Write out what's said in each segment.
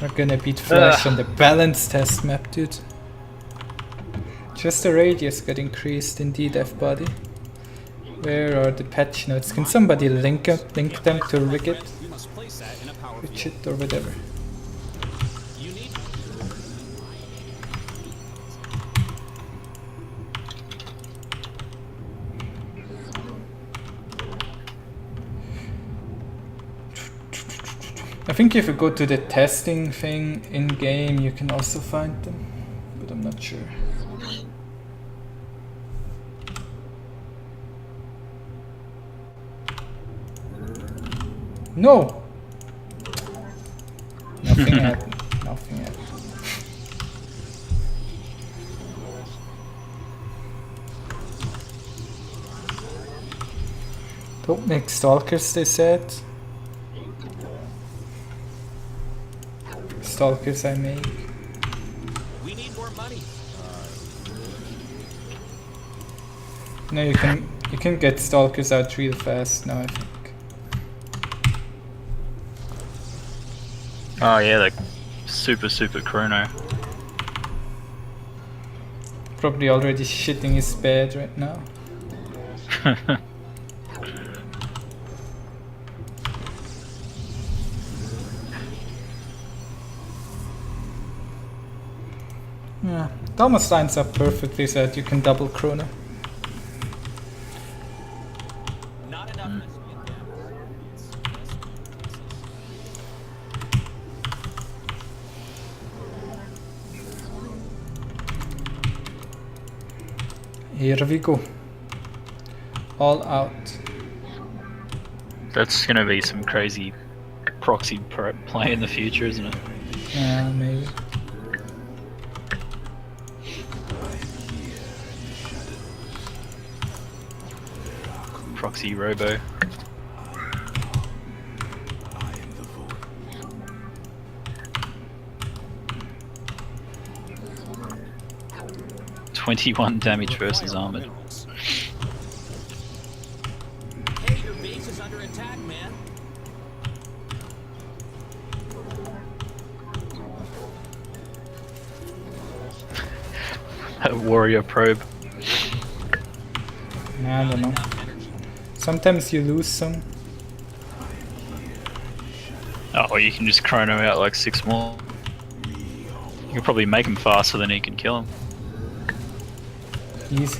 We're gonna beat Flash on the balance test map, dude. Just the radius got increased in DDEF body. Where are the patch notes? Can somebody link them to rig it? Switch it or whatever. I think if you go to the testing thing in game, you can also find them, but I'm not sure. No! Nothing happened. Nothing happened. Don't make stalkers, they said. Stalkers I make. We need more money. No, you can get stalkers out real fast now, I think. Oh yeah, like super chrono. Probably already shitting his bed right now. Yeah, it almost lines up perfectly so that you can double chrono. Not enough. Here we go. All out. That's gonna be some crazy proxy play in the future, isn't it? Yeah, maybe. Proxy robo. $21 damage versus armored. Hey, your base is under attack, man. Warrior probe. I don't know. Sometimes you lose some. Oh, you can just chrono out like 6 more. You can probably make him faster than he can kill him. Easy.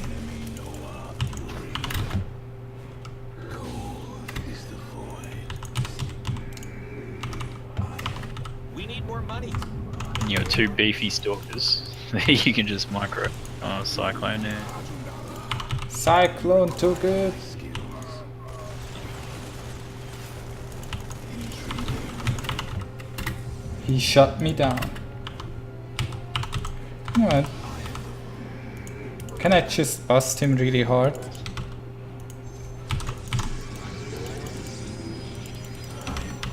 We need more money. And you have 2 beefy stalkers. You can just micro. Oh, cyclone there. Cyclone, too good. He shut me down. What? Can I just bust him really hard?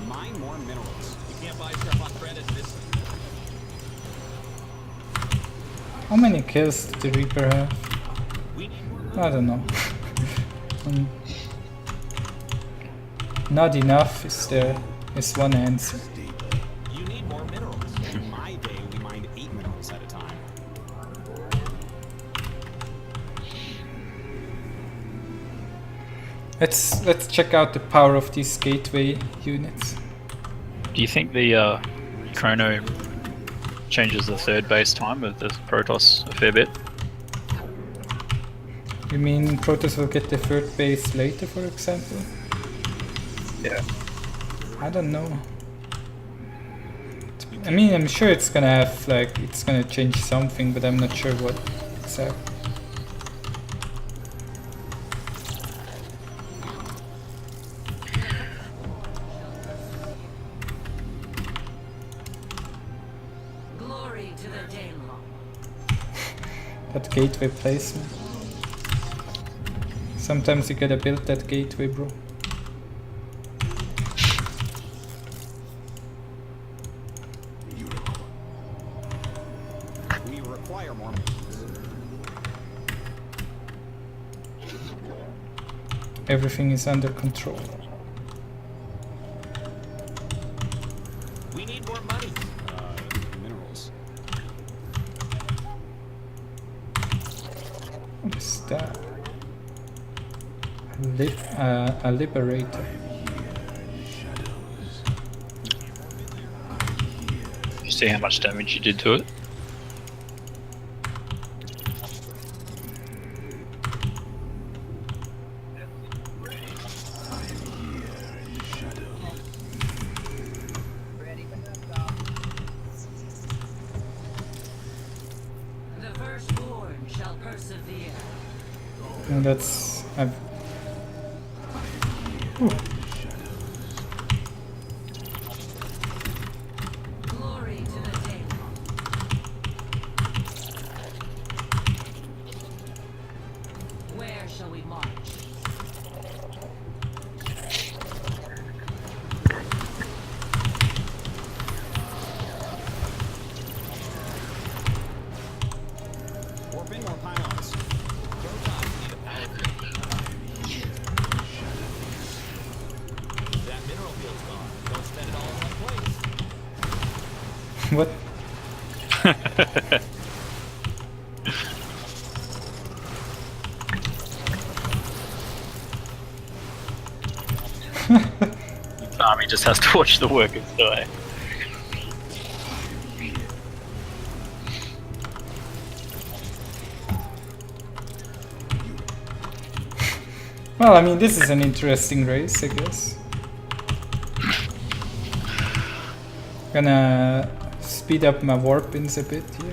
Mine more minerals. You can't buy stuff on credit this. How many kills did the Reaper have? We need more. I don't know. Not enough is one answer. You need more minerals. In my day, we mined 8 minerals at a time. Let's check out the power of these gateway units. Do you think the chrono changes the third base time of the Protoss a fair bit? You mean Protoss will get the third base later, for example? Yeah. I don't know. I mean, I'm sure it's gonna have, like, it's gonna change something, but I'm not sure what exactly. Glory to the Daemon. That gateway placement. Sometimes you gotta build that gateway, bro. We require more. Everything is under control. We need more money. What is that? A Liberator. You see how much damage you did to it? The firstborn shall persevere. And that's... Glory to the Daemon. Where shall we march? Warp in more pylons. Protoss need a power grid. That mineral field's gone. Don't spend it all in one place. What? Army just has to watch the workers die. Well, I mean, this is an interesting race, I guess. Gonna speed up my warp-ins a bit here.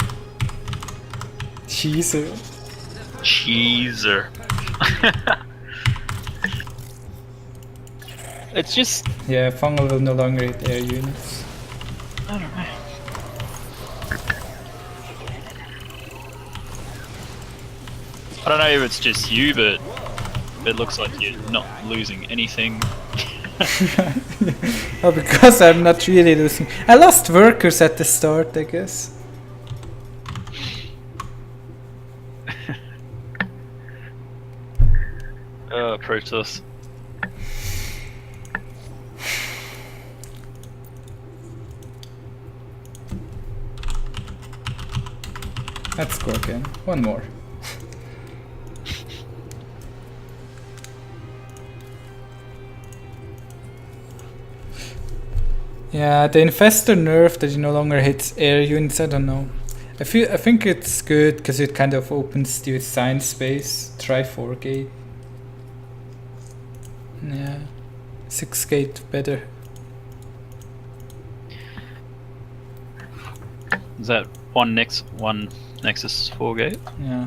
Cheeser. Cheeser. It's just... Yeah, Fungal will no longer hit air units. I don't know. I don't know if it's just you, but it looks like you're not losing anything. Oh, because I'm not really losing. I lost workers at the start, I guess. Protoss. Let's go again. One more. Yeah, the Infested nerf that it no longer hits air units, I don't know. I think it's good because it kind of opens the assign space. Try 4 gate. Yeah. 6 gate better. Is that one nexus 4 gate? Yeah.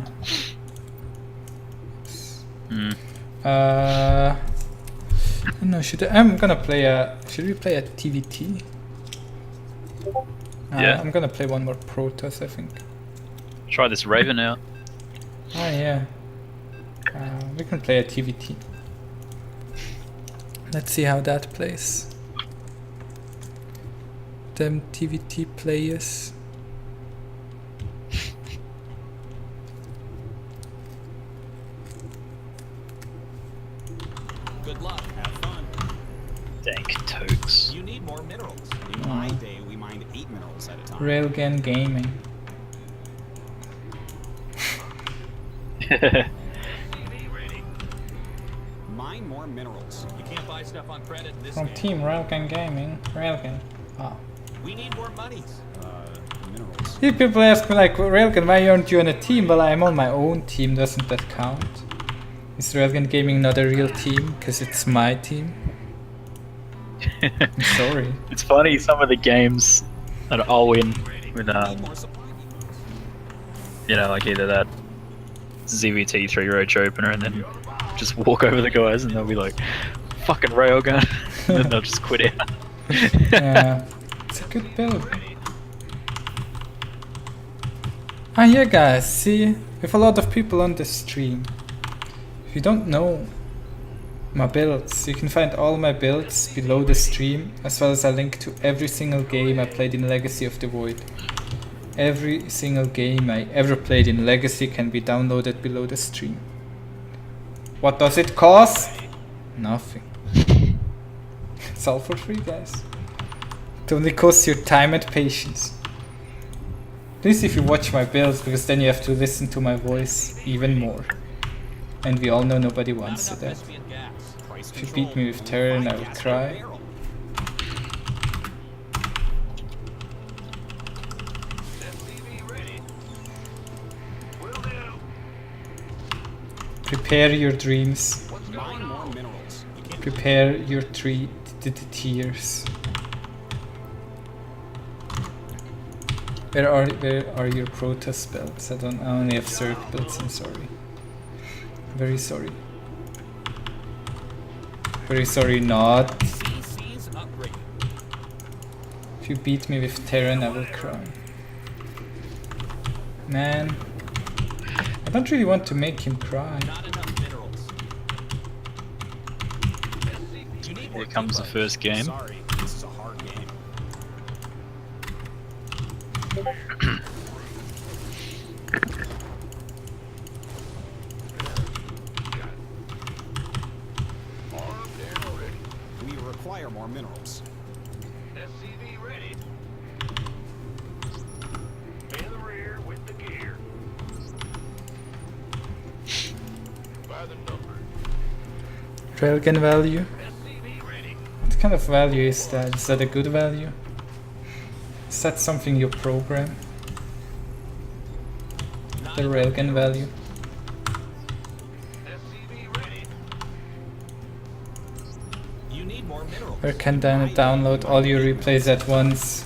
Hmm. I don't know, I'm gonna play should we play a TVT? Yeah. I'm gonna play one more Protoss, I think. Try this Raven out. Oh yeah. We can play a TVT. Let's see how that plays. Them TVT players. Good luck. Have fun. Dank tokes. You need more minerals. In my day, we mined 8 minerals at a time. Railgan gaming. Mine more minerals. You can't buy stuff on credit in this From game. Team Railgan Gaming. Railgan. Ah. We need more monies. Minerals. Yeah, people ask me like, Railgan, why aren't you on a team? Well, I'm on my own team, doesn't that count? Is Railgan Gaming not a real team? Because it's my team. I'm sorry. It's funny, some of the games that I'll win with, More supply. you know, like either that ZVT 3-roach opener and then just walk over the guys and they'll be like, fucking railgun, and then they'll just quit out. Yeah, it's a good build. Ah yeah guys, see, we have a lot of people on the stream. If you don't know my builds, you can find all my builds below the stream, as well as a link to every single game I played in Legacy of the Void. Every single game I ever played in Legacy can be downloaded below the stream. What does it cost? Nothing. It's all for free, guys. It only costs your time and patience. At least if you watch my builds, because then you have to listen to my voice even more. And we all know nobody wants Not that. enough recipient gas. Price If you control, beat me with only Terran, find I will gas per cry. barrel. Prepare your dreams. Mine more minerals. You can't Prepare your tears. Where are your Protoss builds? I only have Zerg builds, I'm sorry. Very sorry. Very sorry not. CC's upgrade. If you beat me with Terran, I will cry. Man. I don't really want to make him cry. Not enough minerals. You need more Here comes the depots. first game. Sorry, this is a hard game. We require more minerals. SCV ready. In the rear with the gear. By the number. Railgan value? SCV ready. What kind of value is that? Is that a good value? Is that something you program? The Railgan value? SCV ready. You need more minerals. Or can then download all your replays at once?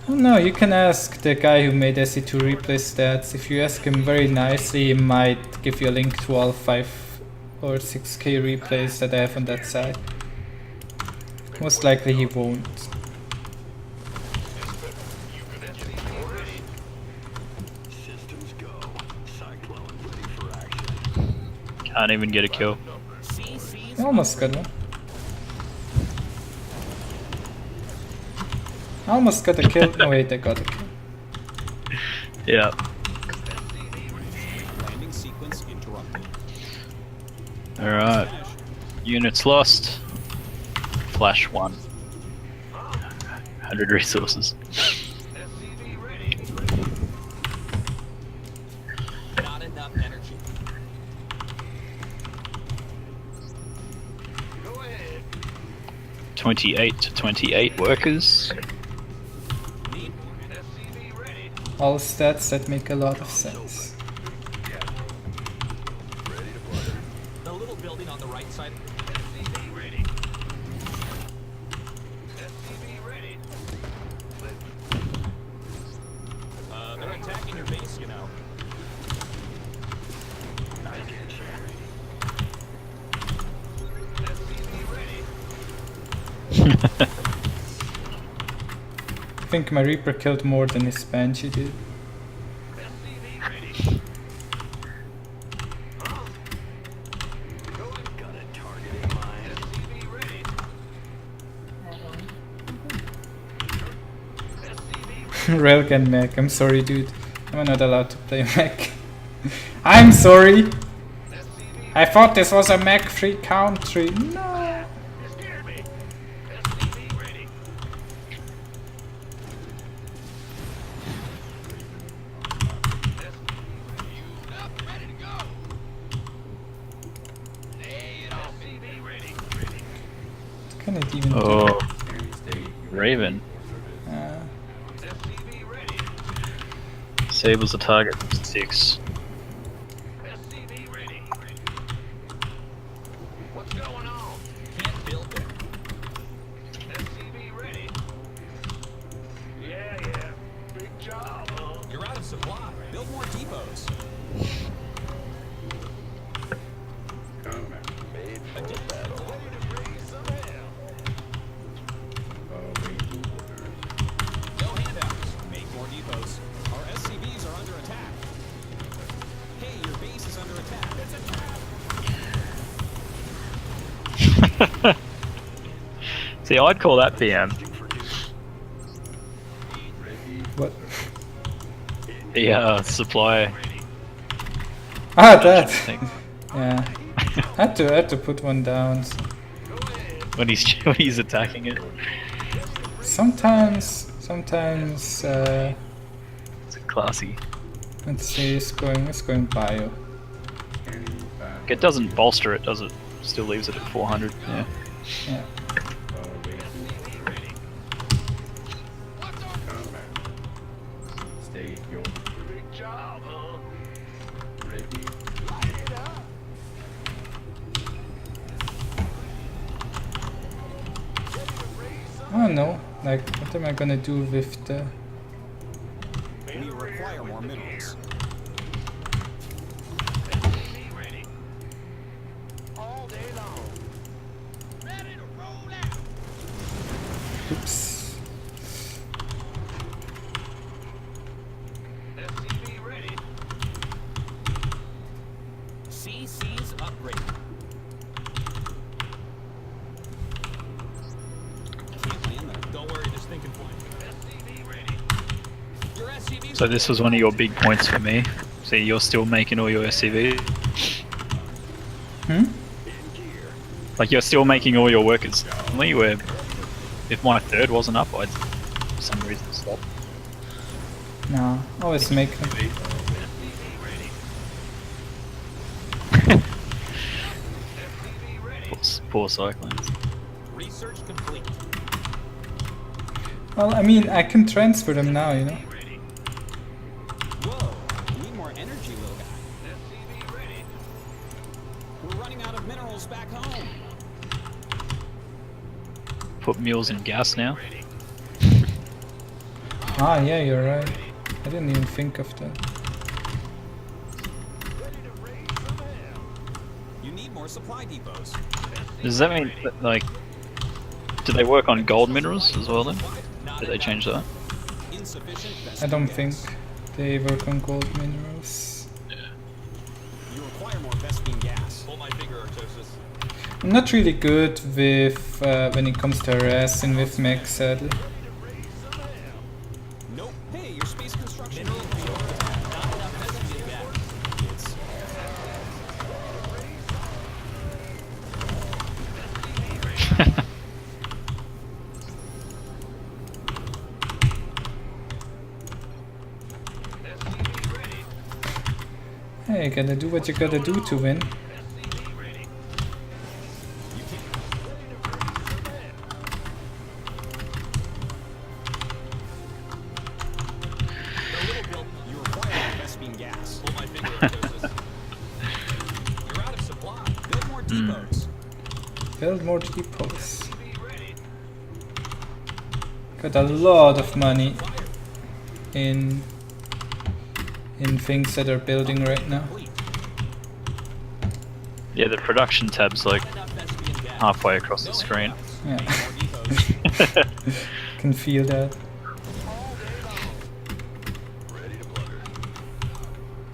Oh no, you can ask the guy who made SE2 replay stats. If you ask him very nicely, he might give you a link to all 5 or 6k replays that I have on that side. Most likely he won't. SCV ready. Systems go. Cyclone ready for action. Can't even get a kill. CC's I almost got one. I almost got a kill. No wait, I got a kill. Yeah. landing sequence interrupted. Alright. Units lost. Flash 1. 100 resources. SCV ready. Not enough energy. Go ahead. 28 to 28 workers. SCV ready. All stats that make a lot of sense. Ready to play. The little building on the right side. SCV ready. SCV ready. They're attacking your base, you know. I get you. SCV ready. I think my Reaper killed more than his Banshee did. SCV ready. Go and gun it, targeting mine. SCV ready. SCV ready. Railgun Mech, I'm sorry dude. I'm not allowed to play Mech. I'm sorry! I thought this was a Mech free country. No! You scared me. SCV ready. Ready to go. Lay it off. SCV ready. Can it even Oh. Raven. do? SCV ready. Disables the target for 6. SCV ready. What's going on? Can't build there. SCV ready. Yeah. Big job, huh? You're out of supply. Build more depots. Made for battle. Ready to raise some hell. No handouts. Make more depots. Our SCVs are under attack. Hey, your base is under attack. It's attack. See, I'd call that PM. What? The supply. Ah, that! thing. Yeah. I had to put one down. So. When he's attacking it. Sometimes It's classy. Let's see, it's going bio. It doesn't bolster it, does it? Still leaves it at 400. Yeah. Yeah. Oh no, like what am I gonna do with the... We require more minerals. All day long. Ready to roll out. Oops. SCV ready. CC's upgrade. Can't land there. Don't worry, there's thinking point. SCV ready. Your SCVs So this was one of your big points for me. See, you're still making all your SCVs. Hmm? Like you're still making all your workers. Only where if my third wasn't up, I'd for some reason stop. No, always make them. Poor cyclones. research complete. Well, I mean, I can transfer them now, you know. Whoa, we need more energy, little guy. We're running out of minerals back home. Put mules in gas now. Ah, yeah, you're right. I didn't even think of that. You need more supply depots. Does that mean that, like, do they work on gold minerals as well then? Did they change that? Insufficient I don't Vespian think gas. they work on gold minerals. You require more Vespian gas. Pull my finger, Artosis. I'm not really good with when it comes to harassing with Mech, sadly. Nope. Hey, your space construction. Not enough Vespian gas. It's Hey, you gotta do what you gotta do to win. you require more Vespian gas. Pull my finger, Artosis. You're out of supply. Build more depots. Build more depots. Got a lot of money in things that are building right now. Yeah, the production tab's like halfway across the screen. Yeah. Can feel that.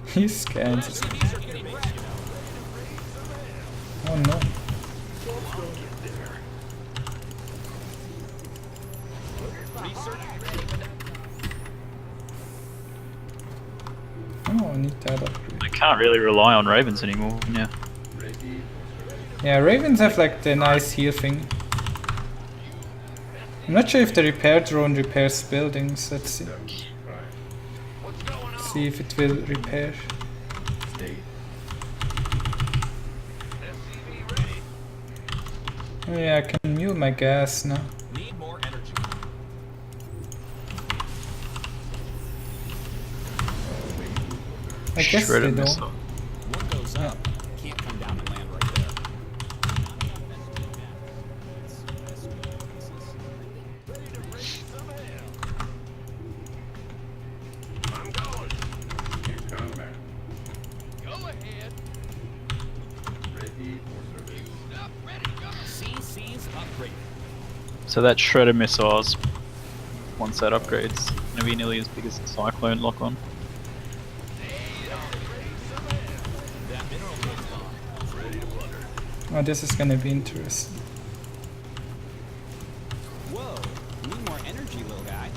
He scans it. Oh no. Oh, I need that upgrade. I can't really rely on ravens anymore. Yeah. Yeah, ravens have like the nice heal thing. I'm not sure if the repair drone repairs buildings. Let's see. See if it will repair. Oh yeah, I can mule my gas now. Need more energy. I guess Shred they and miss don't. up. What goes up can't come down and land right there. I'm going. Go ahead. Ready for service. Up, ready, go. CC's upgrade. So that shredder missiles, once that upgrades, gonna be nearly as big as the cyclone lock on. That mineral goes gone. Ready to plunder. Oh, this is gonna be interesting. Whoa, need more energy, little guy.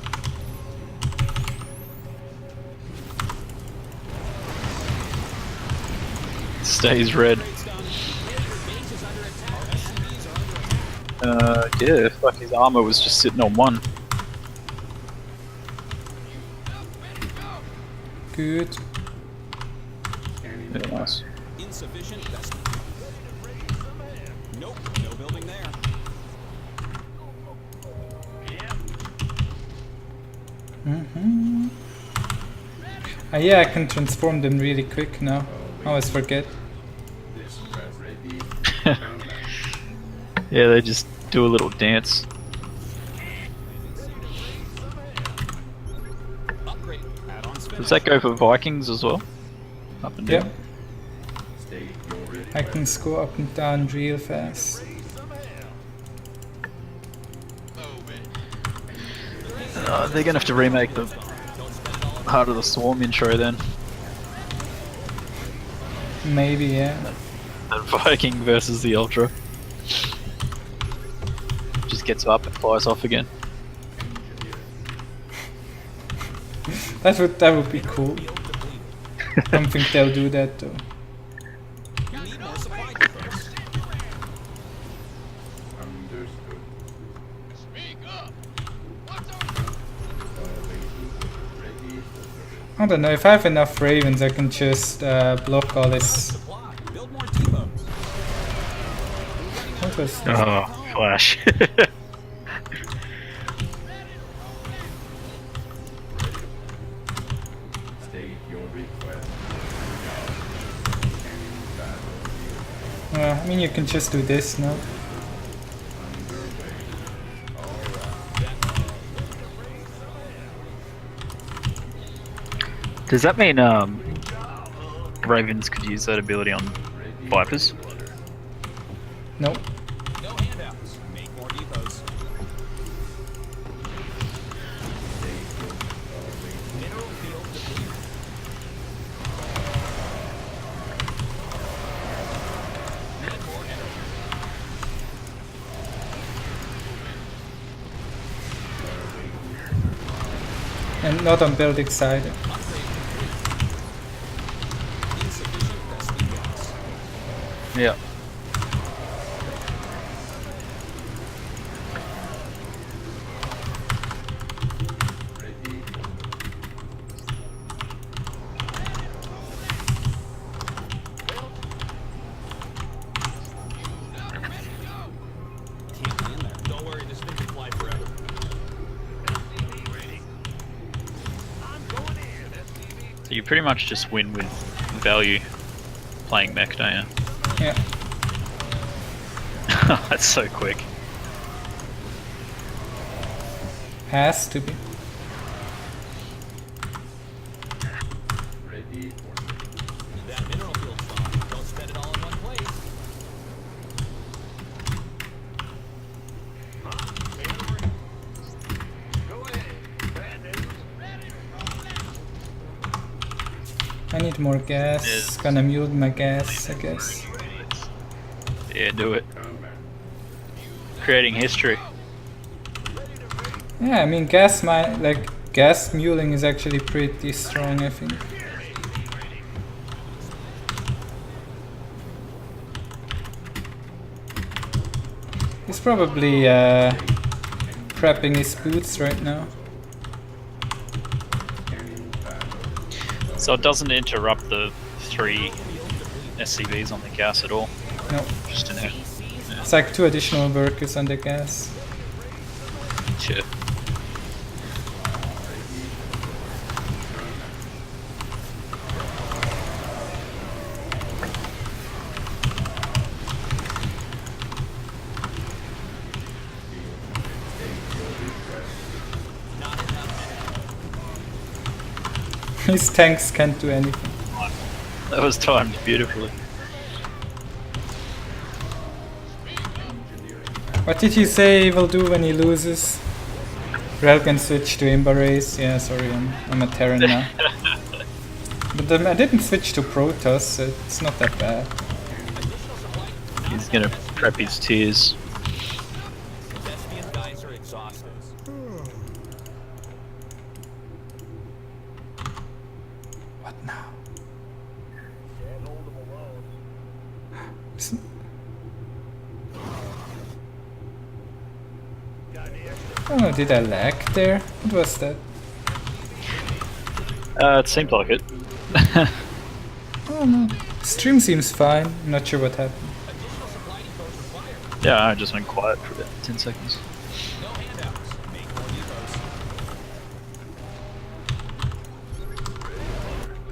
Stays red. Upgrade's done. Your base is under attack. Our SCVs are under attack. Yeah, fuck, his armor was just sitting on one. Good. Yeah, nice. Insufficient investment. Nope, no building there. Mm-hmm. Yeah, I can transform them really quick now. I always forget. Yeah, they just do a little dance. Upgrade. Add-ons Does that go for Vikings as well? Up and down? Yep. I can go up and down real fast. They're gonna have to remake the Heart of the Swarm intro then. Maybe, yeah. The Viking versus the Ultra. Just gets up and flies off again. That would be cool. I don't think they'll do that though. You need more supply depots. I don't know, if I have enough ravens I can just block all this. Supply. Build more depots. What was Oh, Flash. I mean, you can just do this now. Does that mean Ravens could use that ability on Vipers? Nope. No handouts. Make more depots. Mineral field depleted. Need more energy. And not on building side. Insufficient resting gas. Yeah. Can't land there. Don't worry, this thing can fly forever. So you pretty much just win with value playing Mech, don't you? Yeah. That's so quick. Has to be. That mineral field's fine. Don't spend it all in one place. I need more gas. Yes. Gonna mute my gas, I guess. Yeah, do it. Creating history. Yeah, I mean, gas muling is actually pretty strong, I think. He's probably prepping his boots right now. So it doesn't interrupt the 3 SCVs on the gas at all. No, Just in there. it's like 2 additional workers on the gas. Sure. His tanks can't do anything. That was timed beautifully. What did he say he will do when he loses? Railgan switch to Embrace. Yeah, sorry, I'm a Terran now. But I didn't switch to Protoss, so it's not that bad. He's gonna prep his tears. Thespian guys are exhausted. What now? Oh, did I lag there? What was that? It seemed like it. Oh no. Stream seems fine. I'm not sure what happened. Additional supply depots required. Yeah, I just went quiet for about 10 seconds. No handouts. Make more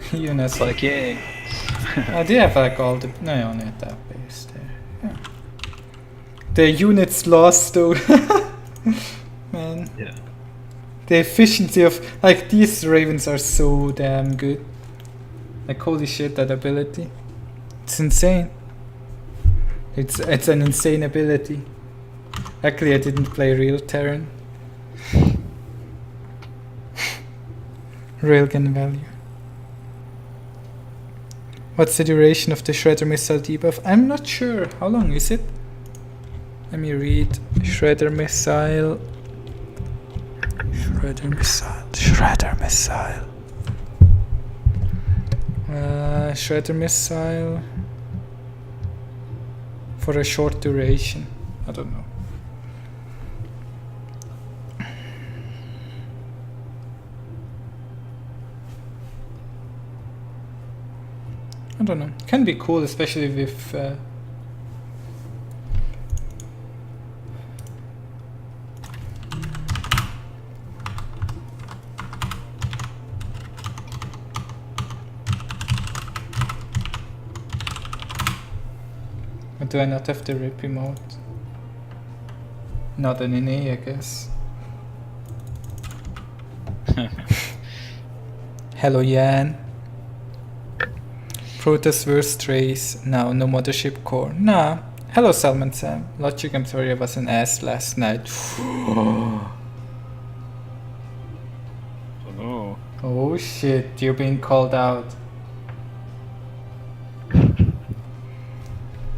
depots. Eunice like, Like, yeah. I did have like all the... No, I only had that base there. Yeah. The units lost though. Man. Yeah. The efficiency of... Like, these ravens are so damn good. Like, holy shit, that ability. It's insane. It's an insane ability. Luckily I didn't play real Terran. Railgun value. What's the duration of the Shredder missile debuff? I'm not sure. How long is it? Let me read. Shredder missile. Shredder missile. Shredder missile. Shredder missile. For a short duration. I don't know. I don't know. Can be cool, especially with or do I not have the rip emote? Not an NA, I guess. Hello, Jan. Protoss worst race. Now, no mothership core. Nah. Hello, Salmon Sam. Logic, I'm sorry I was an ass last night. Oh. Oh shit, you're being called out.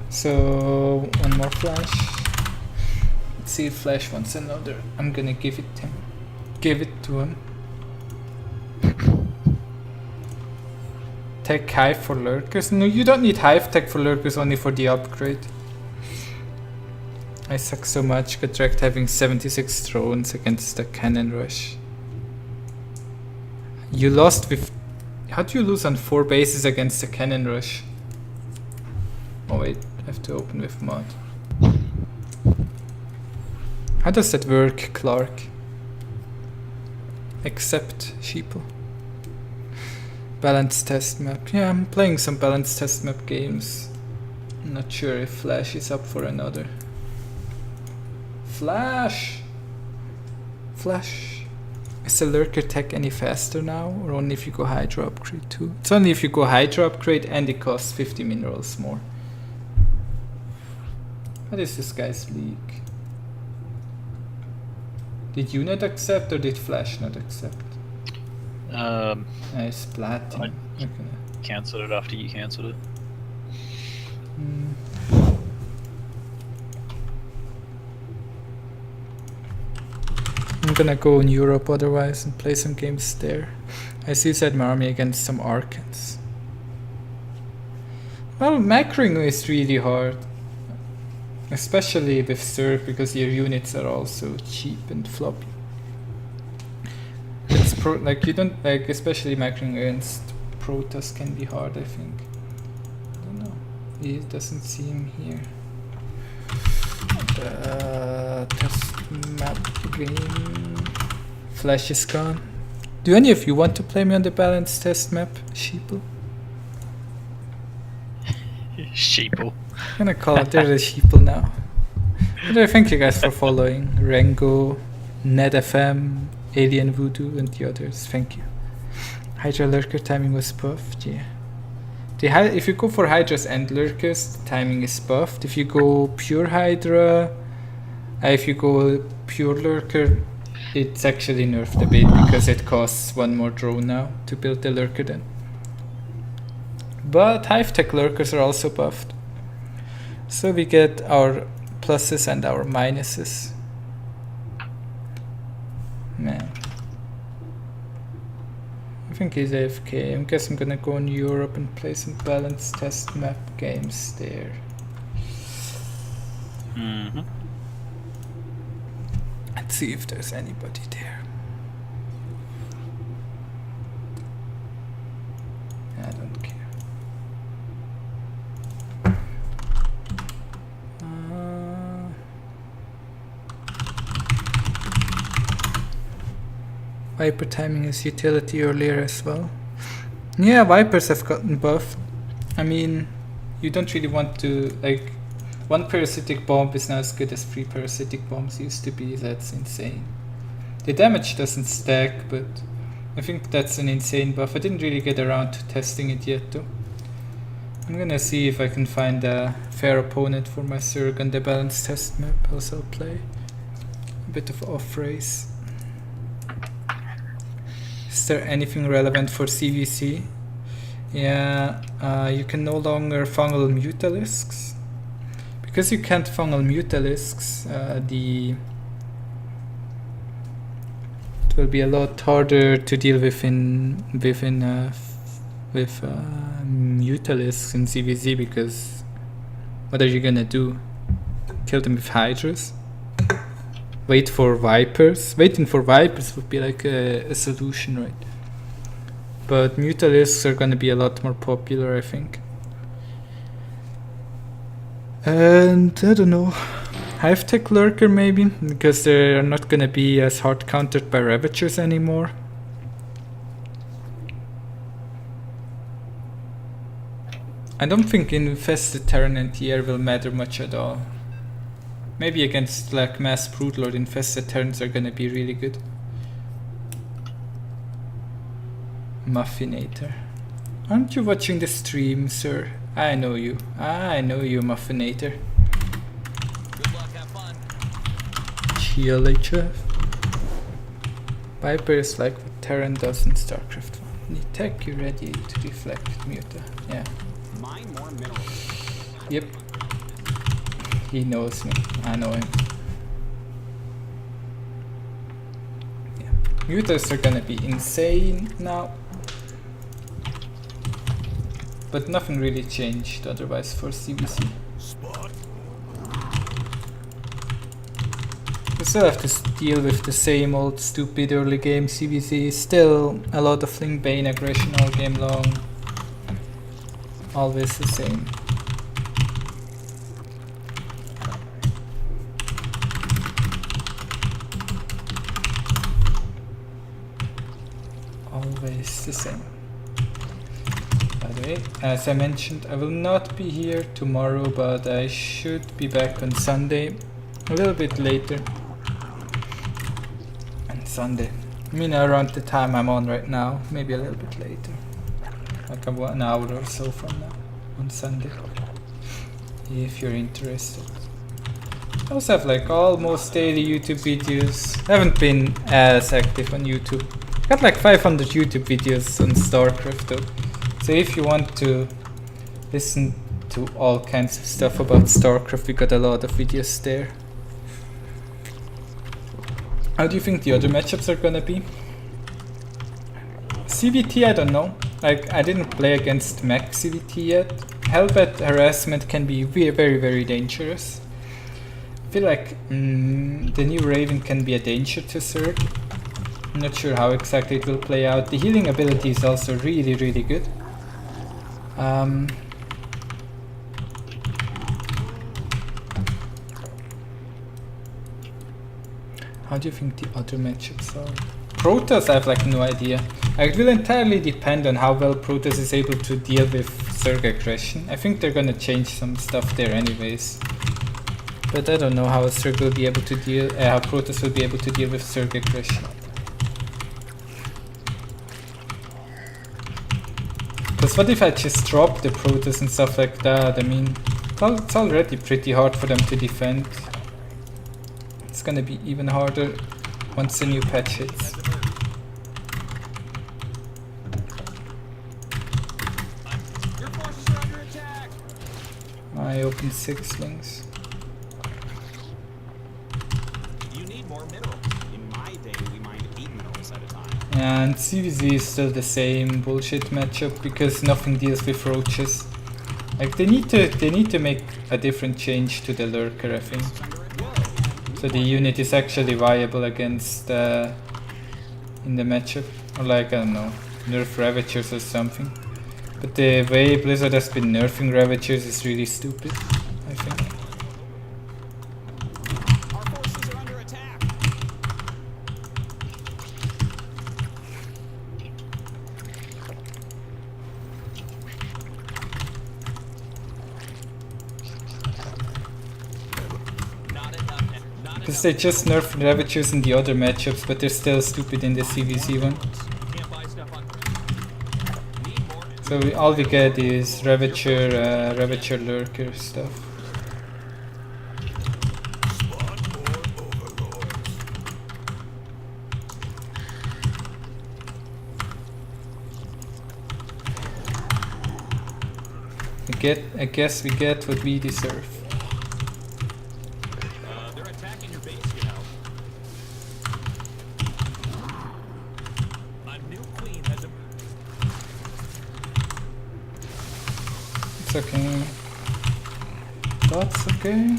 So, one more flash. Let's see if Flash wants another. I'm gonna give it to him. Give it to him. Tech Hive for Lurkers? No, you don't need Hive Tech for Lurkers, only for the upgrade. I suck so much, got wrecked having 76 drones against the cannon rush. You lost with... How do you lose on 4 bases against the cannon rush? Oh wait, I have to open with mod. How does that work, Clark? Accept sheeple. Balanced test map. Yeah, I'm playing some balanced test map games. I'm not sure if Flash is up for another. Flash! Flash! Is the Lurker tech any faster now? Or only if you go Hydra upgrade too? It's only if you go Hydra upgrade and it costs 50 minerals more. What is this guy's leak? Did you not accept or did Flash not accept? Nice platinum. Okay. Cancelled it after you cancelled it. I'm gonna go in Europe otherwise and play some games there. I suicide my army against some Archons. Well, macroing is really hard. Especially with Zerg because your units are also cheap and floppy. It's like you don't like, especially macroing against Protoss can be hard, I think. I don't know. It doesn't seem here. The test map game. Flash is gone. Do any of you want to play me on the balanced test map, Sheeple? Sheeple. I'm gonna call it there the Sheeple now. But thank you guys for following. Rengo, NetFM, Alien Voodoo, and the others. Thank you. Hydra Lurker timing was buffed, yeah. If you go for Hydras and Lurkers, the timing is buffed. If you go pure Hydra, if you go pure Lurker, it's actually nerfed a bit because it costs 1 more drone now to build the Lurker then. But Hive Tech Lurkers are also buffed. So we get our pluses and our minuses. Man. I think he's AFK. I guess I'm gonna go in Europe and play some balanced test map games there. Let's see if there's anybody there. Viper timing his utility earlier as well. Yeah, Vipers have gotten buffed. I mean, you don't really want to, like, one parasitic bomb is now as good as 3 parasitic bombs used to be. That's insane. The damage doesn't stack, but I think that's an insane buff. I didn't really get around to testing it yet though. I'm gonna see if I can find a fair opponent for my Zerg on the balanced test map. Also play a bit of off race. Is there anything relevant for CVC? Yeah, you can no longer fungal mutalisks. Because you can't fungal mutalisks, it will be a lot harder to deal with mutalisks in CVZ, because what are you gonna do? Kill them with Hydras? Wait for Vipers? Waiting for Vipers would be like a solution, right? But mutalisks are gonna be a lot more popular, I think. And I don't know, Hive-Tech Lurker maybe, because they are not gonna be as hard countered by Ravagers anymore. I don't think Infested Terran and TR will matter much at all. Maybe against like Mass Broodlord, Infested Terrans are gonna be really good. Muffinator. Aren't you watching the stream, sir? I know you. I know you, Muffinator. Good luck, have fun. Chill, HF. Viper is like what Terran does in StarCraft 1. Need tech, you ready to deflect Muta. Yeah. Mine more minerals. Yep. He knows me. I know him. Yeah. Mutas are gonna be insane now. But nothing really changed otherwise for CVC. We still have to deal with the same old stupid early game CVC. Still a lot of Fling Bane aggression all game long. Always the same. Always the same. By the way, as I mentioned, I will not be here tomorrow, but I should be back on Sunday, a little bit later. On Sunday, I mean around the time I'm on right now, maybe a little bit later, like 1 hour or so from now, on Sunday, if you're interested. I also have like almost daily YouTube videos. I haven't been as active on YouTube. Got like 500 YouTube videos on StarCraft though. So if you want to listen to all kinds of stuff about StarCraft, we got a lot of videos there. How do you think the other matchups are gonna be? CVT, I don't know. Like, I didn't play against Mech CVT yet. Hellbat harassment can be very, very dangerous. I feel like the new Raven can be a danger to Zerg. I'm not sure how exactly it will play out. The healing ability is also really good. How do you think the other matchups are? Protoss, I have like no idea. It will entirely depend on how well Protoss is able to deal with Zerg aggression. I think they're gonna change some stuff there anyways. But I don't know how Zerg will be able to deal, how Protoss will be able to deal with Zerg aggression. Because what if I just drop the Protoss and stuff like that? I mean, it's already pretty hard for them to defend. It's gonna be even harder once the new patch hits. Your forces are under attack. I opened 6 links. You need more minerals. In my day, we mined 8 minerals at a time. And CVZ is still the same bullshit matchup because nothing deals with roaches. Like they need to make a different change to the Lurker, I think. So the unit is actually viable against in the matchup, or like I don't know, nerf Ravagers or something. But the way Blizzard has been nerfing Ravagers is really stupid, I think. Our forces are under attack. Because they just nerfed Ravagers in the other matchups, but they're still stupid in the CVC one. Can't buy stuff on. Need more. So all we get is Ravager Lurker stuff. I guess we get what we deserve. They're attacking your base, you know. A new queen has emerged. It's okay. That's okay.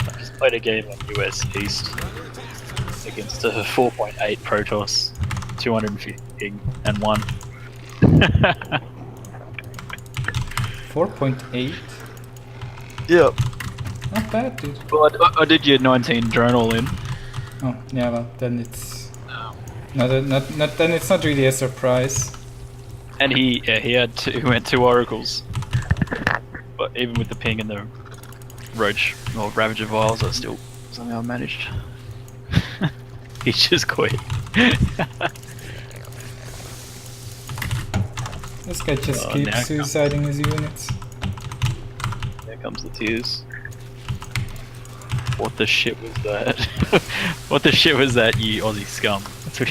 I just played a game on US East against a 4.8 Protoss, 250 ping, and won. 4.8? Yep. Not bad, dude. Well, I did your 19 drone all in. Oh, yeah, well, then it's... No, then it's not really a surprise. And he went 2 oracles. But even with the ping and the roach or ravager vials, I still somehow managed. He just quit. This guy just Oh, keeps now it suiciding his units. There comes the tears. What the shit was that? What the shit was that, you Aussie scum? That's what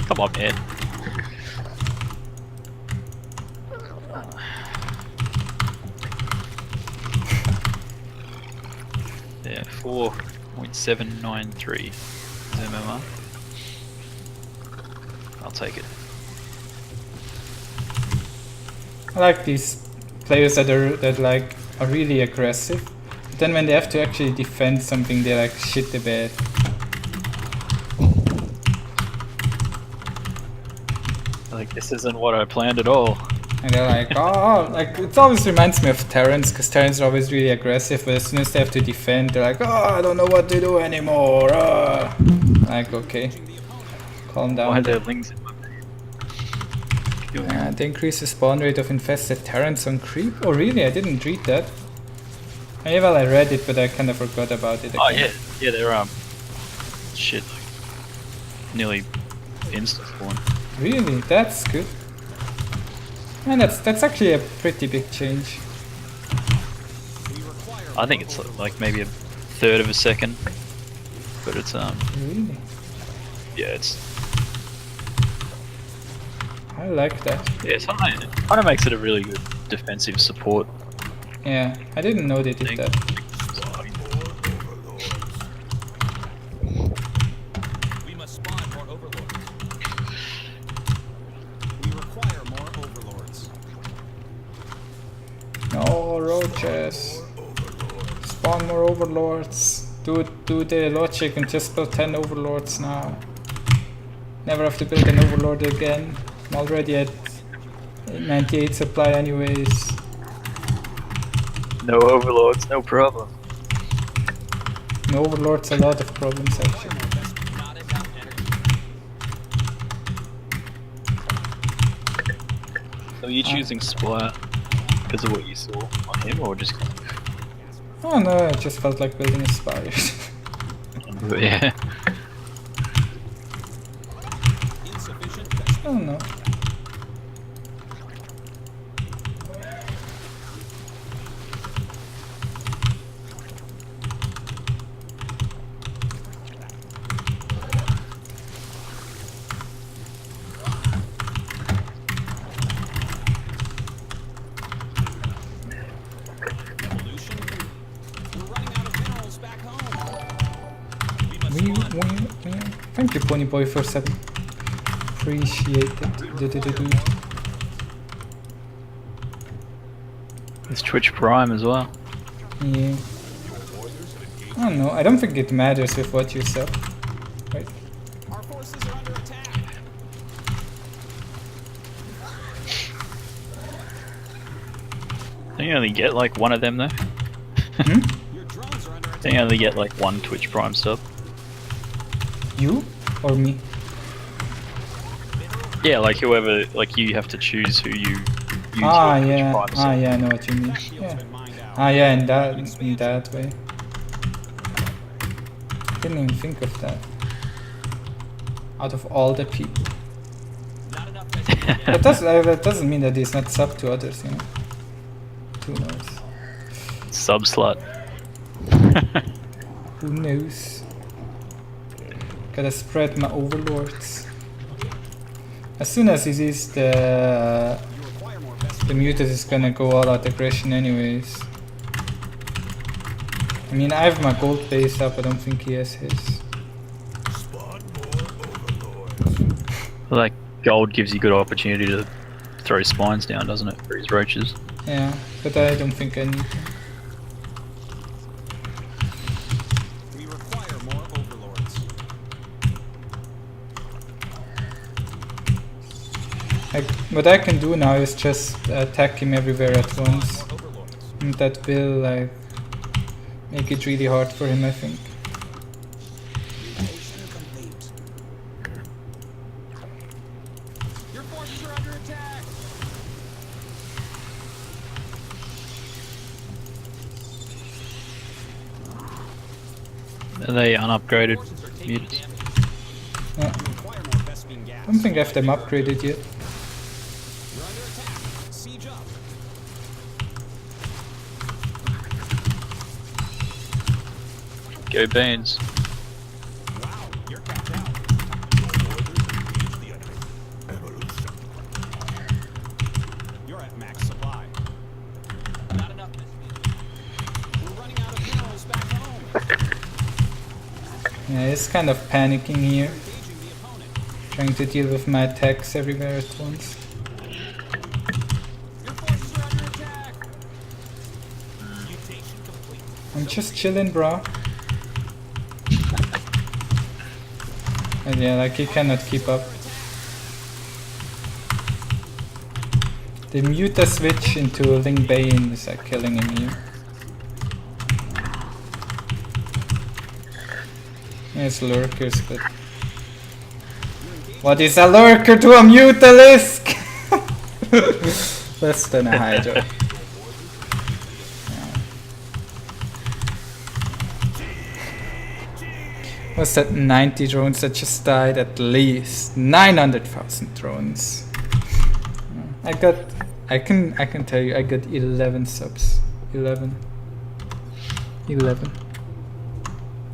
Come on, man. Yeah, 4.793 MMR. I'll take it. I like these players that are really aggressive. But then when they have to actually defend something, they're like shit the bed. Like, this isn't what I planned at all. And they're like, oh, like it always reminds me of Terrans, because Terrans are always really aggressive, but as soon as they have to defend, they're like, oh, I don't know what to do anymore. Like, okay, calm down. Why are there lings in my bed? They increase the spawn rate of infested Terrans on creep? Oh really? I didn't read that. Well, I read it, but I kind of forgot about it again. Oh yeah, yeah, they're shit, like, nearly insta spawn. Really? That's good. And that's actually a pretty big change. I think it's like maybe a third of a second, but it's Really? yeah, it's I like that. yeah, it kind of makes it a really good defensive support. Yeah, I didn't know they did thing. that. We must spawn more overlords. We require more overlords. No roaches. Spawn more overlords. Do the logic and just build 10 overlords now. Never have to build an overlord again. I'm already at 98 supply anyways. No overlords, no problem. No overlords, a lot of problems actually. Not enough energy. So are you choosing Spire because of what you saw on him, or just Oh no, I just felt like building a spire. yeah? Insufficient. I don't know. Evolution. We're running out of minerals back home. We must We, spawn. thank you, Ponyboy, for sub. Appreciate it. It's Twitch Prime as well. Yeah. I don't know. I don't think it matters with what you sell. Right? Our forces are under attack. Don't you only get like one of them though? Your drones are under attack. Don't you only get like one Twitch Prime sub? You or me? Yeah, like whoever, like you have to choose who you use Ah your yeah, privacy. ah yeah, I know what you mean. That field's Yeah. been mined out. Ah yeah, in that way. Didn't even think of that. Out of all the people. Not enough SCVs. That doesn't mean that he's not sub to others, you know. Who knows? Sub slut. Who knows? Gotta spread my overlords. As soon as he sees the Require more best mutant is gonna go all out aggression anyways. I mean, I have my gold base up, I don't think he has his. Like gold gives you good opportunity to throw spines down, doesn't it, for his roaches? Yeah, but I don't think I need them. We require more overlords. What I can do now is just attack him everywhere at once. More overlords. And that will like make it really hard for him, I think. Mutation complete. Your forces are under attack. Are they unupgraded Forces are taking mutants? damage. Yeah. You require more Vespene gas. I don't think I have them upgraded yet. You're under attack. Siege up. Go Beans. Wow, you're capped out. You're at max supply. Not enough Vespene. We're running out of minerals back home. Yeah, he's kind of panicking here, Engaging the opponent. trying to deal with my attacks everywhere at once. Your forces are under attack. Mutation complete. I'm just chilling, bro. And yeah, like he cannot keep up. The Muta switch into Ling Bane is like killing him here. There's lurkers, but what is a lurker to a Mutalisk? Less than a Hydra. What's that 90 drones that just died? At least 900,000 drones. I can tell you I got 11 subs. 11.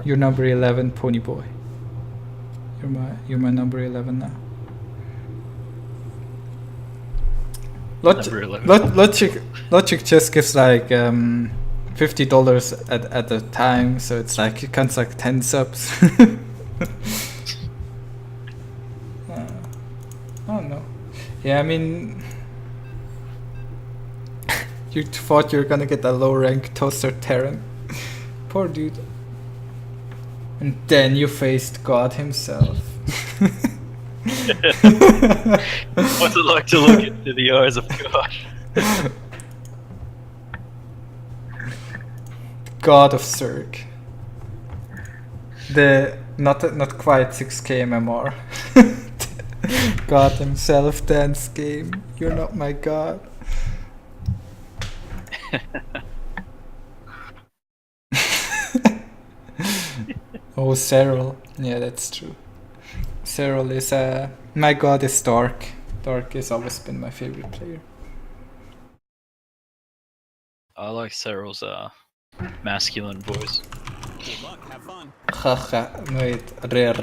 You're number 11, Pony Boy. You're my number 11 now. Number 11. Logic just gives like $50 at a time, so it's like it counts like 10 subs. I don't know. Yeah, I mean, you thought you were gonna get a low rank toaster Terran. Poor dude. And then you faced God himself. What's it like to look into the eyes of God? God of Zerg. The not quite 6k MMR. God himself dance game. You're not my god. Oh, Cyril. Yeah, that's true. Cyril is my god is Dark. Dark has always been my favorite player. I like Cyril's masculine voice. Good luck. Have fun. Haha, wait. Re.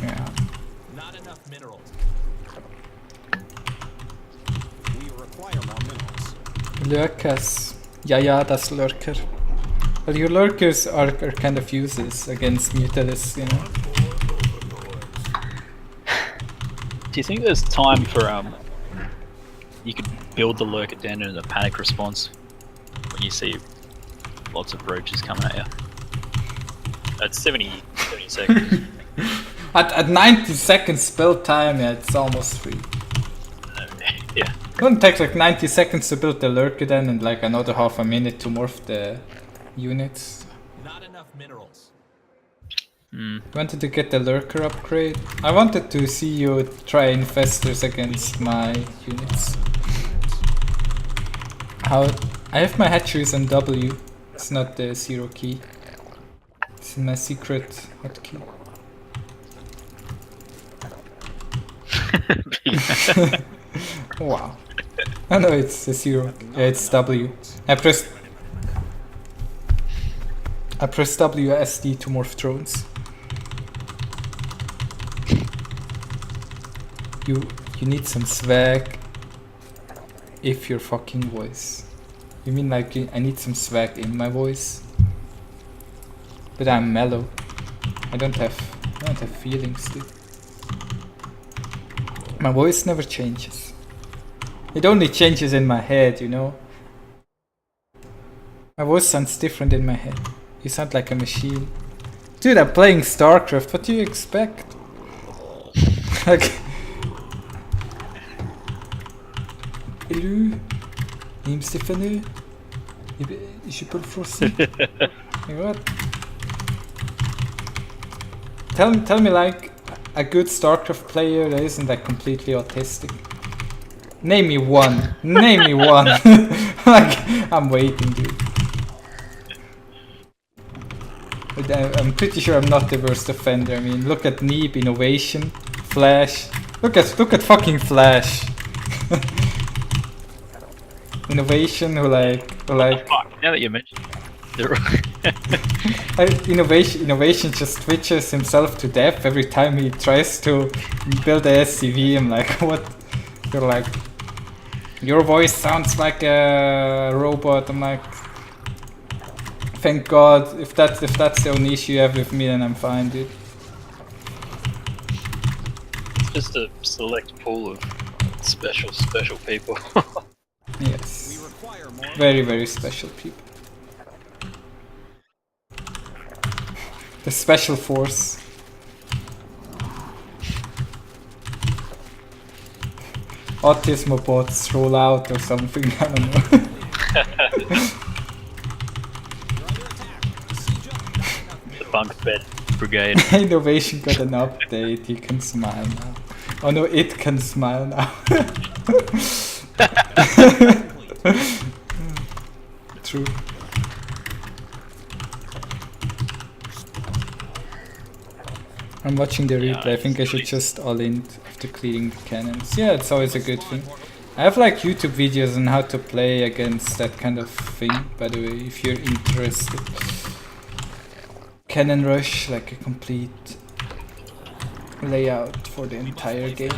Yeah. Not enough minerals. We require more minerals. Lurkers. Ja, das Lurker. But your lurkers are kind of useless against Mutalists, you know. Do you think there's time for you could build the lurker den in a panic response when you see lots of roaches coming at you? At 70 seconds. At 90 seconds build time, yeah, it's almost free. Yeah. It only takes like 90 seconds to build the lurker den and like another half a minute to morph the units. Not enough minerals. Wanted to get the Lurker upgrade. I wanted to see you try Infestors against my units. How? I have my hatcheries on W. It's not the 0 key. It's my secret hotkey. Wow. Oh no, it's the 0. Yeah, it's W. I pressed WSD to morph drones. You need some swag. If your fucking voice. You mean like I need some swag in my voice? But I'm mellow. I don't have feelings, dude. My voice never changes. It only changes in my head, you know. My voice sounds different in my head. You sound like a machine. Dude, I'm playing StarCraft. What do you expect? Like. Hello. Name Stéphane. Je peux le français. What? Tell me like a good StarCraft player that isn't like completely autistic. Name me one. Name me one. Like, I'm waiting, dude. But I'm pretty sure I'm not the worst offender. I mean, look at Neeb, Innovation, Flash. Look at fucking Flash. Innovation, who like. Fuck, now that you mentioned it. Innovation just twitches himself to death every time he tries to build a SCV. I'm like, what? You're like, your voice sounds like a robot. I'm like, thank God. If that's the only issue you have with me, then I'm fine, dude. It's just a select pool of special people. Yes. Very, very special people. The special force. Autismo bots roll out or something, I don't know. The bunk bed brigade. Innovation got an update, you can smile now. Oh no, it can smile now. True. I'm watching the replay. I think I should just all in after clearing the cannons. Yeah, it's always a good thing. I have like YouTube videos on how to play against that kind of thing, by the way, if you're interested. Cannon rush, like a complete layout for the entire game.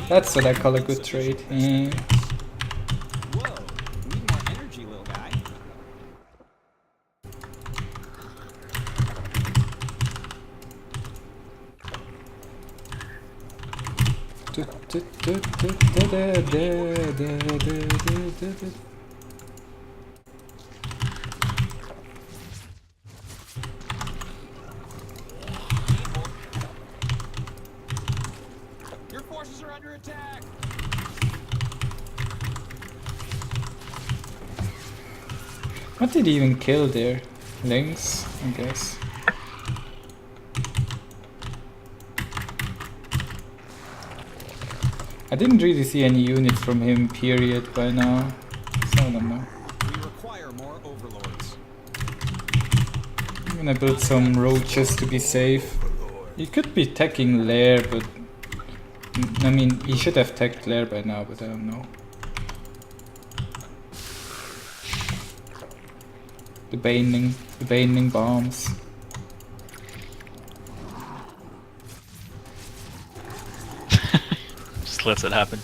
That's what I call a good trade. Whoa, need more energy, little guy. Your forces are under attack. What did he even kill there? Lynx, I guess. I didn't really see any units from him, period, by now. So I don't know. We require more overlords. I'm gonna build some roaches to be safe. He could be teching Lair, but... I mean, he should have teched Lair by now, but I don't know. The baning bombs. Just lets it happen.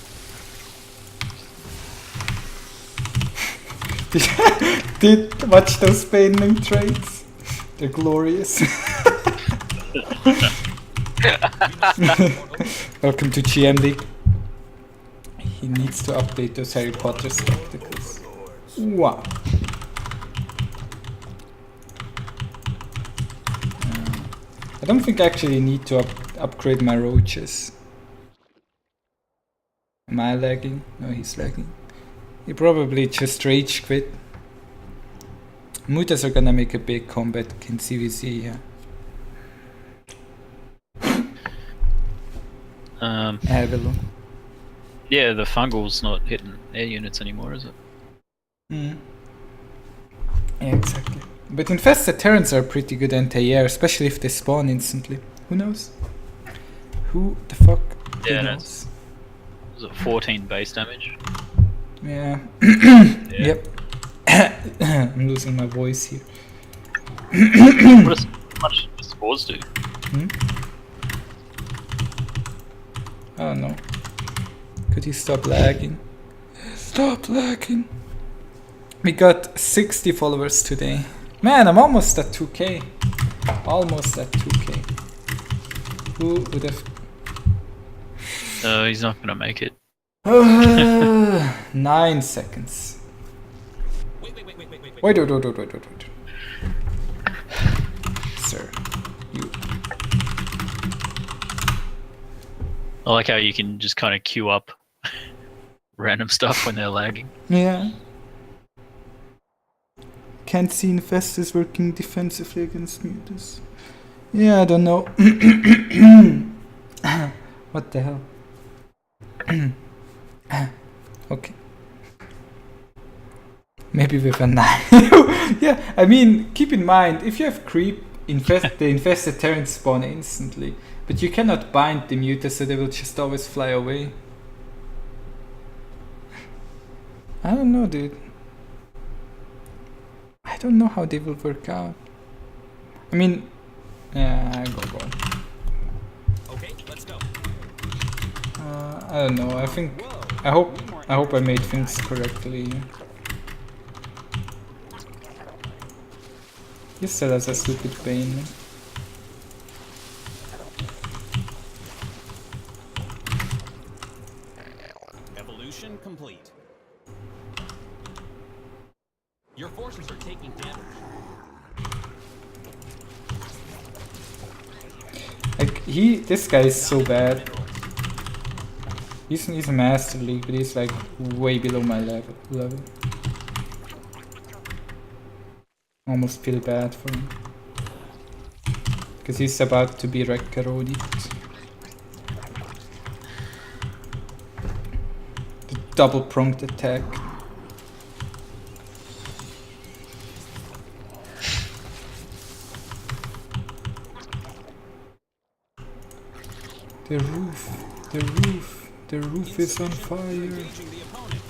Did watch those baning trades? They're glorious. Welcome to GM League. He needs to update those Harry Potter spectacles. Wow. I don't think I actually need to upgrade my roaches. Am I lagging? No, he's lagging. He probably just rage quit. Mutas are gonna make a big comeback in CVC, yeah. Avalon. Yeah, the fungal's not hitting air units anymore, is it? Mm. Yeah, exactly. But infested Terrans are pretty good anti-air, especially if they spawn instantly. Who knows? Who the fuck Yeah, knows? Was it 14 base damage? Yeah. Yeah. Yep. I'm losing my voice here. What does much does spores do? I don't know. Could you stop lagging? Stop lagging. We got 60 followers today. Man, I'm almost at 2k. Almost at 2k. Who would have... He's not gonna make it. 9 seconds. Wait. Sir, you... I like how you can just kind of queue up random stuff when they're lagging. Yeah. Can't see Infested is working defensively against mutas. Yeah, I don't know. What the hell? Okay. Maybe with a 9. Yeah, I mean, keep in mind, if you have creep, the infested Terran spawn instantly. But you cannot bind the mutas, so they will just always fly away. I don't know, dude. I don't know how they will work out. I mean, yeah, I go. Okay, let's go. I don't know. I think I hope I made things correctly. He still has a stupid Bane. Evolution complete. Your forces are taking damage. Like this guy is so bad. He's a Master League, but he's like way below my level. Almost feel bad for him. Because he's about to be Rekkarodied. The double pronged attack. The roof is on fire. Engaging the opponent.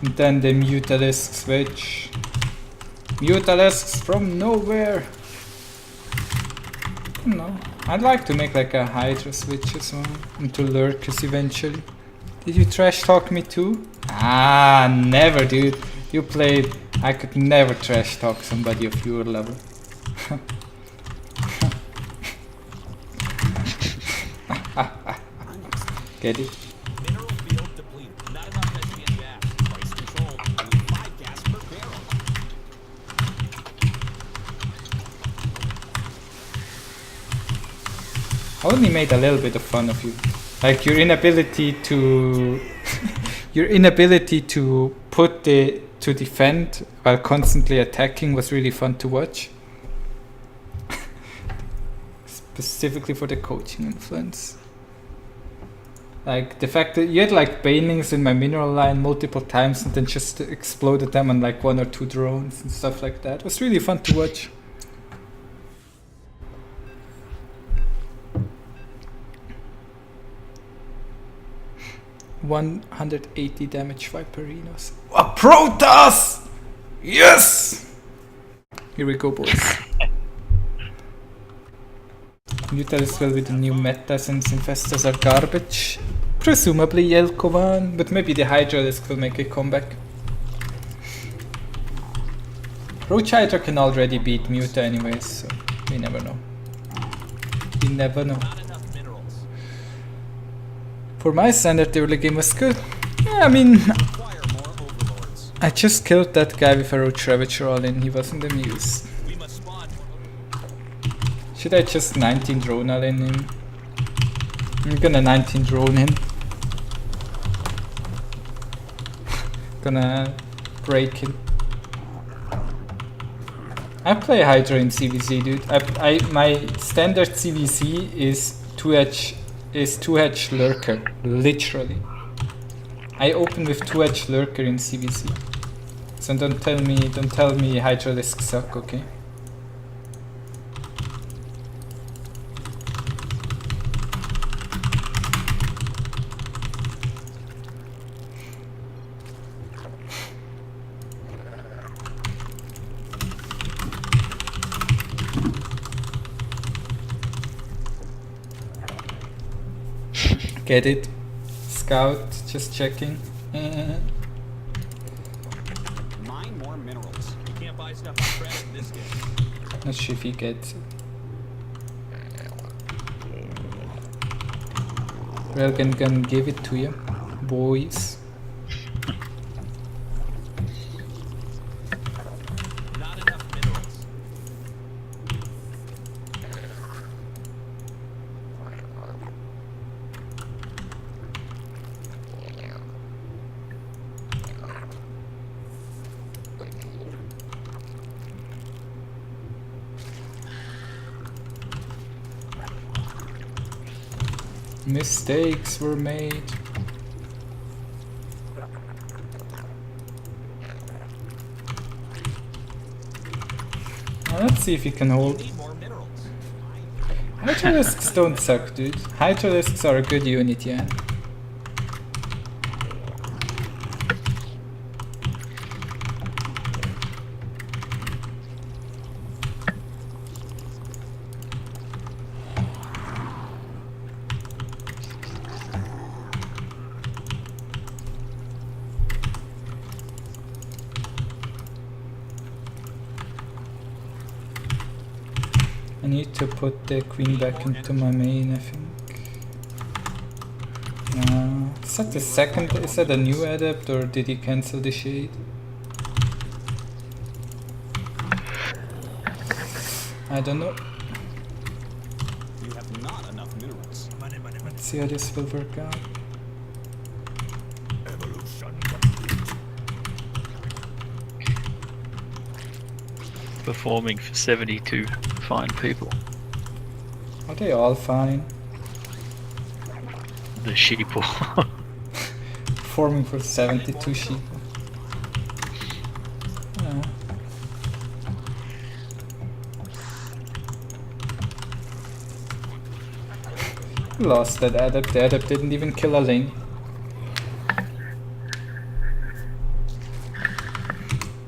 And then the Mutalisk switch. Mutalisks from nowhere. I don't know. I'd like to make like a Hydra switch as well. Into Lurkers eventually. Did you trash talk me too? Ah, never, dude. You played. I could never trash talk somebody of your level. Get it? Mineral field depleted. Not enough SPN gas. Price control. Only 5 gas per barrel. I only made a little bit of fun of you. Like your inability to to defend while constantly attacking was really fun to watch. Specifically for the coaching influence. Like the fact that you had like banelings in my mineral line multiple times and then just exploded them on like 1 or 2 drones and stuff like that. It was really fun to watch. $180 damage Viperinos. A Protoss! Yes! Here we go, boys. Mutal as well with the new meta since Infestors are garbage. Presumably Yelkovan, but maybe the Hydra will make a comeback. Roach Hydra can already beat Muta anyways, so we never know. We never know. Not enough minerals. For my standard, the early game was good. Yeah, I mean, Require more overlords. I just killed that guy with a Roach Ravager all in, he wasn't amused. We must spawn. Should I just 19 drone all in him? I'm gonna 19 drone him. Gonna break him. I play Hydra in CVC, dude. My standard CVC is 2H Lurker, literally. I open with 2H Lurker in CVC. So don't tell me Hydralisks suck, okay? Get it? Scout, just checking. Mine more minerals. You can't buy stuff on credit in this game. Not sure if he gets it. Railgan can give it to you, boys. Not enough minerals. Mistakes were made. Now let's see if he can hold. Need more minerals. Hydralisks don't suck, dude. Hydralisks are a good unit, yeah. I need to put the queen back into my main, I think. Is that the second? Is that a new adept or did he cancel the shade? I don't know. You have not enough minerals. Let's see how this will work out. Performing for 72 fine people. Are they all fine? The sheeple. Forming for 72 sheep. Yeah. Lost that adept. The adept didn't even kill a lane.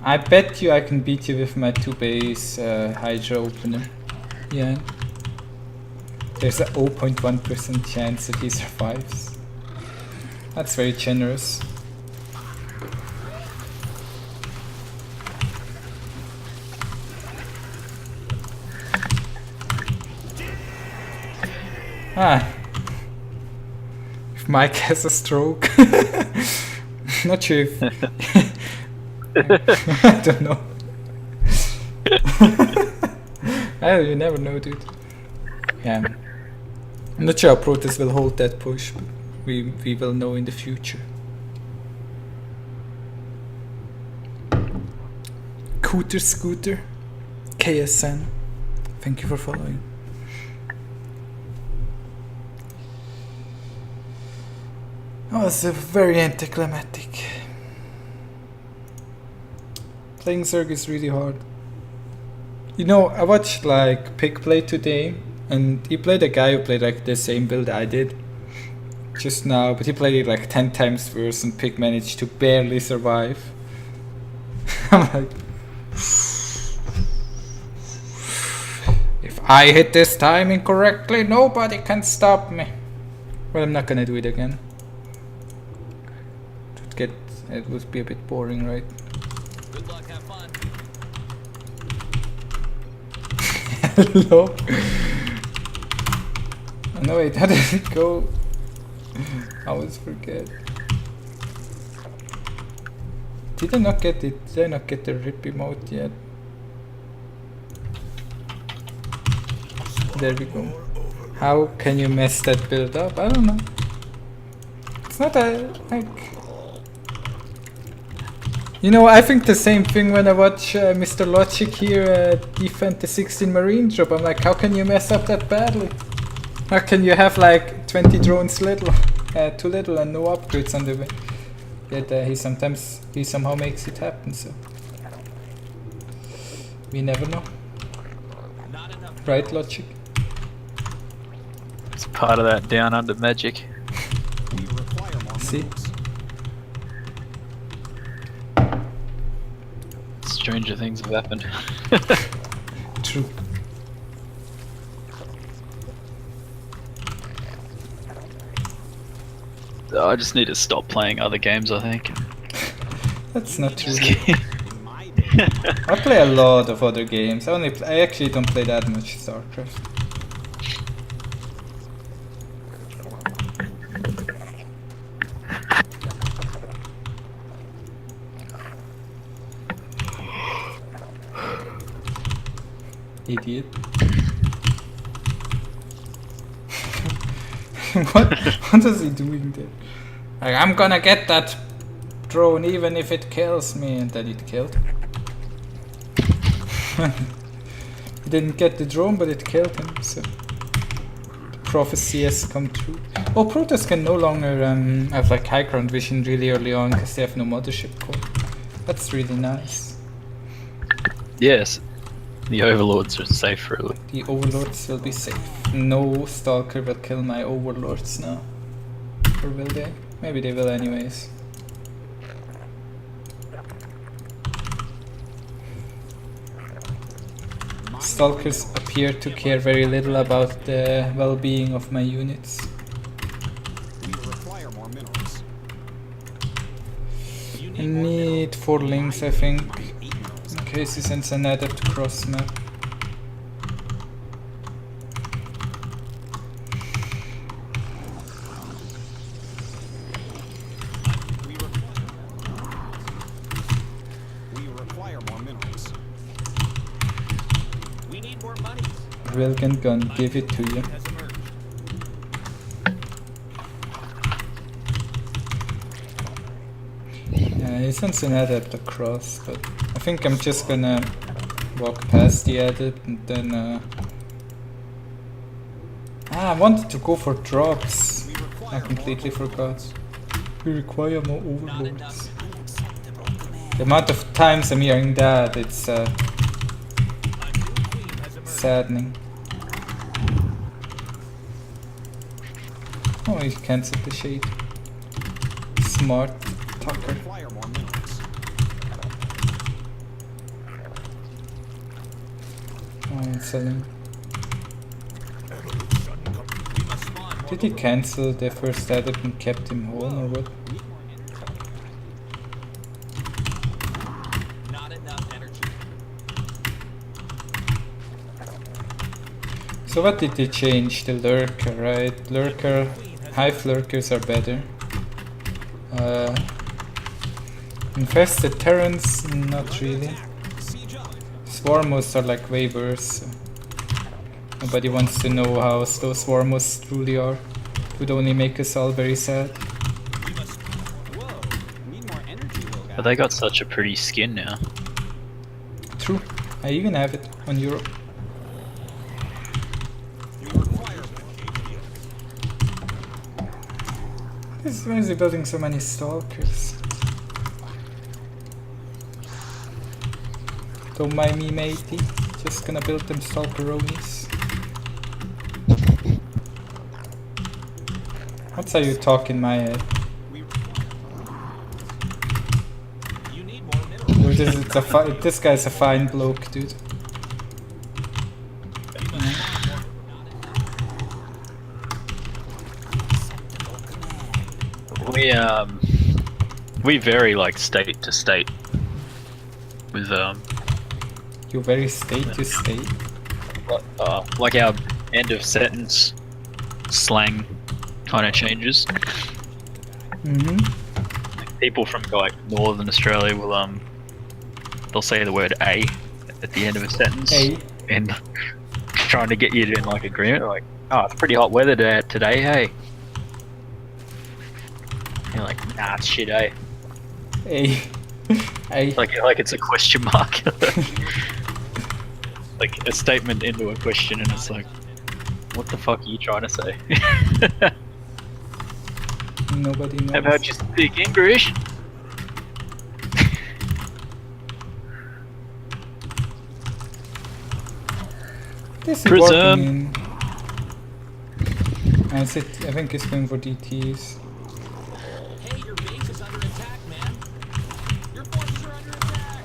I bet you I can beat you with my 2 base Hydra opener. Yeah. There's a 0.1% chance that he survives. That's very generous. Ah. If Mike has a stroke. Not sure if... I don't know. You never know, dude. Yeah. I'm not sure how Protoss will hold that push, but we will know in the future. Scooter, KSN. Thank you for following. Oh, it's very anticlimactic. Playing Zerg is really hard. You know, I watched like Pig play today, and he played a guy who played like the same build I did just now, but he played it like 10 times worse, and Pig managed to barely survive. I'm like, if I hit this timing correctly, nobody can stop me. Well, I'm not gonna do it again. It would be a bit boring, right? Good luck, have fun. Hello. Oh, no, wait, how did it go? I always forget. Did I not get it? Did I not get the rip emote yet? There we go. How can you mess that build up? I don't know. It's not a like. You know, I think the same thing when I watch Mr. Logic here defend the 16 Marine drop. I'm like, how can you mess up that badly? How can you have like 20 drones little, too little and no upgrades on the way? But he somehow makes it happen, so we never know. Right, Logic? It's part of that down under magic. We require more See? minerals. Stranger things have happened. True. I just need to stop playing other games, I think. That's not true. In my day, I play a lot of other games. I actually don't play that much StarCraft. Idiot. what is he doing there? Like, I'm gonna get that drone even if it kills me, and then it killed him. He didn't get the drone, but it killed him, so the prophecy has come true. Oh, Protoss can no longer have like high ground vision really early on because they have no mothership core. That's really nice. Yes, the Overlords are safe really. The Overlords will be safe. No Stalker will kill my Overlords now. Or will they? Maybe they will anyways. Stalkers appear to care very little about the well-being of my units. we require more minerals. You I need more minerals. need 4 links, I think, 8 minerals. in case he sends an adept cross map. We require more minerals. We need more money. Railgan gun, give it to you. Has emerged. Yeah, he sends an adept across, but I think I'm just gonna walk past the adept and then I wanted to go for drops. We require I completely forgot. We require more not overlords. enough unacceptable command. The amount of times I'm hearing that, it's A new queen has emerged. saddening. Oh, he cancelled the shade. Smart Tucker. Require more minerals. Oh, I'm selling. We must spawn more. Did he cancel the first adept and kept him whole or what? Need more energy. Not enough energy. So what did they change? The Lurker, right? Lurker, Hive Lurkers are better. Infested Terrans, not really. Siege up. Swarmos are like way worse. So nobody wants to know how slow Swarmos truly are. It would only make us all very sad. We must. Whoa. Need more energy, little guy. But they got such a pretty skin now. True, I even have it on Europe. We require. Why is he building so many stalkers? Don't mind me, matey. Just gonna build them stalkeronis. What's how you talk in my head? We. You need more minerals. This guy's a fine bloke, dude. We vary like state to state with You very state to state. like our end of sentence slang kind of changes. Mm-hmm. People from like Northern Australia will they'll say the word a at the end of a sentence. A. And trying to get you to like agreement, like, oh, it's pretty hot weather today, hey. And you're like, nah, it's shit, eh? Hey. Hey. Like it's a question mark. Like a statement into a question, and it's like, what the fuck are you trying to say? Nobody knows. How about you speak English? This is Prism. working in. I think it's going for DTs. Hey, your base is under attack, man. Your forces are under attack.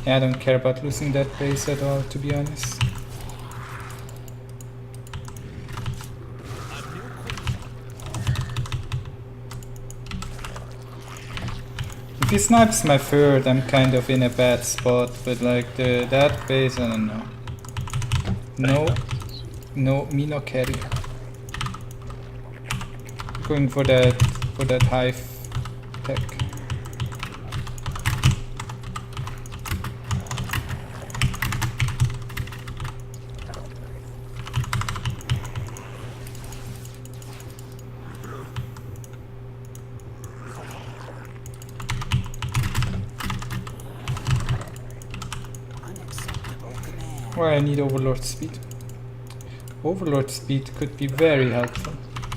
Yeah, I don't care about losing that base at all, to be honest. If he snipes my third, I'm kind of in a bad spot, but like that base, I don't know. No, me no carry. Going for that hive tech. Why I need Overlord speed. Overlord speed could be very helpful.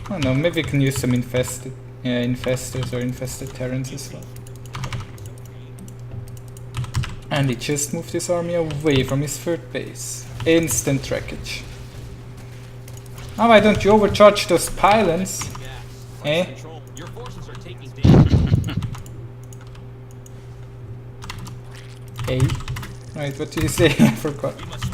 I don't know, maybe we can use some infestors or infested Terrans as well. And he just moved his army away from his third base. Instant trackage. Now why don't you overcharge those pylons? Eh? Control. Your forces are taking damage. Hey. Right, what did you say? I forgot. We must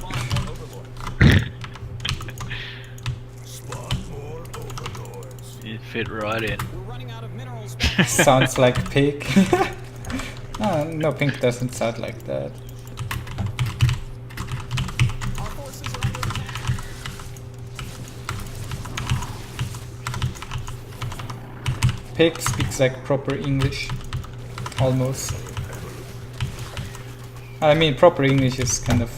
spawn more Overlord. You fit right in. We're running out of minerals. Sounds like pig. No, pink doesn't sound like that. Our forces are under attack. Pig speaks like proper English. Almost. I mean, proper English is kind of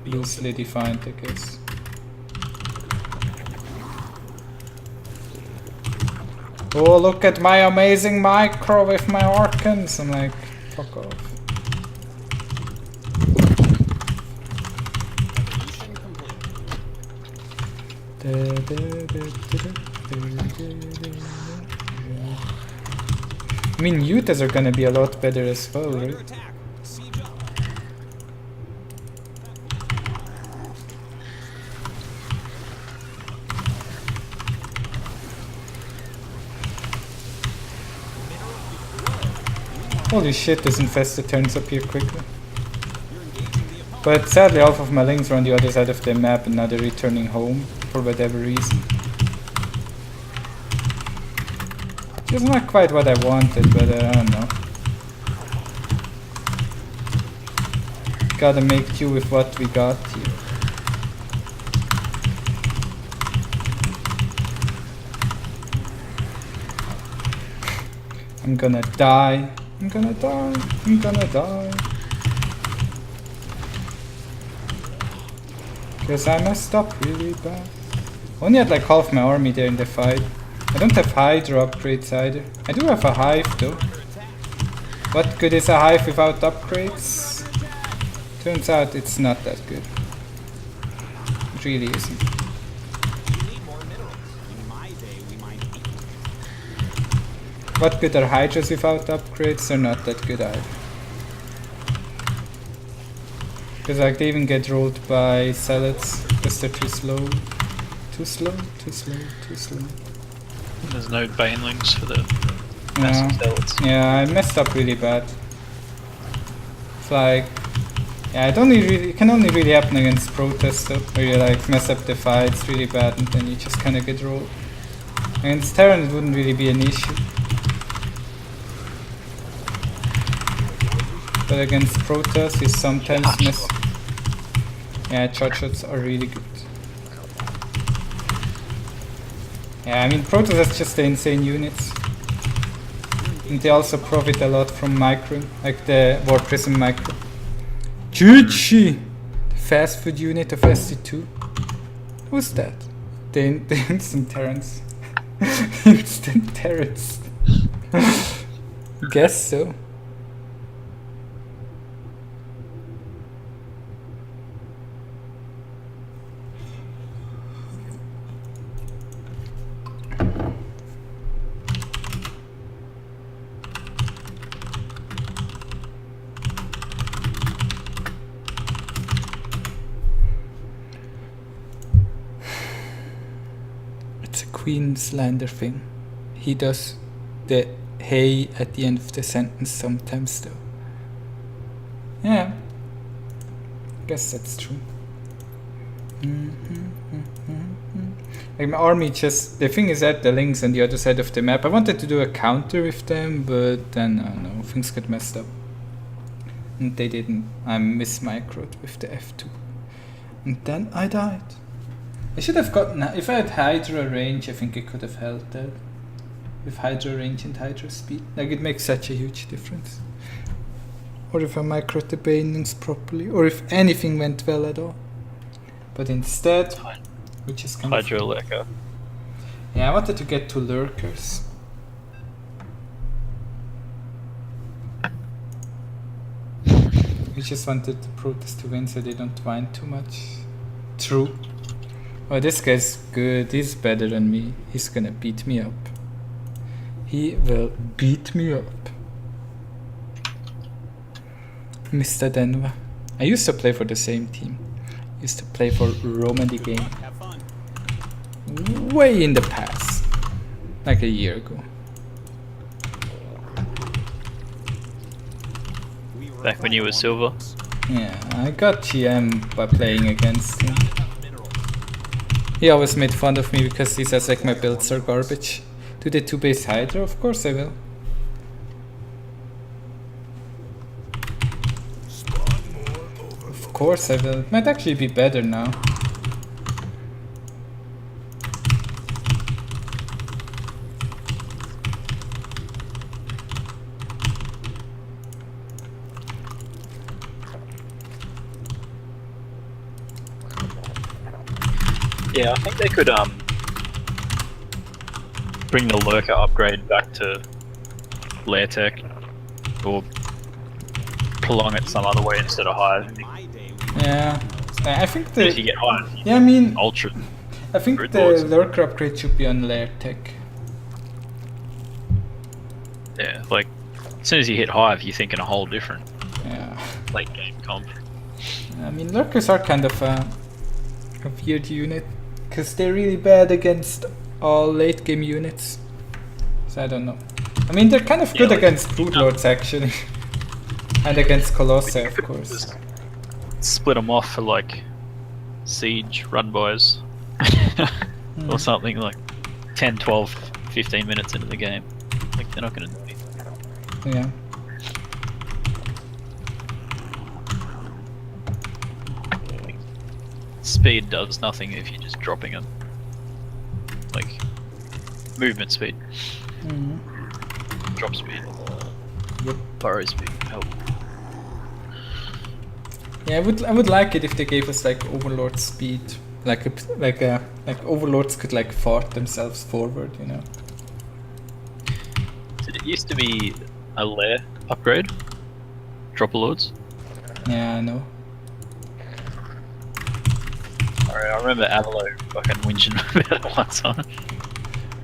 loosely defined, I guess. Oh, look at my amazing micro with my Archons! I'm like, fuck off. I mean, Utahs are gonna be a lot better as well, right? Attack. Siege up. Holy shit, this infested turns up here quickly. But sadly half of my links are on the other side of the map and now they're returning home for whatever reason. It's not quite what I wanted, but I don't know. Gotta make do with what we got here. I'm gonna die. I'm gonna die. I'm gonna die. Because I messed up really bad. Only had like half my army there in the fight. I don't have Hydra upgrades either. I do have a hive though. What good is a hive without upgrades? Turns out it's not that good. It really isn't. You need more minerals. In my day, we mined 8. What good are Hydras without upgrades? They're not that good either. Because like they even get rolled by zealots because they're too slow. Too slow, too slow, too slow. There's no banelings for the Yeah. massive zealots. Yeah, I messed up really bad. It's like, yeah, it can only really happen against Protoss though, where you like mess up the fights really bad and then you just kind of get rolled. Against Terran it wouldn't really be an issue. But against Protoss you sometimes mess. Yeah, charge shots are really good. Yeah, I mean Protoss has just the insane units. and they also profit a lot from micro, like the War Prism micro. GG! The fast food unit of SC2. Who's that? The instant Terrans. Instant Terrans. Guess so. Queenslander thing. He does the hey at the end of the sentence sometimes though. Yeah. Guess that's true. Like my army just, the thing is that the links on the other side of the map, I wanted to do a counter with them, but then I don't know, things got messed up. And they didn't. I mismicroed with the F2. And then I died. I should have gotten, if I had Hydra range, I think I could have held that. With Hydra range and Hydra speed. Like it makes such a huge difference. Or if I microed the banelings properly, or if anything went well at all. But instead, which is kind Hydra Lurker. Yeah, I wanted to get 2 Lurkers. We just wanted the Protoss to win so they don't whine too much. True. Oh, this guy's good. He's better than me. He's gonna beat me up. He will beat me up. Mr. Denver. I used to play for the same team. Used to play for Roman the game. Have fun. Way in the past. Like a year ago. We were Back when you were silver. Yeah, I got GM by playing against him. He always made fun of me because he says like my builds are garbage. Do the 2-base Hydra? Of course I will. Of course I will. It might actually be better now. Yeah, I think they could bring the Lurker upgrade back to Lair Tech, or prolong it some other way instead of Hive. my day. Yeah, I think If you the get Hive, yeah I mean Ultra. I think Grid the Lords. Lurker upgrade should be on Lair Tech. Yeah, like as soon as you hit Hive, you're thinking a whole different Yeah, late game comp. I mean Lurkers are kind of a weird unit because they're really bad against all late game units. So I don't know. I mean they're kind of good like, against Broodlords actually, and against Colossi of course. Just split them off for like siege run bys or something, like 10, 12, 15 minutes into the game. Like they're not going to do anything. Yeah. Speed does nothing if you're just dropping them. Like movement speed, drop speed, burrow speed. Help. Yeah, I would like it if they gave us like Overlord speed, like Overlords could like fart themselves forward, you know. Did it used to be a lair upgrade? Dropper Lords? Yeah, I know. Alright, I remember Avalo fucking whinging about it one time.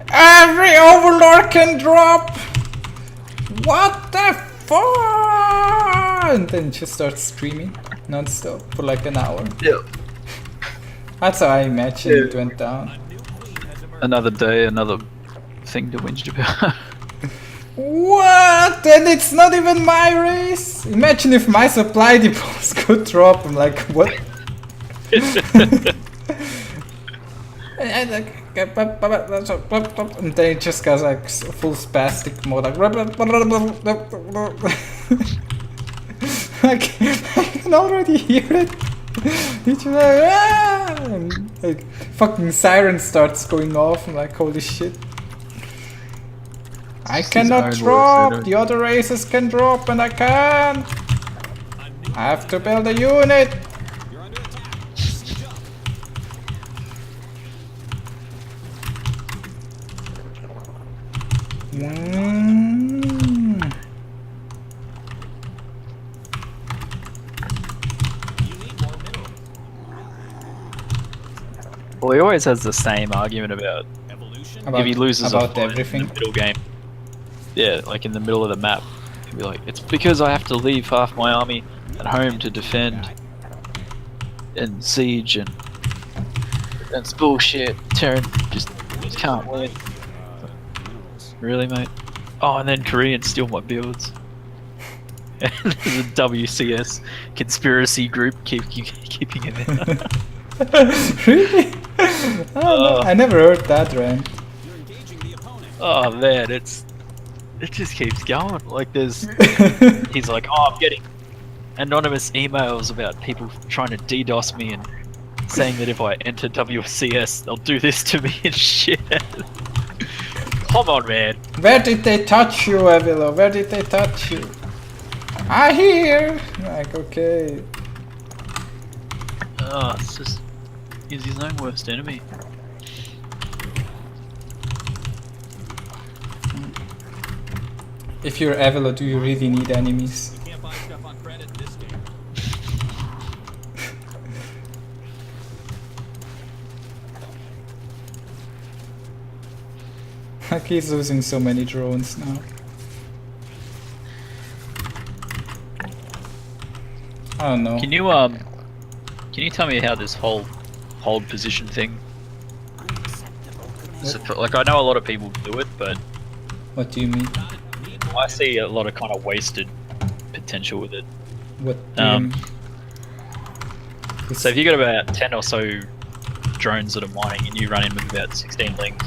Every Overlord can drop! What the fuck? And then just starts screaming non-stop for like an hour. Yeah. That's how I imagine it went down. Another day, another thing to whinge about. What? And it's not even my race? Imagine if my supply depots could drop. I'm like, what? And then it just goes like full spastic mode, like I can already hear it. It's like fucking siren starts going off. I'm like, holy shit. I It's his cannot own drop! words, The other races can drop and I can't! I have to build a unit! You're under attack. Siege up. Mm. You need more minerals. Well, he always has the same argument about Evolution. About, if he loses a about fight everything. in the middle game. Yeah, like in the middle of the map. He'll be like, it's because I have to leave half my army at home to defend and siege and that's bullshit. Terran just can't win. Really, mate? Oh, and then Koreans steal my builds. And there's a WCS conspiracy group keeping it there. Really? Oh, no, I never heard that rant. You're engaging the opponent. Oh man, it just keeps going. Like there's, he's like, oh, I'm getting anonymous emails about people trying to DDoS me and saying that if I enter WCS, they'll do this to me and shit. Come on, man. Where did they touch you, Avilo? Where did they touch you? I hear! Like, okay. Oh, it's just, he's his own worst enemy. If you're Avilo, do you really need enemies? You can't buy stuff on credit in this game. Like, he's losing so many drones now. I don't know. Can you tell me how this whole hold position thing? So, like I know a lot of people do it, but What do you mean? I see a lot of kind of wasted potential with it. What do you mean? So if you got about 10 or so drones that are mining and you run in with about 16 lings,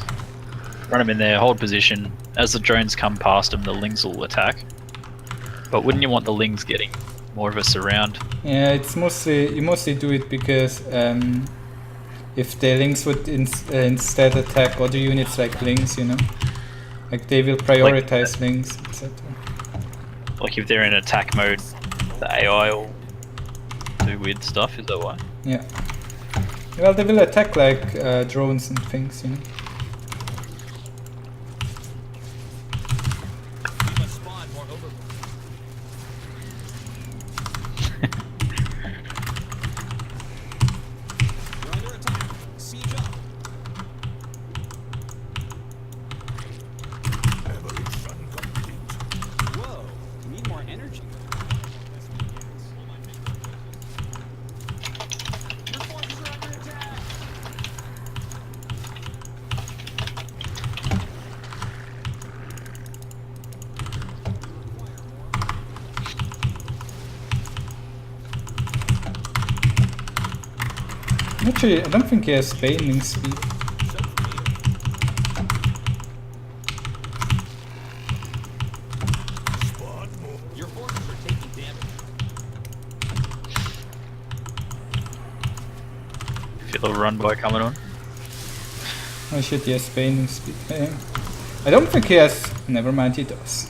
run them in there, hold position, as the drones come past them the lings will attack. But wouldn't you want the lings getting more of a surround? Yeah, it's mostly, you mostly do it because if the lings would instead attack other units like lings, you know? Like they will prioritize lings, etc. Like if they're in attack mode, the AI will do weird stuff, is that why? Yeah. Well, they will attack like drones and things, you know? We must spawn more Overlord. You're under attack. Siege up. Whoa. We need more energy. Your forces are under attack. Actually, I don't think he has baning speed. Your forces are taking damage. Feel a run by coming on. Oh shit, he has baning speed. I don't think he has... Never mind, he does.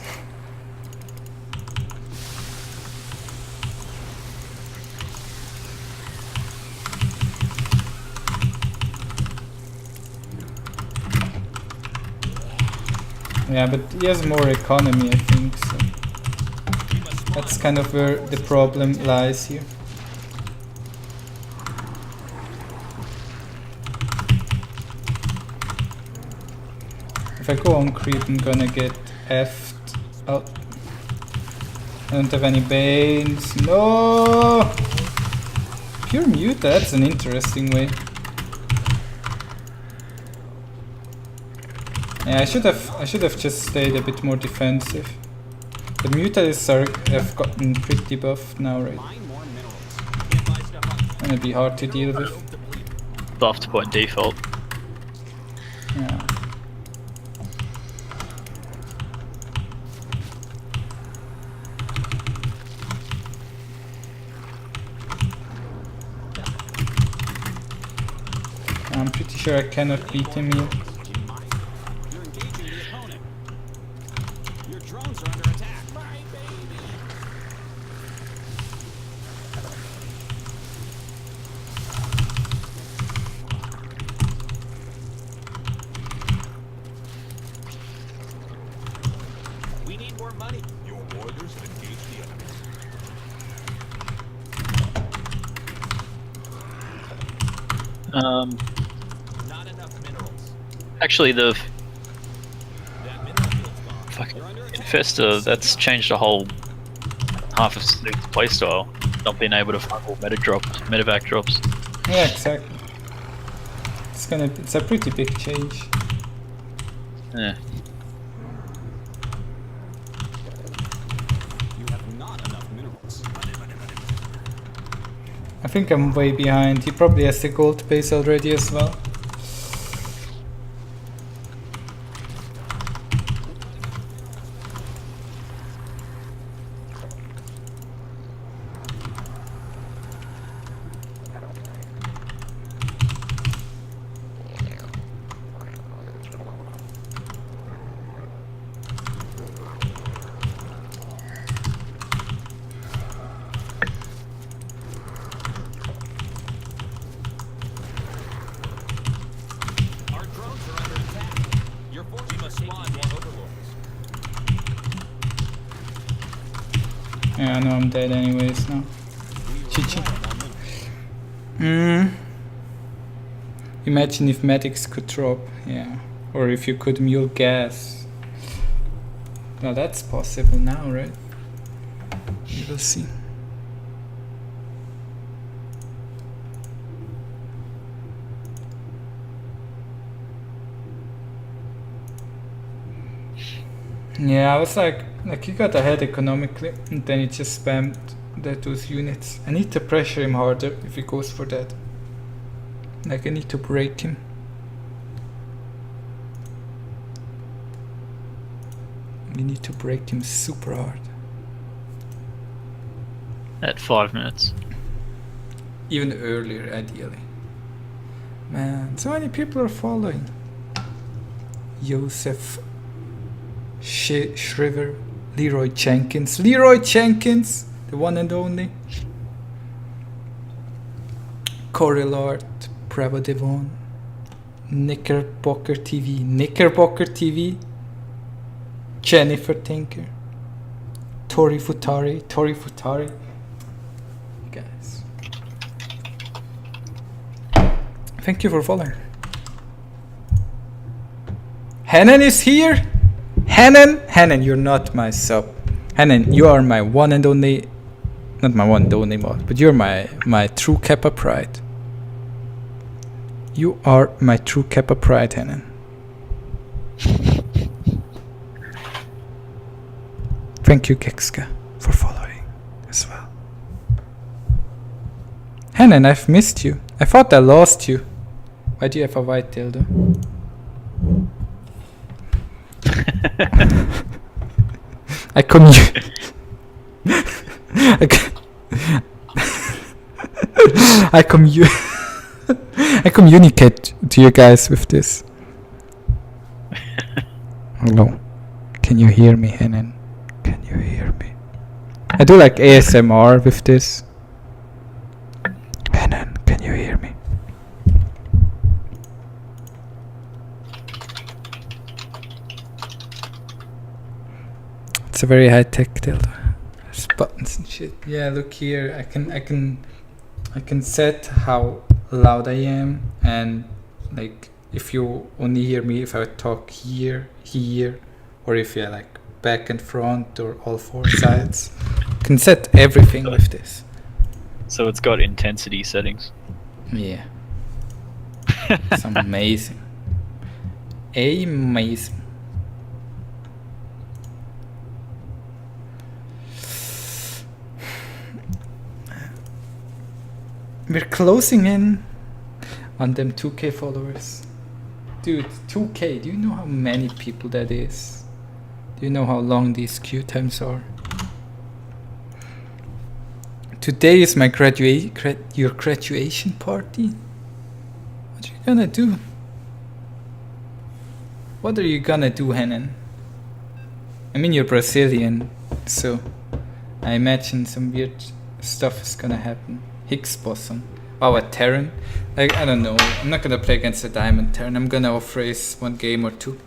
Yeah, but he has more economy, I think, so that's kind of where the problem lies here. If I go on creep, I'm gonna get effed. Oh, I don't have any banes. No! Pure mute, that's an interesting way. Yeah, I should have just stayed a bit more defensive. The mutants have gotten pretty buffed now, right? Mine more minerals. Can't buy stuff on credit. Gonna be hard to deal with. Buffed by default. Yeah. I'm pretty sure I cannot beat him here. You're engaging the opponent. more money. Your orders engage the enemy. Not enough minerals. Actually, the That mineral field's gone. fucking You're under attack. Infested, that's changed the whole half of Snoop's playstyle. Not being able to find all medevac drops. Yeah, exactly. It's a pretty big change. Yeah. You have not enough minerals. I think I'm way behind. He probably has the gold base already as well. Our drones are under attack. Your forces must spawn more overlords. Yeah, I know I'm dead anyways now. We GG. require more minerals. Imagine if medics could drop, yeah. Or if you could mule gas. Now that's possible now, right? We will see. Yeah, I was like he got ahead economically, and then he just spammed those units. I need to pressure him harder if he goes for that. Like, I need to break him. We need to break him super hard. At 5 minutes. Even earlier, ideally. Man, so many people are following. Joseph Shriver, Leroy Jenkins, the one and only. Corey Lord, Bravo Devon, Knickerbocker TV, Jennifer Tinker, Tori Futari. Guys, thank you for following. Hanan is here. Hanan, you're not my sub. Hanan, you are my one and only, not my one and only mod, but you're my true Kappa pride. You are my true Kappa pride, Hanan. Thank you, Kekska, for following as well. Hanan, I've missed you. I thought I lost you. Why do you have a white dildo? I communicate to you guys with this. Hello. Can you hear me, Hanan? Can you hear me? I do like ASMR with this. Hanan, can you hear me? It's a very high-tech dildo. There's buttons and shit. Yeah, look here. I can set how loud I am, and like if you only hear me if I talk here, or if you're like back and front or all four sides. I can set everything with this. So it's got intensity settings. Yeah. It's amazing. Amazing. We're closing in on them 2k followers. Dude, 2k, do you know how many people that is? Do you know how long these queue times are? Today is my your graduation party? What are you gonna do? What are you gonna do, Hanan? I mean, you're Brazilian, so I imagine some weird stuff is gonna happen. Higgs boson. Wow, a Terran? Like, I don't know. I'm not gonna play against a diamond Terran. I'm gonna off-race one game or two.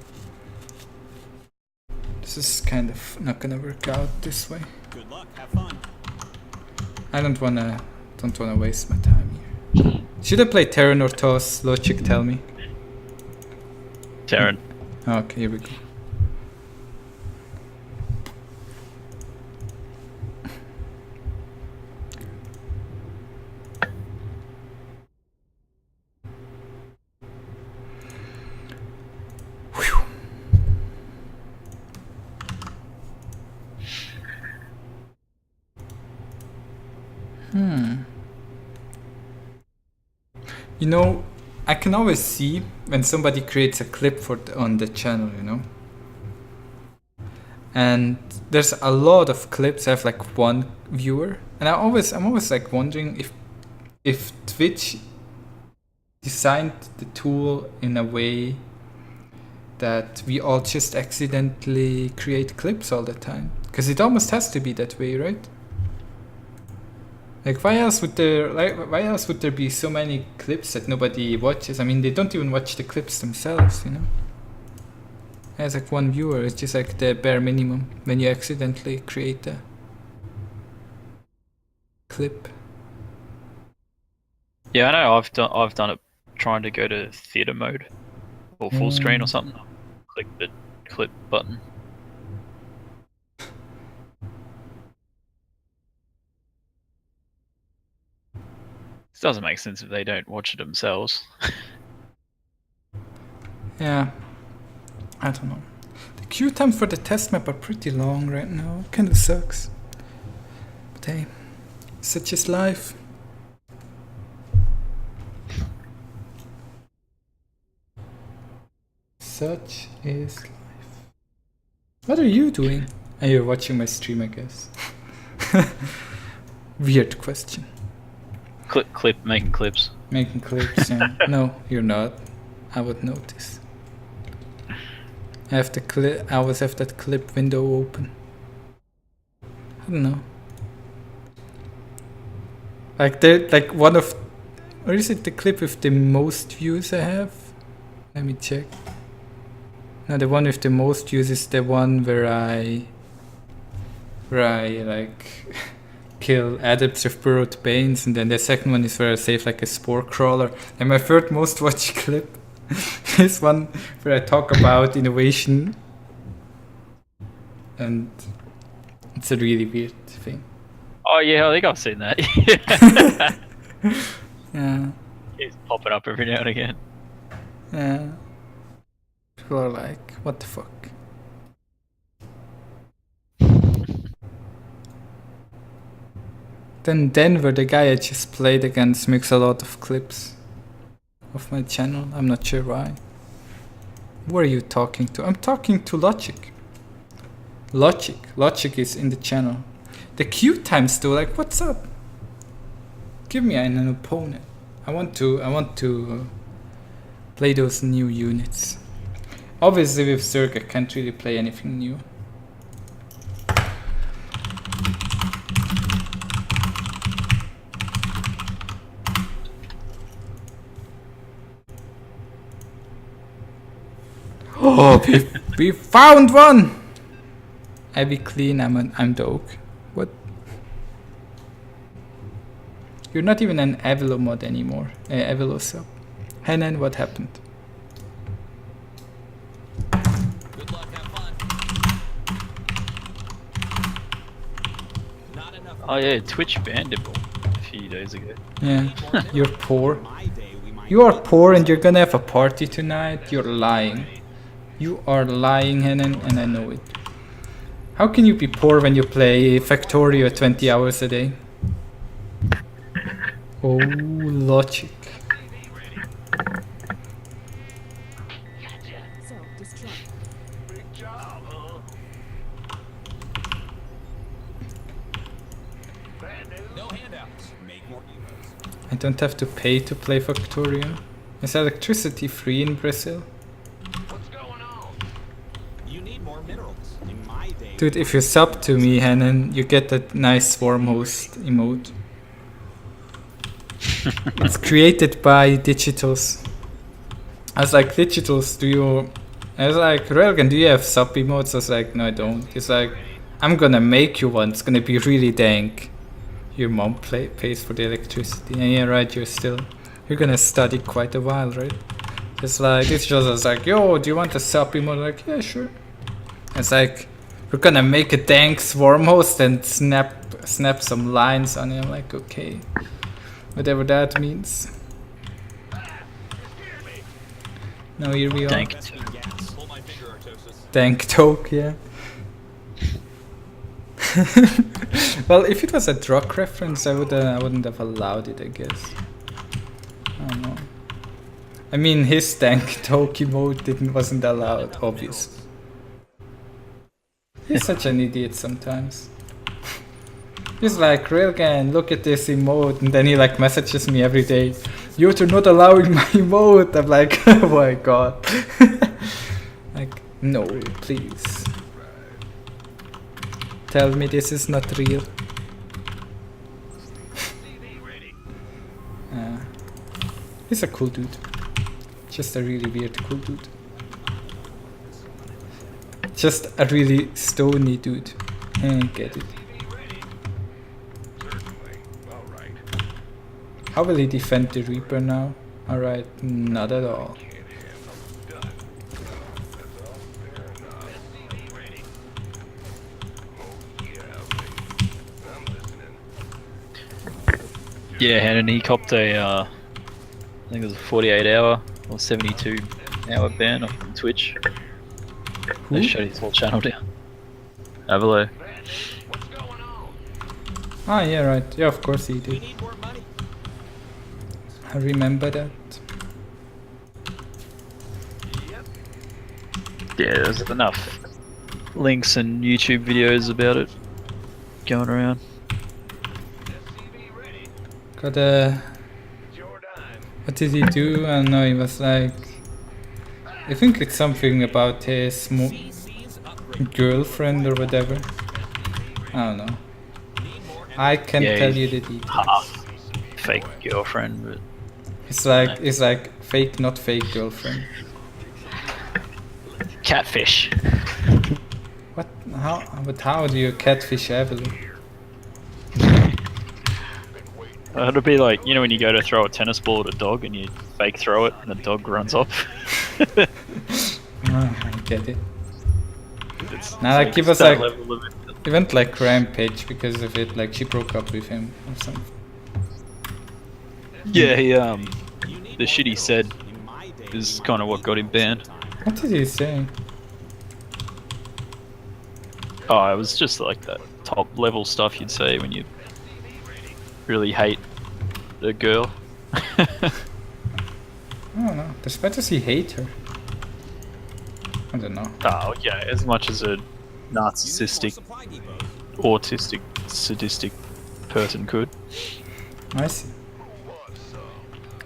This is kind of not gonna work out this way. Good luck. Have fun. I don't wanna waste my time here. Should I play Terran or Toss? Logic, tell me. Terran. Okay, here we go. You know, I can always see when somebody creates a clip on the channel, you know. And there's a lot of clips. I have like one viewer, and I'm always like wondering if Twitch designed the tool in a way that we all just accidentally create clips all the time, because it almost has to be that way, right? Like, why else would there be so many clips that nobody watches? I mean, they don't even watch the clips themselves, you know. As like one viewer, it's just like the bare minimum when you accidentally create a clip. Yeah, I know. I've done it trying to go to theater mode or full screen or something. Click the clip button. This doesn't make sense if they don't watch it themselves. Yeah, I don't know. The queue times for the test map are pretty long right now. It kind of sucks. But hey, such is life. Such is life. What are you doing? And you're watching my stream, I guess. Weird question. Making clips. Making clips, yeah. No, you're not. I would notice. I have the clip. I always have that clip window open. I don't know. Like one of, or is it the clip with the most views I have? Let me check. No, the one with the most views is the one where I like kill adepts with burrowed banes, and then the second one is where I save like a spore crawler. And my third most watched clip is one where I talk about innovation, and it's a really weird thing. Oh yeah, I think I've seen that. Yeah. It's popping up every now and again. Yeah. People are like, what the fuck? Then Denver, the guy I just played against, makes a lot of clips of my channel. I'm not sure why. Who are you talking to? I'm talking to Logic. Logic is in the channel. The queue times though, like, what's up? Give me an opponent. I want to play those new units. Obviously with Zerg I can't really play anything new. Oh, we found one! I be clean, I'm the oak. What? You're not even an Avilo mod anymore. Avilo sub. Hanan, what happened? Good luck. Have fun. Not enough. Oh yeah, Twitch banned him a few days ago. Yeah, you're poor. My day, we might You are poor and you're gonna have a party tonight? You're lying. You are lying, Hanan, and I know it. How can you be poor when you play Factorio 20 hours a day? Oh, Logic. Big job, huh? Bad news. no handouts. Make more depots. I don't have to pay to play Factorio. Is electricity free in Brazil? What's going on? You need more minerals. In my day, Dude, if you sub to me, Hanan, you get that nice swarm host emote. It's created by Digitals. I was like, Digitals, I was like, Railgan, do you have sub emotes? I was like, no, I don't. He's like, I'm gonna make you one. It's gonna be really dank. Your mom pays for the electricity. And yeah, right, you're gonna study quite a while, right? It's like, it's just was like, yo, do you want a sub emote? Like, yeah, sure. It's like, we're gonna make a dank swarm host and snap some lines on it. I'm like, okay, whatever that means. Now here we are. Dank. Pull my finger, Artosis. Dank toke, yeah. Well, if it was a drug reference, I wouldn't have allowed it, I guess. I don't know. I mean, his dank toke emote wasn't allowed, obviously. He's such an idiot sometimes. He's like, Railgan, look at this emote, and then he like messages me every day. You're not allowing my emote. I'm like, oh my god. Like, no, please. Tell me this is not real. He's a cool dude. Just a really weird cool dude. Just a really stony dude. I get it. How will he defend the Reaper now? Alright, not at all. Yeah, and he copped a, I think it was a 48-hour or 72-hour ban on Twitch. Who? They shut his whole channel down. Avalo. Ah, yeah, right. Yeah, of course he did. Need more money. I remember that. Yeah, there's enough links and YouTube videos about it going around. Got a... What did he do? I don't know, he was like... I think it's something about his girlfriend or whatever. I don't know. I can't Yeah, tell you the details. Half fake girlfriend, but It's like fake, not fake girlfriend. catfish. What? How? But how do you catfish Evelyn? It'd be like, you know when you go to throw a tennis ball at a dog and you fake throw it and the dog runs off? Ah, I get it. It's Now, like, he was that like, level of it. he went like rampage because of it. Like she broke up with him or something. Yeah, he the shit he said is kind of what got him banned. What did he say? Oh, it was just like that top level stuff you'd say when you really hate a girl. I don't know. Does he hate her? I don't know. Oh yeah, as much as a narcissistic, autistic, sadistic person could. I see.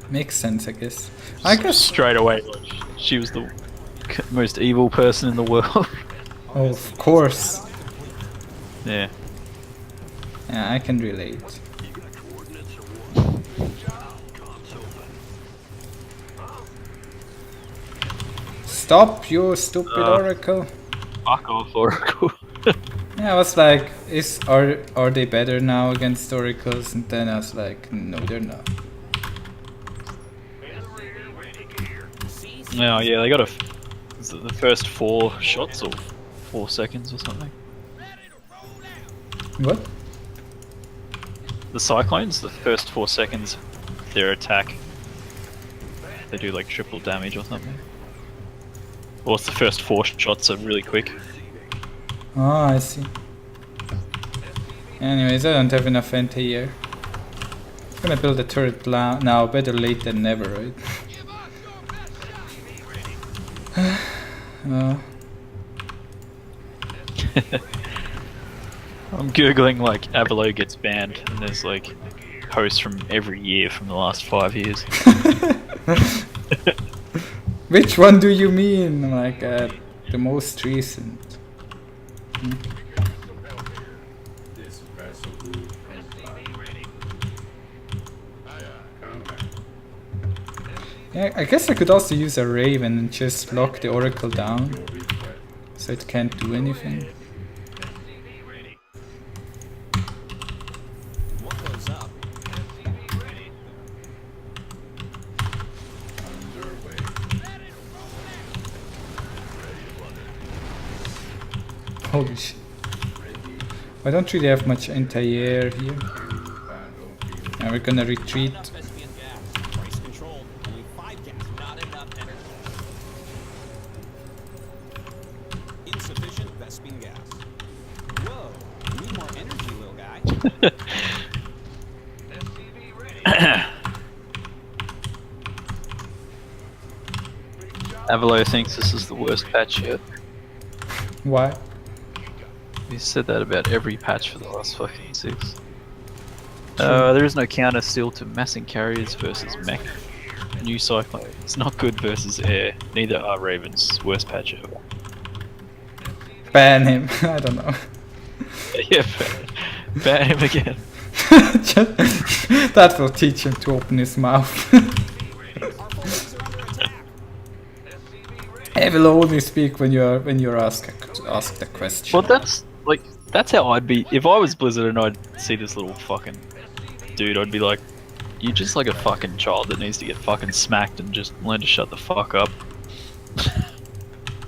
Makes sense, I guess. I guess. Straight away, like, she was the most evil person in the world. Oh, of course. Yeah. Yeah, I can relate. Stop, you stupid oracle. Fuck off, Oracle. Yeah, I was like, are they better now against oracles? And then I was like, no, they're not. No, yeah, they got is it the first 4 shots or 4 seconds or something? What? The Cyclones, the first 4 seconds, their attack, they do like triple damage or something. Or it's the first 4 shots are really quick. Ah, I see. Anyways, I don't have enough anti-air. I'm gonna build a turret now, better late than never, right? I'm googling like Avalo gets banned and there's like posts from every year from the last 5 years. Which one do you mean? I'm like, the most recent. Yeah, I guess I could also use a Raven and just lock the Oracle down, so it can't do anything. What goes up? Holy shit. I don't really have much anti-air here. Now we're gonna retreat. Thespian gas. Price controlled. Only 5 gas. Not enough energy. Insufficient Thespian gas. Whoa. Need more energy, little guy. Avalo thinks this is the worst patch yet. Why? He said that about every patch for the last fucking 6. There is no counter still to massing carriers versus mech. New cyclone. It's not good versus air. Neither are Ravens. Worst patch ever. Ban him. I don't know. Yeah, ban him again. That will teach him to open his mouth. I will only speak when you're asked the question. Well, that's how I'd be if I was Blizzard and I'd see this little fucking dude. I'd be like, you're just like a fucking child that needs to get fucking smacked and just learn to shut the fuck up.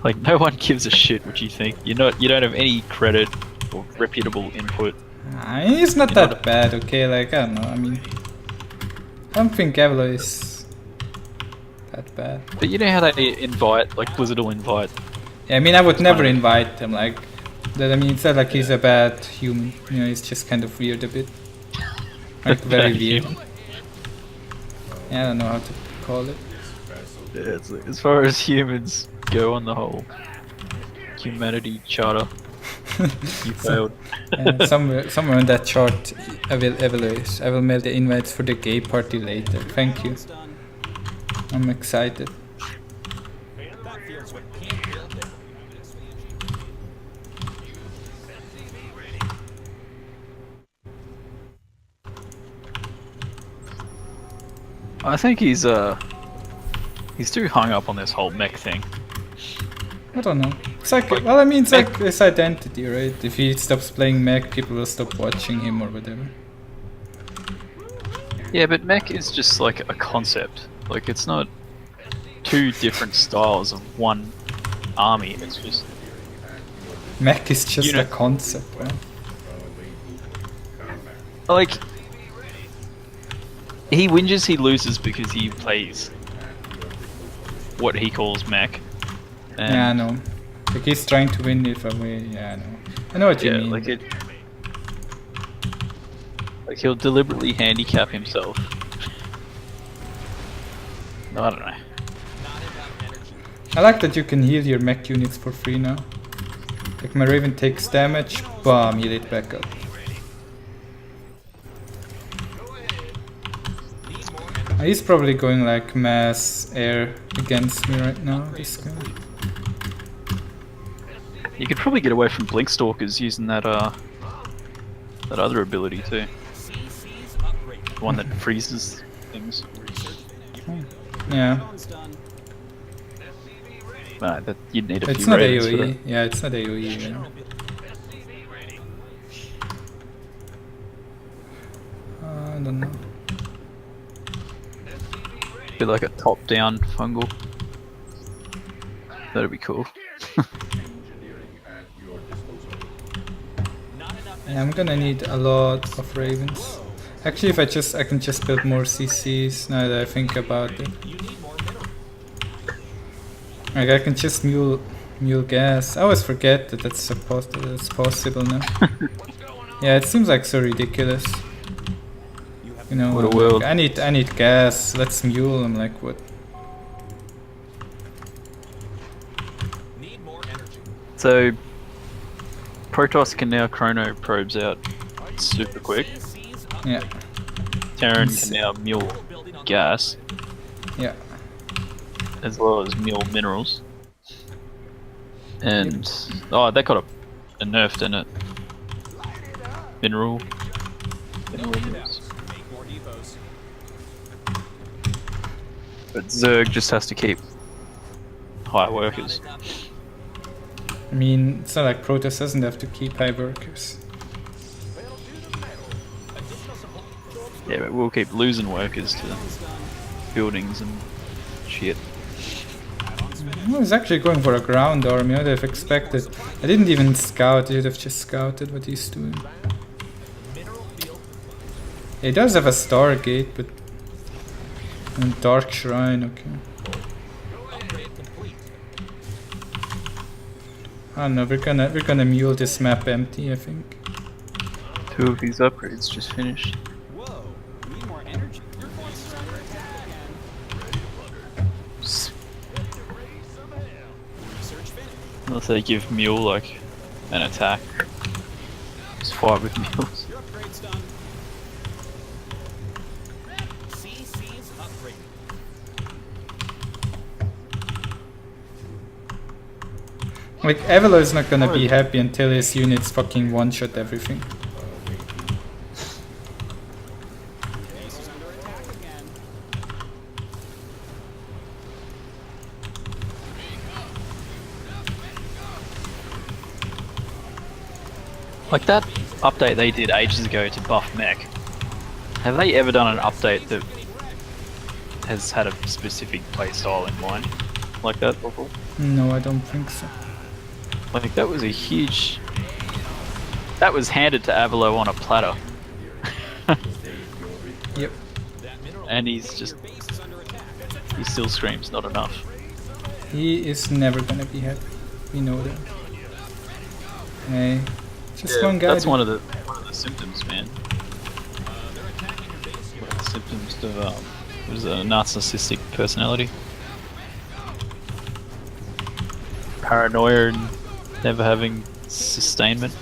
Like, no one gives a shit what you think. You don't have any credit or reputable input. He's not that bad, okay? Like, I don't know. I mean, I don't think Avalo is that bad. But you know how they invite, like Blizzard will invite. Yeah, I mean, I would never invite him. Like, that. I mean, it's not like he's a bad human. You know, he's just kind of weird a bit. Like, very weird. Yeah, I don't know how to call it. Yeah, it's like, as far as humans go on the whole humanity charter, you failed. Somewhere on that chart, I will evaluate. I will mail the invites for the gay party later. Thank you. I'm excited. That feels what can't build it. I think he's too hung up on this whole mech thing. I don't know. It's like, well, I mean, it's like his identity, right? If he stops playing mech, people will stop watching him or whatever. Yeah, but mech is just like a concept. Like, it's not two different styles of one army. It's just Mech is just a concept, right? Like, he whinges, he loses because he plays what he calls mech. And Yeah, I know. Like, he's trying to win it away. Yeah, I know. I know what you mean. like he'll deliberately handicap himself. I don't know. I like that you can heal your mech units for free now. Like, my Raven takes damage, bam, heal it back up. He's probably going like mass air against me right now, this guy. You could probably get away from Blink Stalkers using that other ability too. The one that freezes things. Yeah. Nah, that you'd need a It's few not Ravens for AoE. that. Yeah, it's not AoE. Yeah. I don't know. Be like a top-down fungal. That'd be cool. Yeah, I'm gonna need a lot of Ravens. Actually, if I can just build more CCs now that I think about it. Like, I can just mule gas. I always forget that that's possible now. Yeah, it seems like so ridiculous. You know, What a world. like, I need gas. Let's mule. I'm like, what? So, Protoss can now chrono probes out super quick. Yeah, Terran can now mule gas, yeah. as well as mule minerals. And, oh, that got a nerf, didn't it? Mineral minerals. But Zerg just has to keep high workers. I mean, it's not like Protoss doesn't have to keep high workers. Yeah, but we'll keep losing workers to buildings and shit. I was actually going for a ground army. I'd have expected. I didn't even scout. I should have just scouted what he's doing. He does have a Stargate, but and Dark Shrine. Okay. I don't know. We're gonna mule this map empty. I think. 2 of these upgrades just finished. Whoa, we need more energy. Your forces are under attack again. Research finished. Unless they give mule like an attack. Just fight with mules. Your upgrade's done. CC's upgrade. Like Evelo's not gonna be happy until his units fucking one-shot everything. Base is under attack again. Like that update they did ages ago to buff Mech. Have they ever done an update that has had a specific playstyle in mind like that before? No, I don't think so. Like that was a huge... That was handed to Avalo on a platter. Yep. And he's just... He still screams, not enough. He is never gonna be happy. We know that. Hey, just one guy. That's one of the symptoms, man. One of the symptoms of was a narcissistic personality. Paranoia and never having sustainment.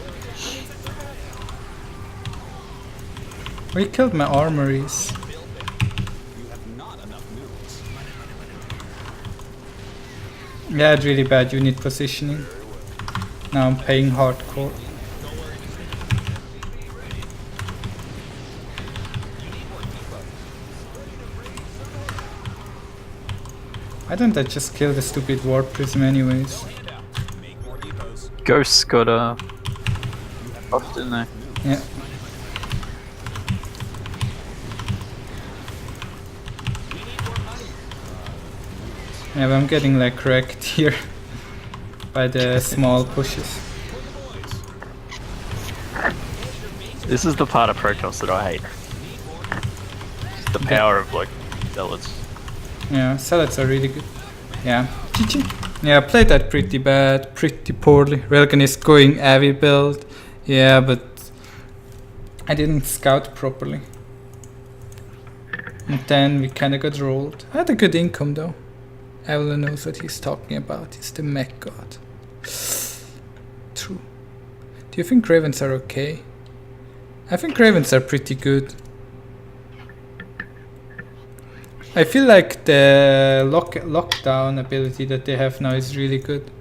We killed my armories. You have not enough mules. Yeah, I had really bad unit positioning. Now I'm paying hardcore. Why don't I just kill the stupid warp prism anyways? Make more depots. Ghosts got buffed, didn't they? Yeah. Yeah, but I'm getting like wrecked here by the small pushes. This is the part of Protoss that I hate. Just the power of like zealots. Yeah, salads are really good. Yeah. GG. Yeah, I played that pretty bad, pretty poorly. Railgan is going heavy build. Yeah, but I didn't scout properly. And then we kinda got rolled. I had a good income though. Evelyn knows what he's talking about. He's the mech god. True. Do you think ravens are okay? I think ravens are pretty good. I feel like the lockdown ability that they have now is really good.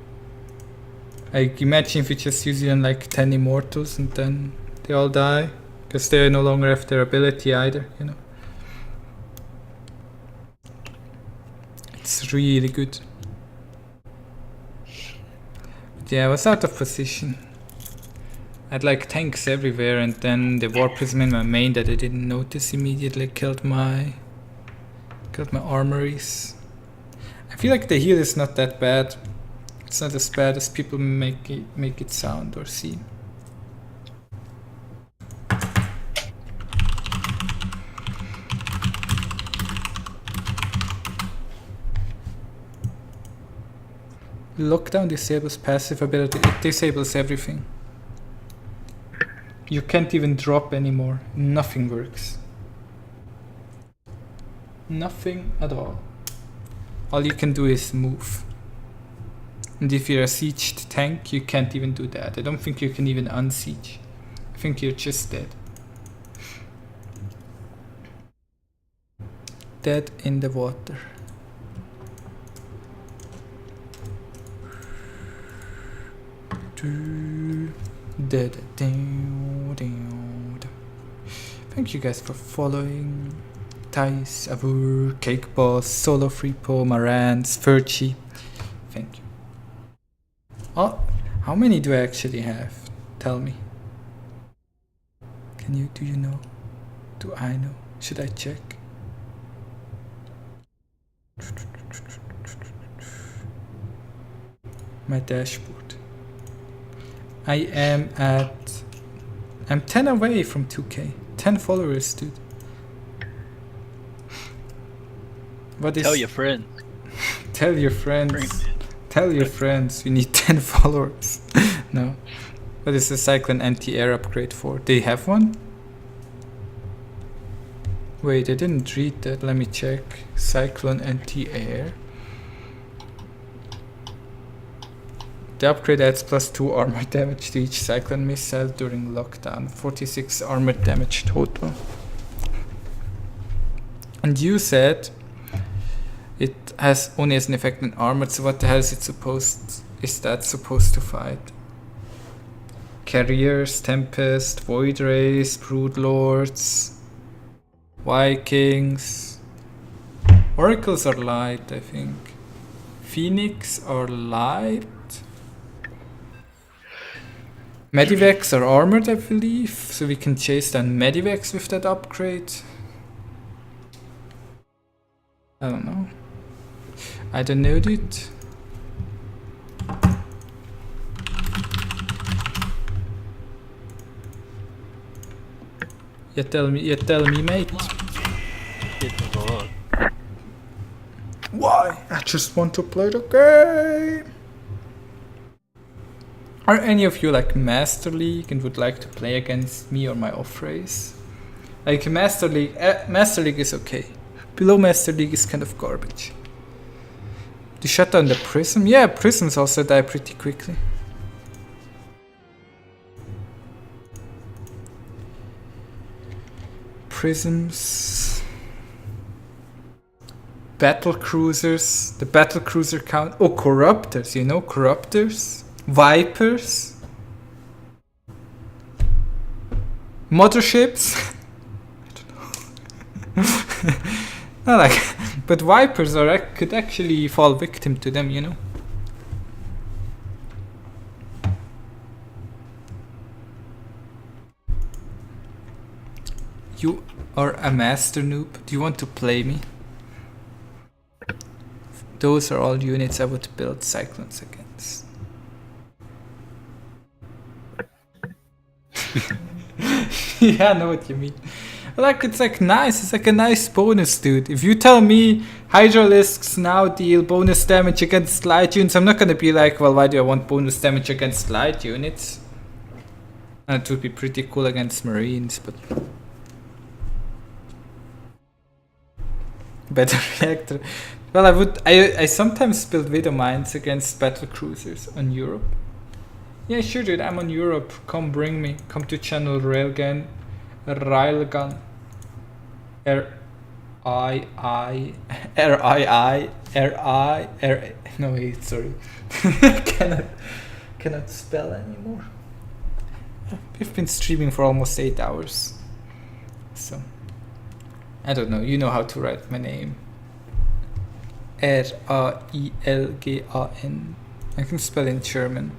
Like imagine if we just use it on like 10 immortals and then they all die. Because they no longer have their ability either, you know. It's really good. But yeah, I was out of position. I had like tanks everywhere and then the warp prism in my main that I didn't notice immediately killed my armories. I feel like the heal is not that bad. It's not as bad as people make it sound or seem. Lockdown disables passive ability. It disables everything. You can't even drop anymore. Nothing works. Nothing at all. All you can do is move. And if you're a sieged tank, you can't even do that. I don't think you can even unsiege. I think you're just dead. Dead in the water. Thank you guys for following. Thais, Avur, Cake Boss, Solo Freepo, Marantz, Furchi. Thank you. Oh, how many do I actually have? Tell me. Do you know? Do I know? Should I check? My dashboard. I'm 10 away from 2k. 10 followers, dude. What is... Tell your friend. Tell your friends. Tell your friends we need 10 followers. No. What is the Cyclone anti-air upgrade for? They have one? Wait, I didn't read that. Let me check. Cyclone anti-air. The upgrade adds +2 armor damage to each Cyclone missile during lockdown. 46 armor damage total. And you said it has only as an effect on armored, so what the hell is that supposed to fight? Carriers, Tempest, Void Rays, Broodlords, Vikings. Oracles are light, I think. Phoenix are light. Medivacs are armored, I believe, so we can chase down Medivacs with that upgrade. I don't know. I don't know, dude. You tell me, mate. Why? I just want to play the game. Are any of you like Master League and would like to play against me or my off race? Like Master League is okay. Below Master League is kind of garbage. To shut down the Prism? Yeah, Prisms also die pretty quickly. Prisms. Battle Cruisers. The Battle Cruiser count. Oh, Corruptors, you know Corruptors? Vipers. Motherships. I don't know. No, like, but Vipers could actually fall victim to them, you know? You are a master noob. Do you want to play me? Those are all units I would build Cyclones against. Yeah, I know what you mean. Like, it's like nice. It's like a nice bonus, dude. If you tell me Hydralisks now deal bonus damage against light units, I'm not gonna be like, well, why do I want bonus damage against light units? And it would be pretty cool against Marines, but... Better reactor. Well, I sometimes build Widow Mines against battle cruisers on Europe. Yeah, sure, dude, I'm on Europe. Come bring me. Come to channel Railgan. Railgan. No, wait, sorry. cannot spell anymore. We've been streaming for almost 8 hours. So, I don't know, you know how to write my name. Railgan. I can spell in German,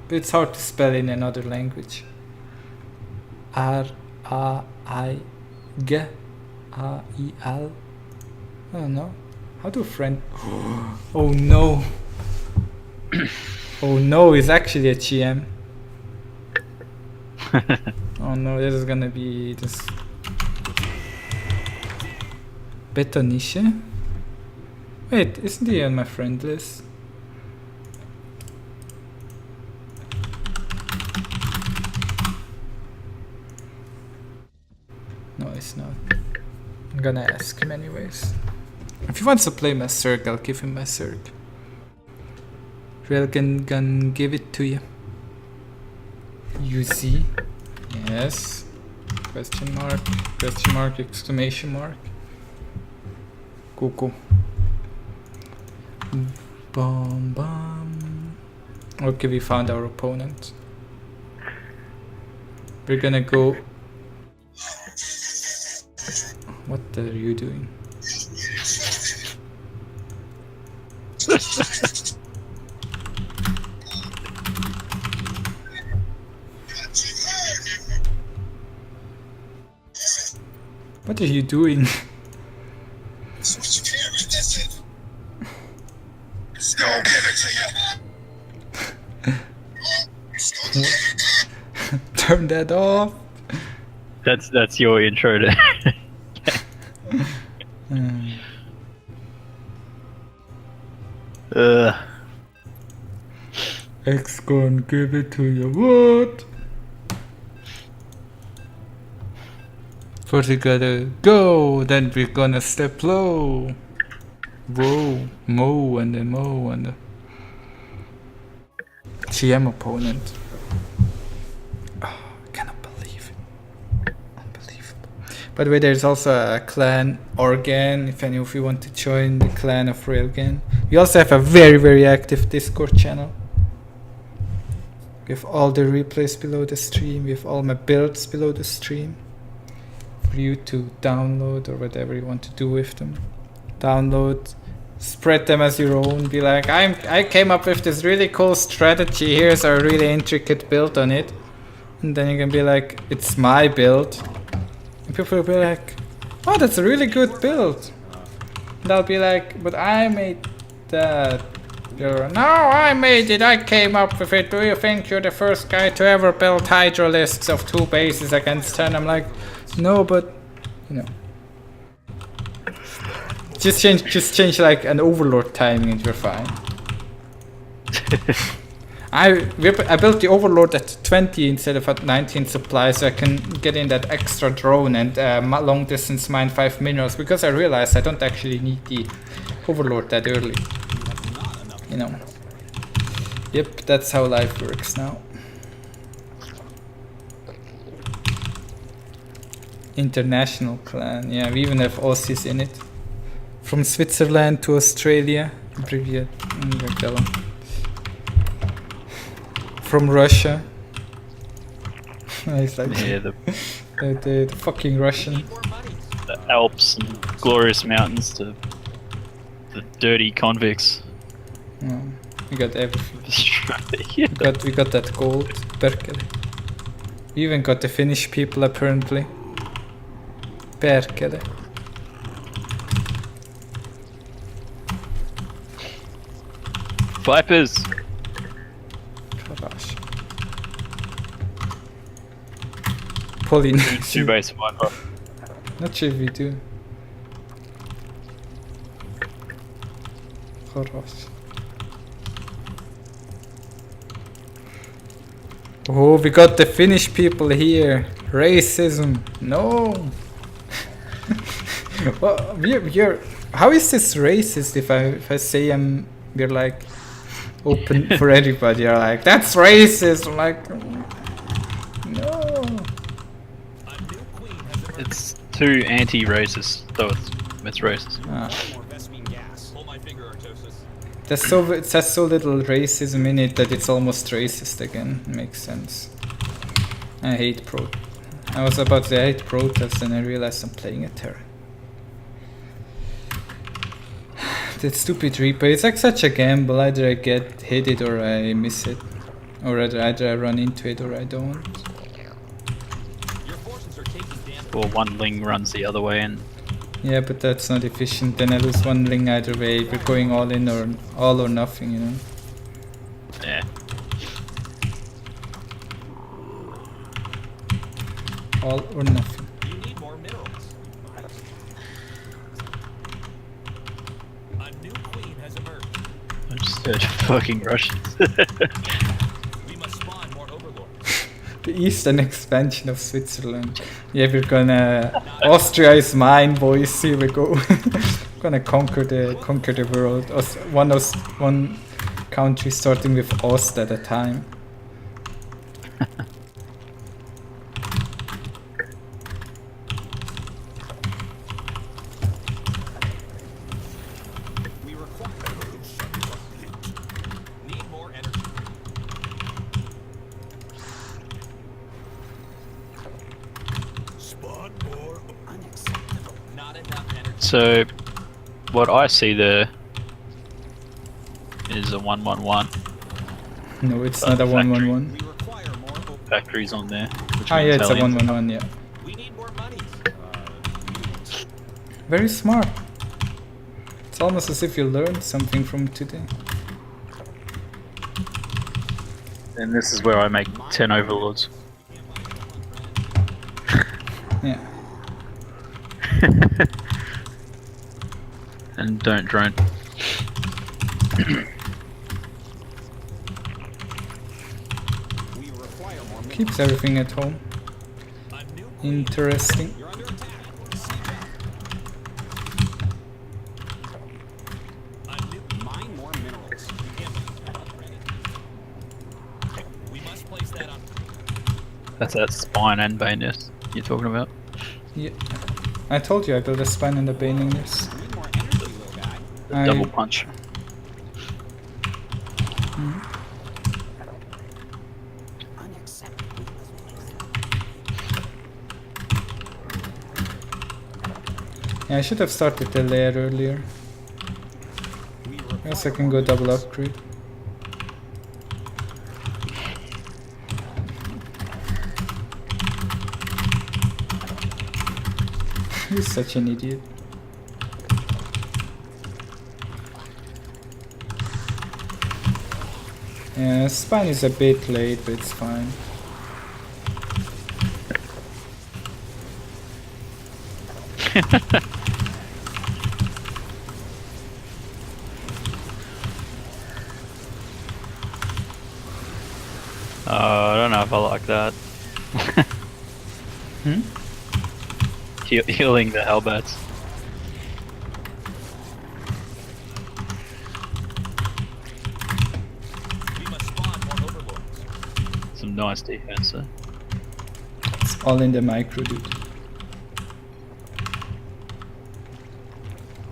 but it's hard to spell in another language. R-A-I-G-A-I-L. I don't know. How do French... Oh no. Oh no, it's actually a GM. Oh no, this is gonna be this... Betonische? Wait, isn't he on my friend list? No, it's not. I'm gonna ask him anyways. If he wants to play my Zerg, I'll give him my Zerg. Railgun can give it to you. You see? Yes. Question mark, exclamation mark. Cool. Bum bum. Okay, we found our opponent. We're gonna go... What are you doing? What are you doing? Turn that off. That's your intro to. X gonna give it to you. What? First we gotta go, then we're gonna step low. Whoa, mow and the GM opponent. Oh, I cannot believe it. Unbelievable. By the way, there's also a clan Organ, if any of you want to join the clan of Railgan. We also have a very, very active Discord channel. We have all the replays below the stream, we have all my builds below the stream. For you to download or whatever you want to do with them. Download, spread them as your own, be like, I came up with this really cool strategy, here's a really intricate build on it. And then you can be like, it's my build. And people will be like, oh, that's a really good build. And I'll be like, but I made that. No, I made it, I came up with it. Do you think you're the first guy to ever build Hydra lists of 2 bases against 10? I'm like, no, but, you know. Just change like an Overlord timing and you're fine. I built the Overlord at 20 instead of at 19 supply so I can get in that extra drone and long distance mine 5 minerals because I realized I don't actually need the Overlord that early. You know. Yep, that's how life works now. International clan, yeah, we even have Aussies in it. From Switzerland to Australia. Привет. From Russia. It's like Yeah, the fucking Russian. the Alps and glorious mountains to the dirty convicts. Oh, we got everything. Yeah. We got that gold. Perkele. We even got the Finnish people apparently. Perkele. Vipers! Gosh. Polynesia. 2 base Viper. Not sure if we do. Protoss. Oh, we got the Finnish people here. Racism. No. Well, we're. How is this racist if I say we're like open for everybody? You're like, that's racist. I'm like, no. It's too anti-racist, though it's racist. Ah. More Vespine gas. Pull my finger, Artosis. It has so little racism in it that it's almost racist again. Makes sense. I hate I was about to hate Protoss and I realized I'm playing a Terran. That stupid Reaper, it's like such a gamble, either I hit it or I miss it. Or either I run into it or I don't. Your forces are taking damage. Or one Ling runs the other way and Yeah, but that's not efficient, then I lose 1 Ling either way, we're going all in or all or nothing, you know. yeah. All or nothing. You need more minerals. A new queen has emerged. I just heard fucking Russians. We must spawn more overlords. The eastern expansion of Switzerland. Yeah, we're gonna... Austria is mine, boys, here we go. Gonna conquer the world. One country starting with Ost at a time. We require need more energy. Spawn more. Unacceptable. So, what I see there is a 111. No, it's not a 111. We require more open. Factories on there. Which Ah, yeah, means it's a Hellions. 111, yeah. We need more money. Very smart. It's almost as if you learned something from today. And this is where I make 10 overlords. Yeah. And don't drone. We require more men. Keeps everything at home. A new Interesting. You're under attack. Siege up. A new mine more minerals. We must place that on. That's that spine and bane nest you're talking about. Yeah. I told you I built a spine and a baning nest. We need more energy, little guy. The double punch. Yeah, I should have started the layer earlier. We I guess I can go double upgrade. He's such an idiot. Yeah, spine is a bit late, but it's fine. I don't know if I like that. Hmm? Healing the Hellbats. We must spawn more overlords. Some nice defense there. It's all in the micro, dude.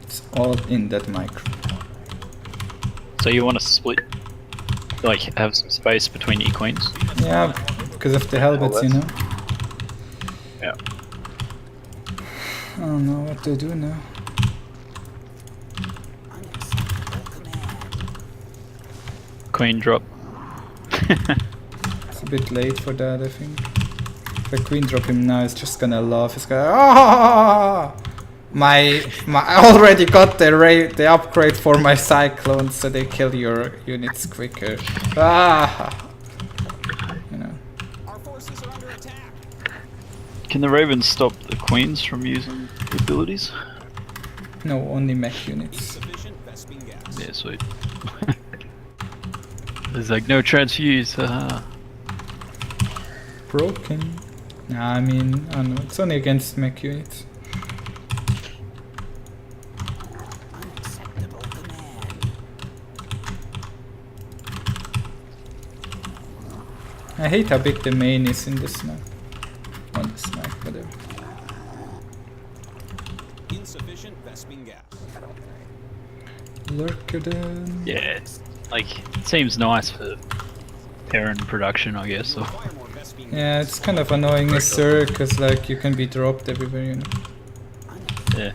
It's all in that micro. So you want to split, like have some space between your queens? Yeah, because of the helmets, you know. Yeah. I don't know what to do now. Queen drop. It's a bit late for that, I think. If I queen drop him now, it's just gonna laugh. It's gonna ah! My I already got the upgrade for my cyclones, so they kill your units quicker. Ah! You know. Our forces are under attack. Can the ravens stop the queens from using abilities? No, only mech units. Insufficient Vespine gas. Yeah, sweet. There's like no transfuse. Broken. Nah, I mean, I don't know. It's only against mech units. I hate how big the main is in this map. On this map, whatever. Insufficient Vespine gas. Lurker then. Yeah, it's like it seems nice for Terran production, I guess. So. Require more Vespine Yeah, it's kind of annoying as Zerg, because like you can be dropped everywhere, you know. Yeah.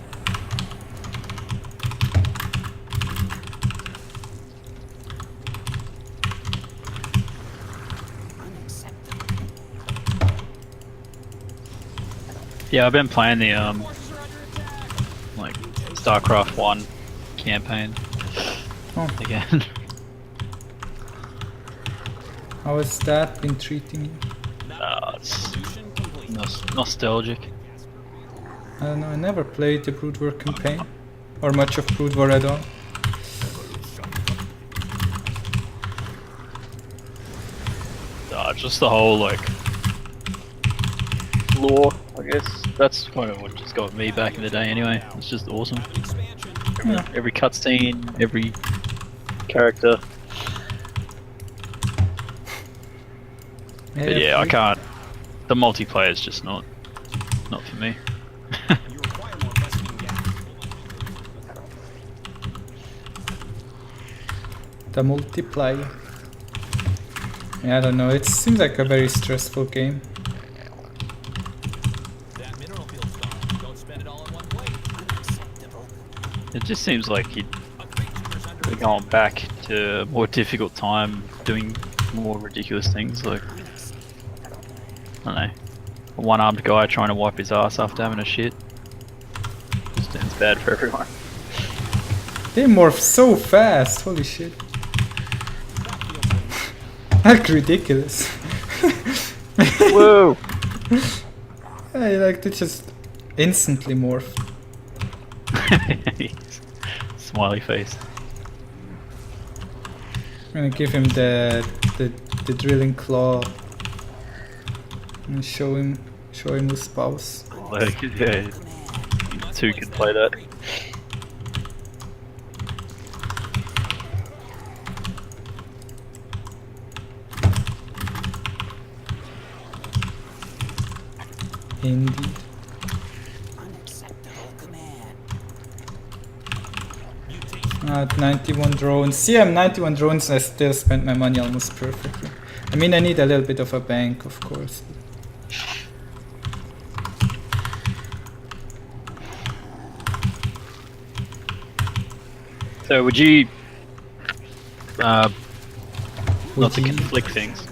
Yeah, I've been playing the like StarCraft 1 campaign Oh. again. How has that been treating you? It's solution complete. nostalgic. I don't know, I never played the Brood War campaign. Or much of Brood War at all. Just the whole like lore, I guess. That's kind of what just got me back in the day anyway. It's just awesome. Expansion. Every cutscene, every character. But yeah, I can't. The multiplayer is just not for me. You require more Vespine gas. The multiplayer. Yeah, I don't know, it seems like a very stressful game. That mineral field's gone. Don't spend it all in one plate. It just seems like we're going back to a more difficult time, doing more ridiculous things. Like, I don't know, a one-armed guy trying to wipe his ass after having a shit. Just ends bad for everyone. They morph so fast, holy shit. Like ridiculous. Whoa! I like to just instantly morph. Smiley face. I'm gonna give him the drilling claw and show him who's boss. Like, yeah, you two can play that. Indeed. At 91 drones. Yeah, I'm 91 drones. I still spent my money almost perfectly. I mean, I need a little bit of a bank, of course. So would you, not to conflict things,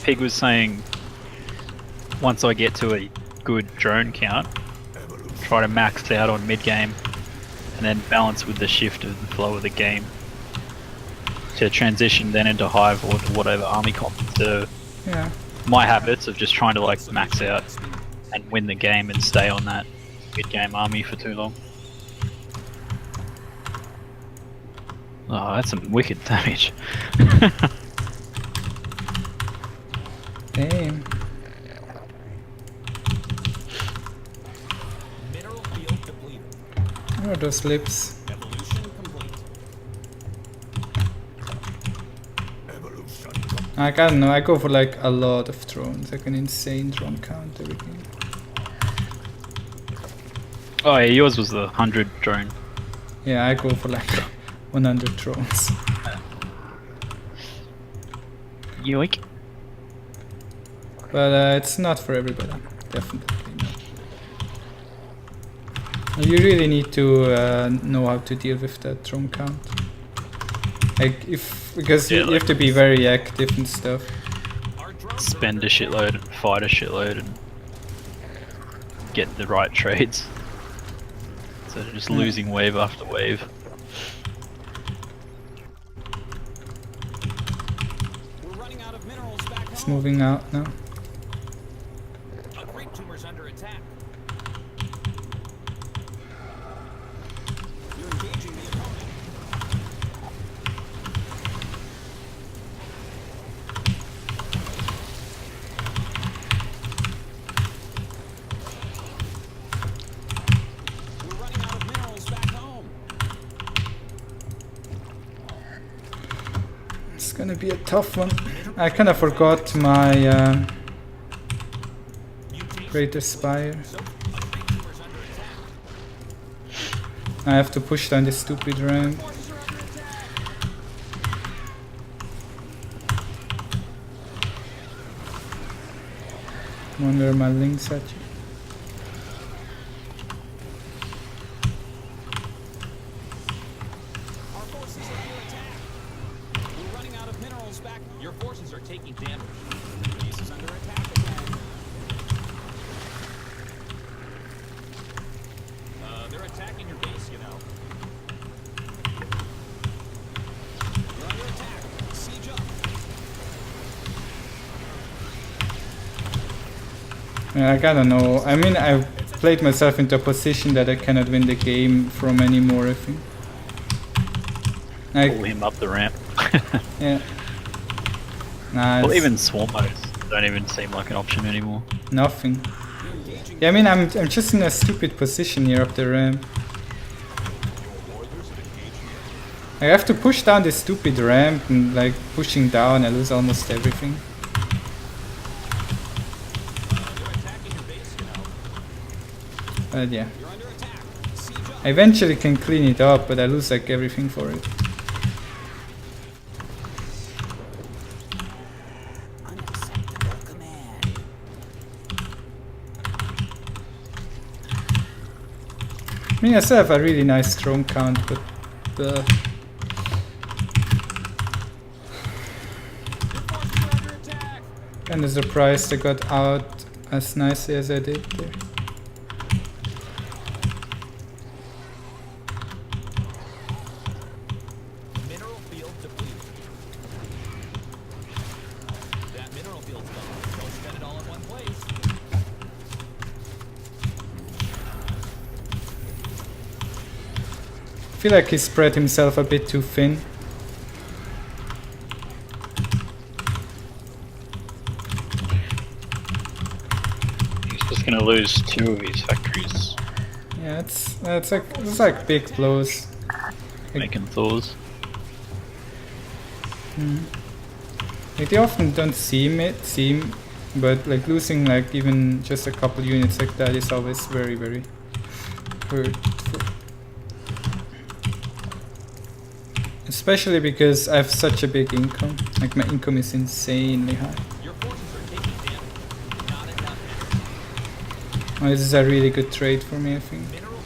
Pig was saying once I get to a good drone count, try to max out on mid-game and then balance with the shift of the flow of the game to transition then into Hive or to whatever army comp. So Yeah. my habits of just trying to like max out and win the game and stay on that mid-game army for too long. Oh, that's some wicked damage. Damn. Mineral field depleted. Where are those lips? Evolution complete. Like, I don't know, I go for like a lot of drones, like an insane drone count, everything. Oh yeah, yours was the 100 drone. Yeah, I go for like 100 drones. Yoink. But it's not for everybody, definitely not. You really need to know how to deal with that drone count. Like, because Yeah, you have to be very active and stuff. Spend a shitload and fight a shitload and get the right trades. So just losing wave after wave. We're running out of minerals back It's home. moving out now. A great tumor's under attack. You're engaging the opponent. We're running out of minerals back home. It's gonna be a tough one. I kinda forgot my Greater Spire. I have to push down this stupid ramp. Wonder my links at you. Our forces are under attack. We're running out of minerals back. Your forces are taking damage. Base is under attack again. They're attacking your base, you know. You're under attack. Siege up. Like, I don't know. I mean, I've played myself into a position that I cannot win the game from anymore, I think. Pull Like, him up the ramp. yeah. Nah, Well, it's even swarm modes don't even seem like an option anymore. nothing. Yeah, I mean, I'm just in a stupid position here up the ramp. I have to push down this stupid ramp, and like pushing down, I lose almost everything. They're attacking your base, you know. But yeah, You're under attack. Siege up. I eventually can clean it up, but I lose like everything for it. Unacceptable command. I mean, I still have a really nice drone count, but Your forces are under attack. kinda surprised I got out as nicely as I did there. Mineral field depleted. That mineral field's gone. Don't spend it all in one place. I feel like he spread himself a bit too thin. He's just gonna lose 2 of his factories. Yeah, it's like big blows. Making Thors. Like they often don't seem, but like losing like even just a couple units like that is always very, very hurtful. Especially because I have such a big income. Like my income is insanely high. Your forces are taking damage. Not enough. Oh, this is a really good trade for me, I think. Mineral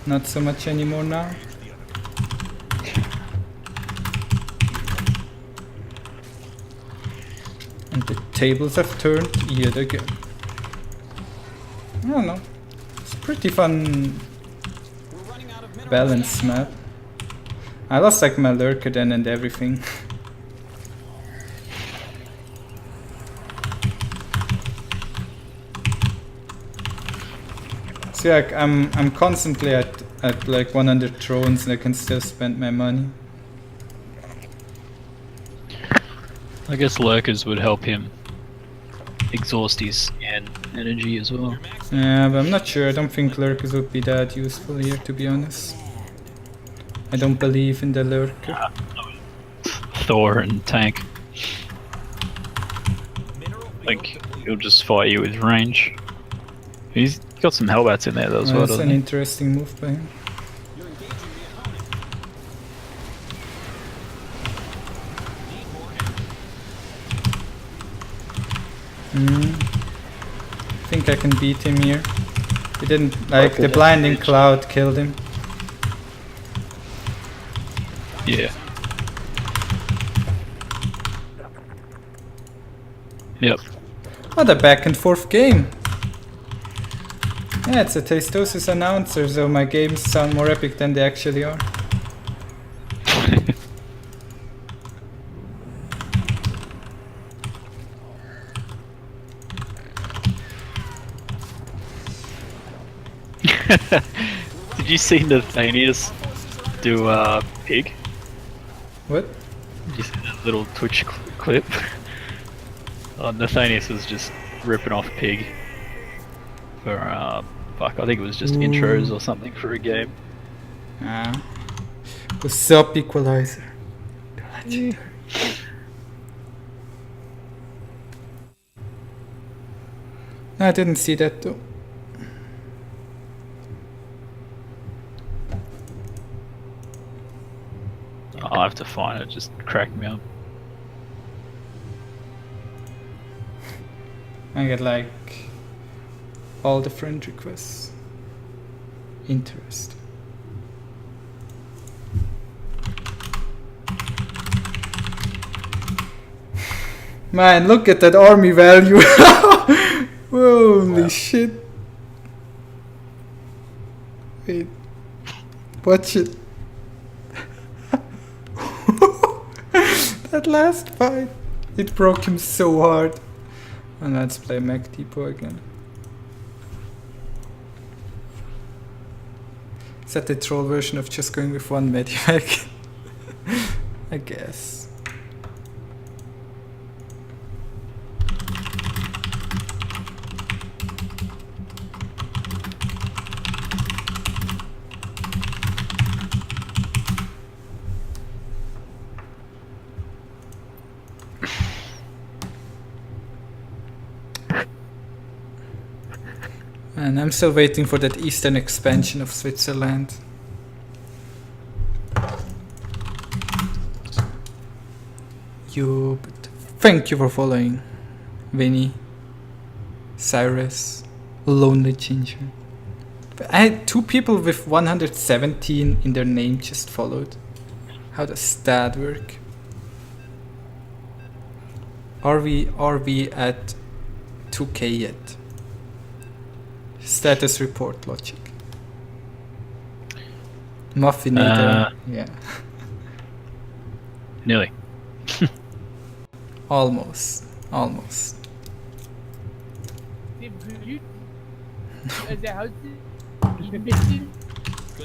Not so much anymore now. And the tables have turned yet again. I don't know. It's a pretty fun We're running out of minerals. balance map. I lost like my Lurker then and everything. See, like I'm constantly at like 100 drones and I can still spend my money. I guess Lurkers would help him exhaust his energy as well. Yeah, but I'm not sure. I don't think Lurkers would be that useful here, to be honest. I don't believe in the Lurker. Thor and tank. Mineral field Like depleted. he'll just fight you with range. He's got some Hellbats in there though as well, That's doesn't an he? interesting move by him. You're engaging the opponent. Need more energy. I think I can beat him here. He didn't like the blinding cloud killed him. Yeah. Yep. What a back and forth game. Yeah, it's a Tastosis announcer, so my games sound more epic than they actually are. Did you see Nathanius do pig? What? Did you see that little Twitch clip? Nathanius was just ripping off pig for fuck, I think it was just intros or something for a game. Ah. What's up, Equalizer? No, I didn't see that though. I'll have to find it, just cracked me up. I get like all the friend requests. Interesting. Man, look at that army value. Holy shit. Wait. Watch it. That last fight. It broke him so hard. And let's play Mech Depot again. Is that the troll version of just going with one medivac? I guess. And I'm still waiting for that eastern expansion of Switzerland. Yo, but Thank you for following, Vinny, Cyrus, Lonely Ginger. I had 2 people with 117 in their name just followed. How does that work? Are we at 2k yet? Status report logic. Muffinator. Yeah. Nearly. Almost. Good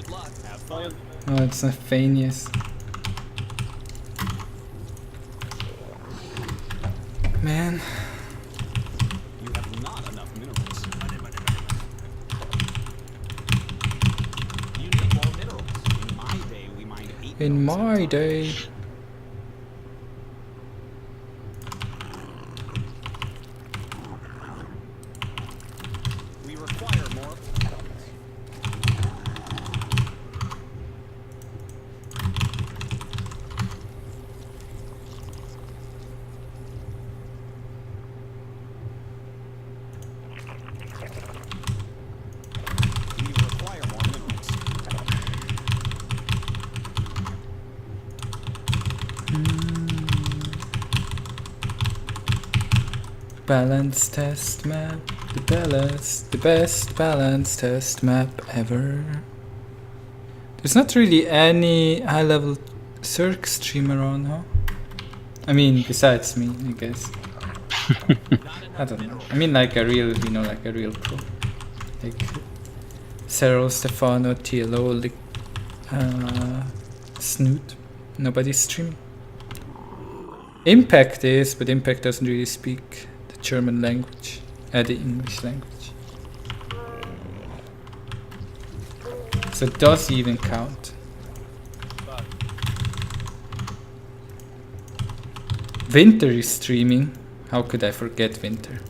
luck. Have fun. Oh, it's not Phineas. Man. You have not enough minerals. You need more minerals. In my day, we mined 8 In minerals my at a time. day. We require more. We require more minerals. Balance test map. The best balance test map ever. There's not really any high level Zerg streamer on, huh? I mean, besides me, I guess. I don't know. I mean, like a real, like a real pro. Like Cyril, Stefano, TLO, Snoot. Nobody's streaming. Impact is, but Impact doesn't really speak the German language, the English language. So does he even count? Winter is streaming. How could I forget Winter?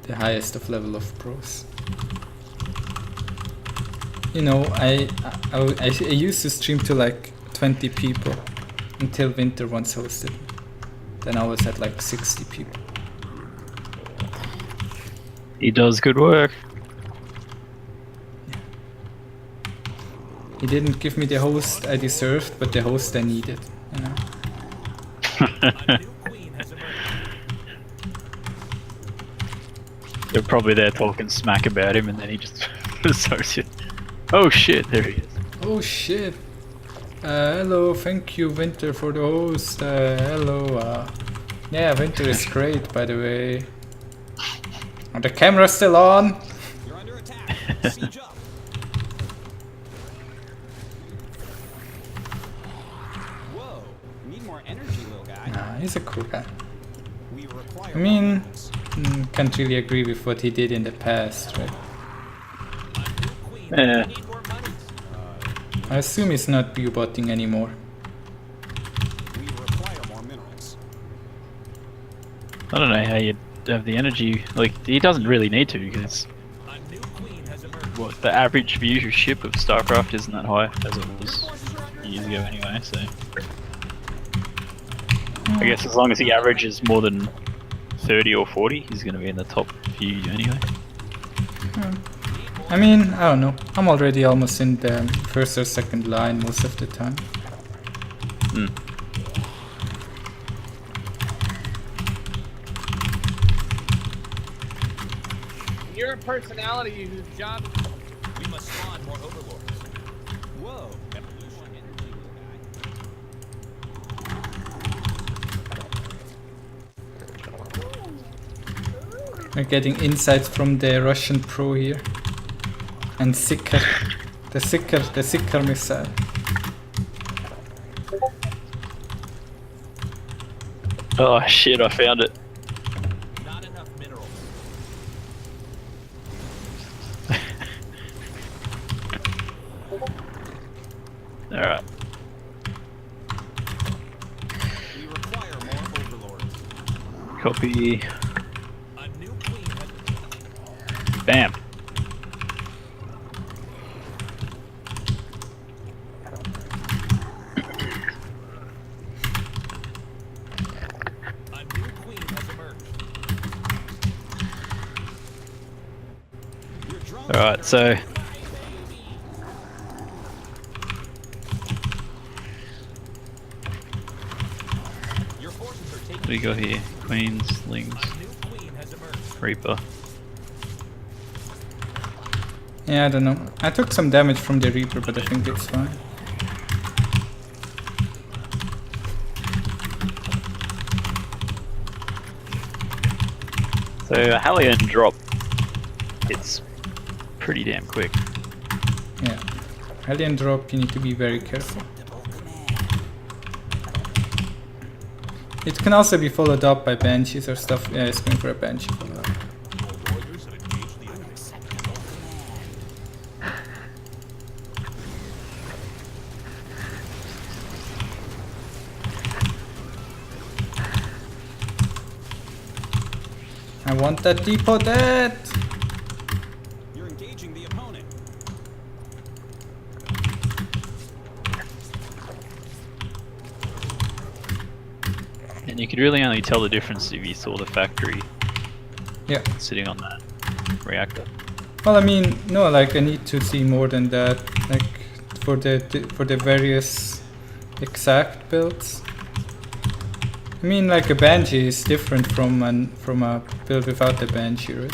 The highest of level of pros. You know, I used to stream to like 20 people until Winter once hosted me. Then I was at like 60 people. He does good work. He didn't give me the host I deserved, but the host I needed. You know? You're probably there talking smack about him, and then he just starts you. Oh shit! There he is. Oh shit! Hello, thank you Winter for the host. Hello. Yeah, Winter is great, by the way. Are the cameras still on? You're under attack. Siege up. Whoa. Need more energy, little guy. Nah, he's a cool guy. We require I mean, more minerals. can't really agree with what he did in the past, right? Yeah. I assume he's not U-botting anymore. We require more minerals. I don't know how you have the energy. Like, he doesn't really need to, because what the average viewership of StarCraft isn't that high as it was years ago anyway. So I guess as long as he averages more than 30 or 40, he's going to be in the top few anyway. I mean, I don't know. I'm already almost in the first or second line most of the time. You're a personality whose job is... We must spawn more overlords. Whoa. Evolution energy, little guy. We're getting insights from the Russian pro here. And Sicker. The Sicker missile. Oh shit! I found it. Not enough minerals. All right. We require more overlords. Copy. A new queen has... Bam. A new Alright, so Your forces are taking what do you got here? Queens, Lings, a new queen has emerged. Reaper. Yeah, I don't know. I took some damage from the Reaper, but I think it's fine. So a Hellion drop, it's pretty damn quick. Yeah. Hellion drop, you need to be very careful. It can also be followed up by Banshees or stuff. Yeah, it's going for a Banshee follow-up. I want that depot dead! You're engaging the opponent. And you could really only tell the difference if you saw the factory Yeah. sitting on that reactor. Well, I mean, no, like I need to see more than that. Like for the various exact builds. I mean, like a Banshee is different from a build without the Banshee, right?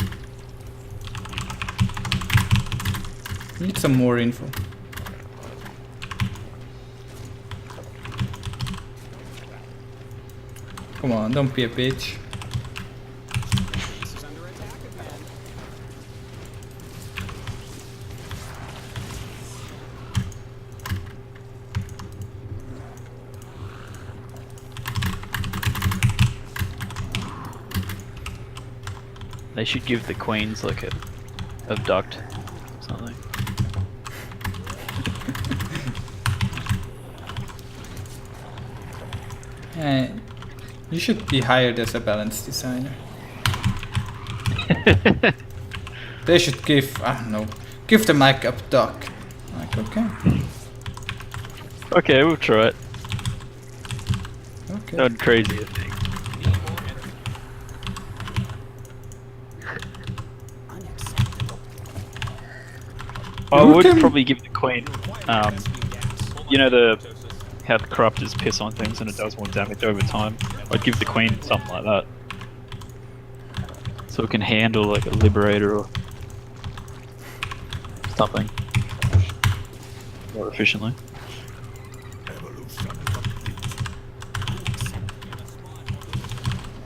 Need some more info. Come on, don't be a bitch. Base is under attack again. They should give the queens like a abduct something. You should be hired as a balance designer. They should give, I don't know, give the mic abduct. Like, okay. Okay, we'll try it. Okay. Not crazy, I think. I would Lurker? probably give the queen, you know how the corruptors piss on things and it does more damage over time. I'd give the queen something like that, so it can handle like a Liberator or something more efficiently.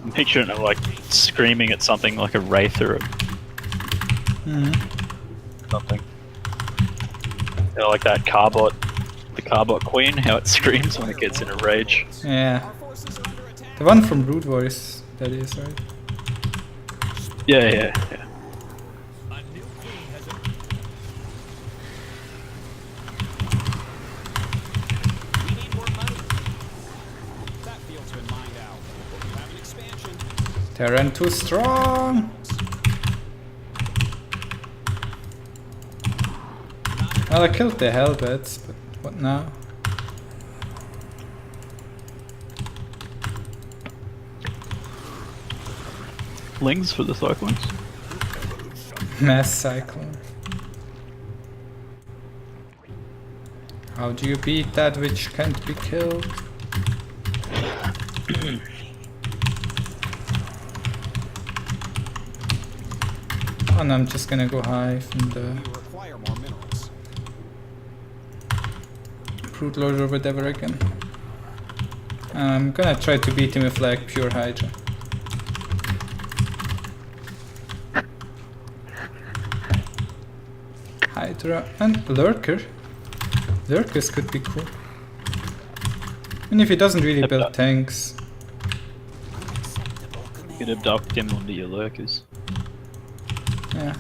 I'm picturing it like screaming at something like a Wraith or something. You know, like that Carbot, the Carbot Queen, how it screams when it gets in a rage. Yeah. Our forces are under attack. The one from Brood Wars, that is, right? Yeah. A new queen has emerged. We need more money. That field's been mined out. You have an expansion. Terran too strong! Well, I killed the Hellbats, but what now? Lings for the Cyclones. Mass Cyclone. How do you beat that which can't be killed? Oh no, I'm just gonna go high from the You require more minerals. Brood Lord or whatever again. I'm gonna try to beat him with like pure Hydra. Hydra and Lurker. Lurkers could be cool. And if he doesn't really build tanks. You could abduct him onto your Lurkers. Yeah.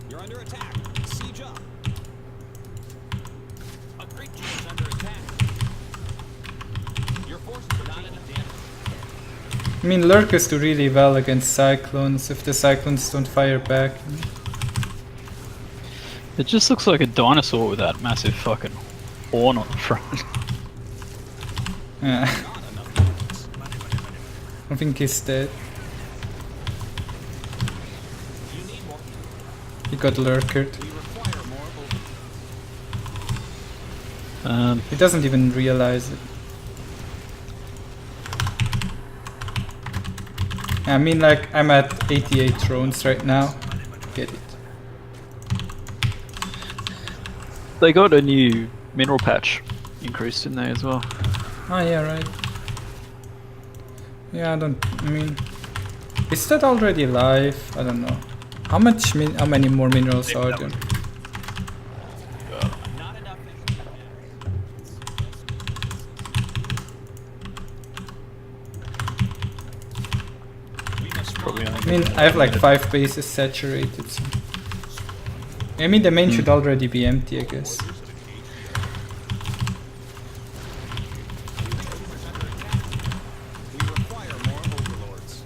You're under attack. Siege up. A great team is under attack. Your forces are taking damage. I mean, Lurkers do really well against Cyclones if the Cyclones don't fire back. It just looks like a dinosaur with that massive fucking horn on the front. Yeah. I think he's dead. He got lurkered. He doesn't even realize it. I mean, like, I'm at 88 drones right now. Get it. They got a new mineral patch increased in there as well. Oh yeah, right. Yeah, I mean, is that already live? I don't know. How many more minerals are there? I mean, I have like 5 bases saturated. So. I mean, the main should already be empty, I guess. We require more overlords.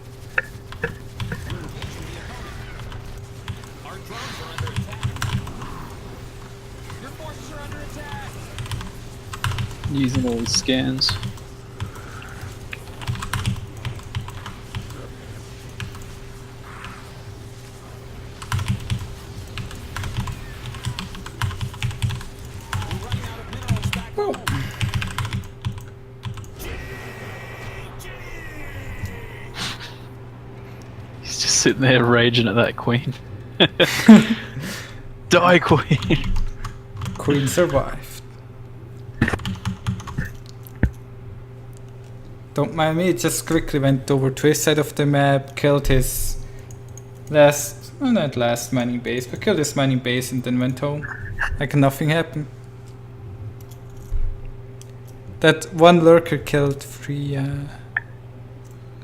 Our drones are under attack. Your forces are under attack. Using all these scans. Sitting there raging at that queen. Die, queen! Queen survived. Don't mind me, it just quickly went over to his side of the map, killed his not last mining base, but killed his mining base and then went home. Like nothing happened. That one lurker killed 3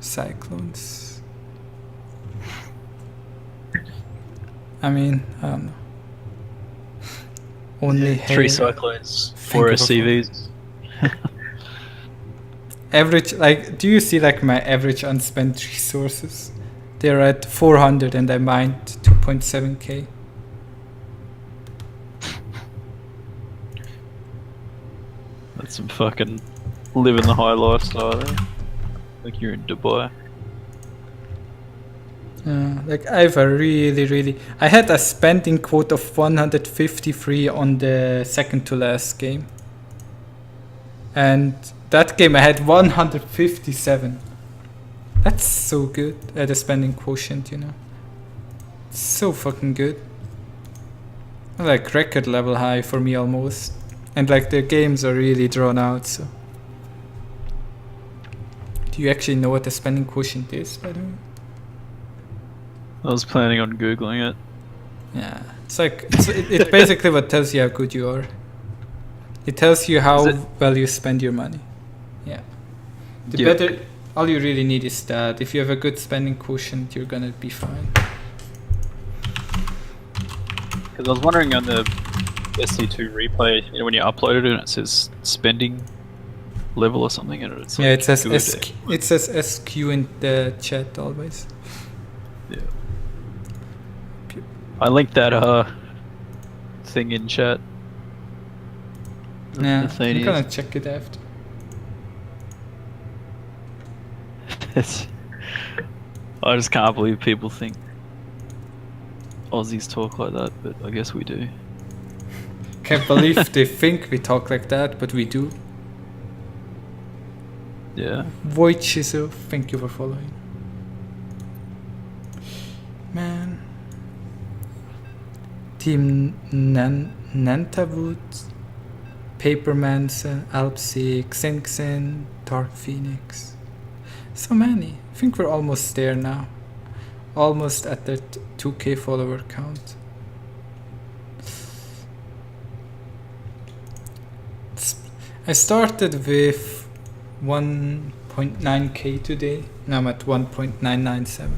cyclones. I mean, I don't know. Only 3 cyclones, 4 SCVs. Average, like, do you see like my average unspent resources? They're at 400 and I mined 2.7k. That's some fucking living the high lifestyle there. Like you're in Dubai. Like I have a I had a spending quote of 153 on the second to last game. And that game I had 157. That's so good at a spending quotient, you know. It's so fucking good. Like record level high for me almost. And like the games are really drawn out, so. Do you actually know what the spending quotient is, by the way? I was planning on Googling it. Yeah, it's like it's basically what tells you how good you are. It tells you how well you spend your money. Yeah. The better, all you really need is that. If you have a good spending quotient, you're gonna be fine. Because I was wondering on the SC2 replay, you know, when you upload it and it says spending level or something, and it's like yeah, it says SQ in the chat always. Yeah. I linked that thing in chat. Yeah, I'm gonna check it after. I just can't believe people think Aussies talk like that, but I guess we do. Can't believe they think we talk like that, but we do. Yeah. Wojciech, thank you for following. Man. Team Nantavut, Papermanson, Alpsig, Xinxin, Dark Phoenix. So many. I think we're almost there now. Almost at that 2k follower count. I started with 1.9k today. Now I'm at 1.997.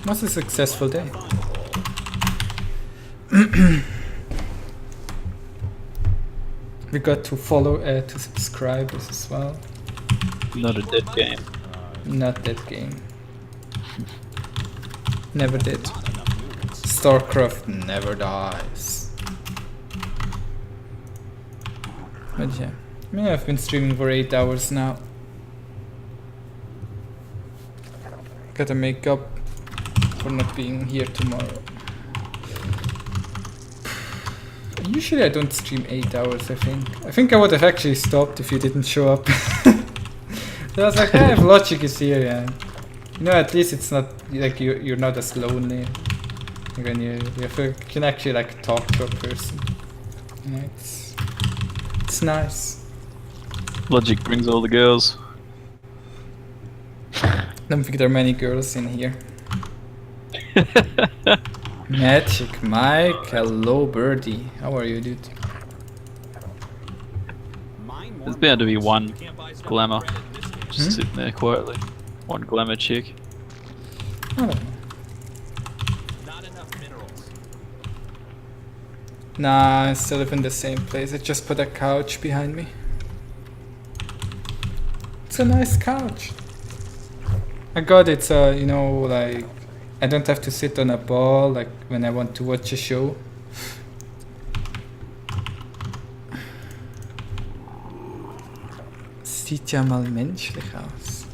Was a successful day. We got to follow, to subscribers as well. Not a dead game. Not that game. Never did. StarCraft never dies. But yeah, I mean, I've been streaming for 8 hours now. Gotta make up for not being here tomorrow. Usually I don't stream 8 hours, I think. I think I would have actually stopped if you didn't show up. So I was like, if Logic is here, yeah. You know, at least it's not like you're not as lonely. When you can actually like talk to a person. You know, it's nice. Logic brings all the girls. Don't think there are many girls in here. Magic Mike, hello birdie. How are you, dude? There's bound to be one glamour just sitting there quietly. One glamour chick. I don't know. Not enough minerals. Nah, I still live in the same place. I just put a couch behind me. It's a nice couch. I got it so, you know, like, I don't have to sit on a ball like when I want to watch a show. Sieht ja mal menschlich aus.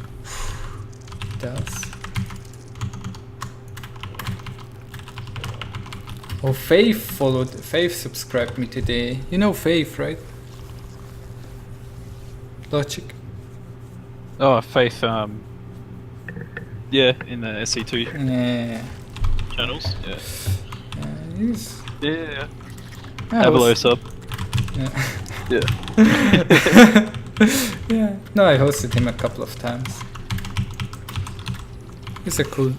Das. Oh, Faith subscribed me today. You know Faith, right? Logic. Oh, Faith, yeah, in the SC2 Yeah. channels. Yeah. He's... Yeah. I Have a low was- sub. Yeah. Yeah. Yeah. No, I hosted him a couple of times. He's a cool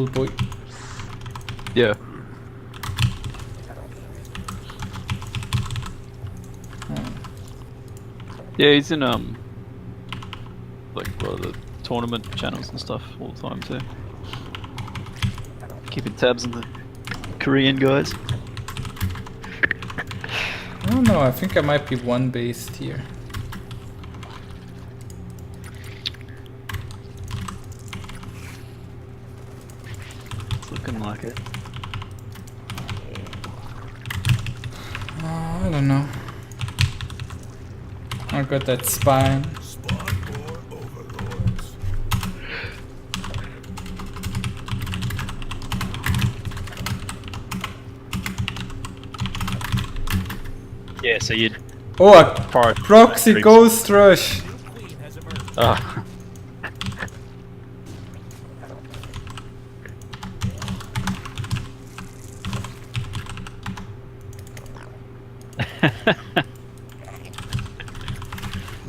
boy. Yeah. Yeah, he's in like a lot of the tournament channels and stuff all the time too. Keeping tabs on the Korean guys. I don't know, I think I might be one based here. It's looking like it. I don't know. I got that spine. Yeah, so you'd Oh, a prioritize proxy creeps. ghost rush. Ah.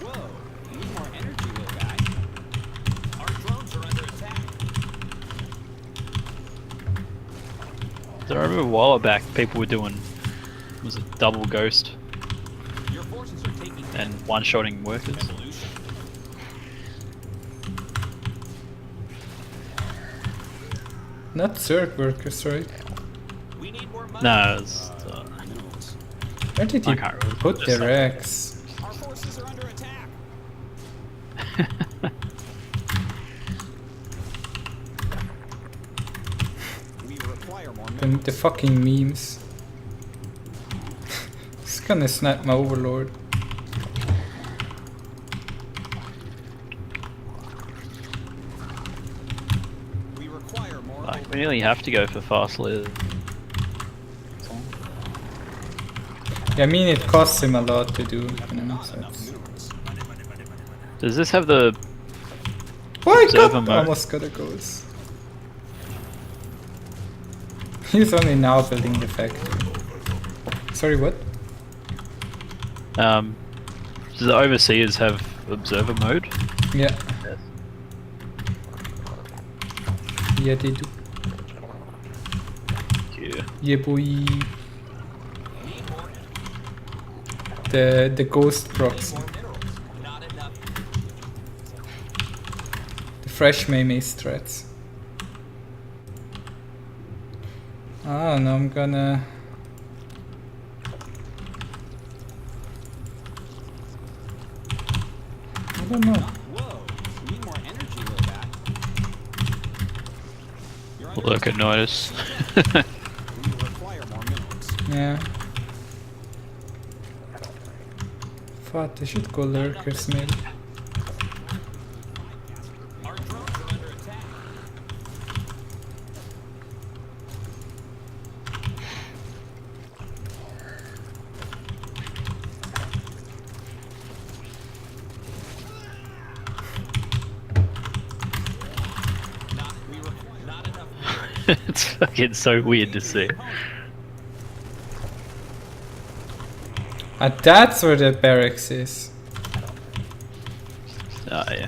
Whoa, we need more energy, little guy. Our drones are under attack. So I remember a while back people were doing, was it double ghost Your forces are taking and one-shotting workers? evolution. Not Zerg workers, right? We need more money. No, it's, Minerals. Where did I you can't really put just their eggs? Our forces are under attack. We require more minerals. The fucking memes. It's gonna snap my Overlord. We require more. like, we nearly have to go for fast live. Yeah, I mean, it costs him a lot to do, you know, so it's... Does this have the Oh, I Observer got, mode. almost got a ghost. He's only now building the factory. Sorry, what? does the overseers have observer mode? Yeah. Yes. Yeah, they do. Yeah. Yeah, boy. The ghost proxy. Not enough. The fresh Meme strats. I don't know, I'm gonna... I don't know. Whoa, we need more energy, little guy. You're under Lurker notice. Yeah. Thought they should go lurkers maybe. Our drones are under attack. Not enough. It's fucking so weird to see. That's where the barracks is. Oh yeah.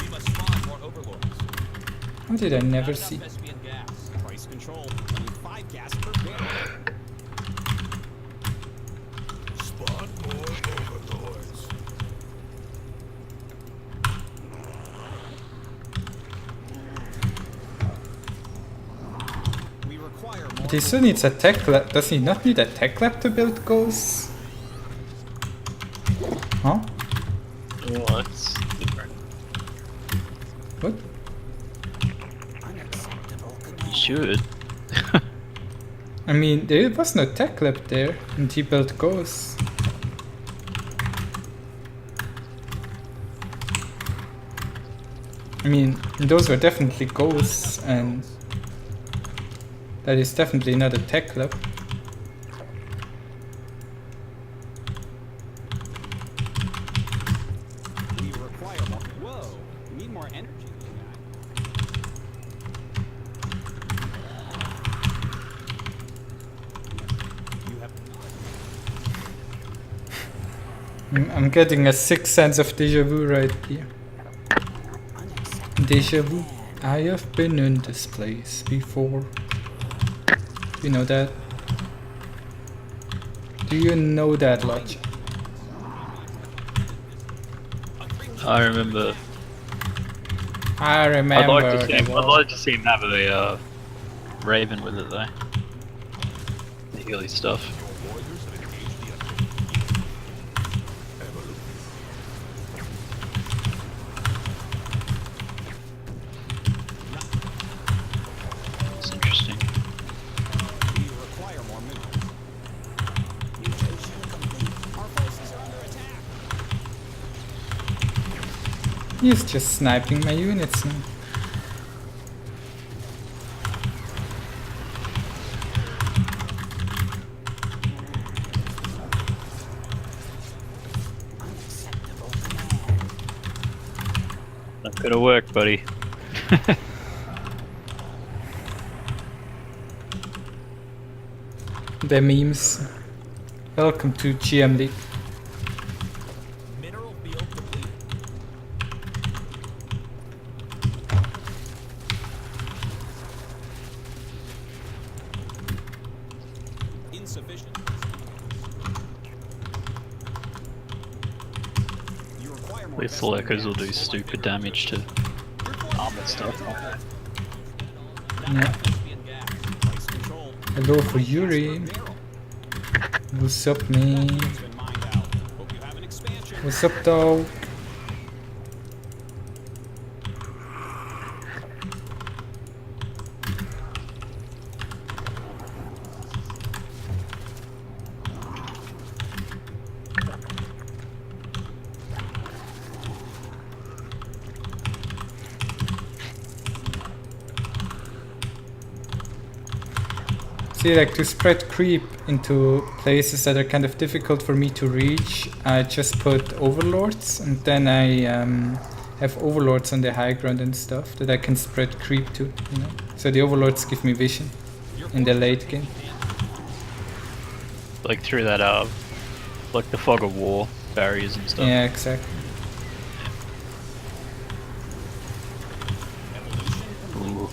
We must spawn more overlords. How did I never see? Thespian gas. Price control. Only 5 gas per barrel. Spawn more overlords. We require more. But he still needs a tech lab. Does he not need a tech lab to build ghosts? Huh? Oh, it's different. What? Unacceptable You command. should. I mean, there was no tech lab there, and he built ghosts. I mean, those were definitely ghosts, and that is definitely not a tech lab. We require more. Whoa. We need more energy than that. You have I'm getting a sixth sense of deja vu right here. Unacceptable Deja vu. command. I have been in this place before. You know that? Do you know that, Lodge? I remember. I I'd remember. like to see him have a Raven with it though. The Healy stuff. Warriors have engaged the enemy. Evolution. It's interesting. We require more minerals. Mutation complete. Our forces are under attack. He's just sniping my units now. Unacceptable command. Not gonna work, buddy. The memes. Welcome to GM League. Mineral field depleted. Insufficient. You require more. These Lurkers will do stupid damage to armored stuff. Yeah. Thespian gas. Price control. Hello for Yuri. Barrel. What's up, man? It's been mined out. Hope you have an expansion. What's up, dog? See, like to spread creep into places that are kind of difficult for me to reach, I just put overlords, and then I have overlords on the high ground and stuff that I can spread creep to, you know. So the overlords give me vision in the late game. Like through that like the fog of war barriers and stuff. Yeah, exactly. Ooh.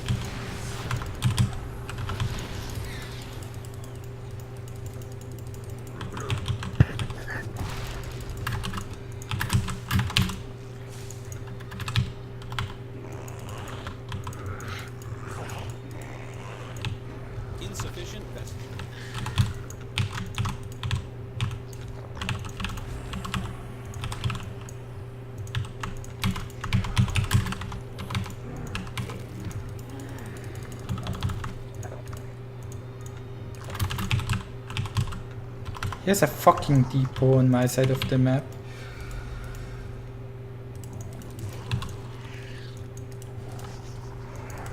Insufficient vestige. Here's a fucking depot on my side of the map.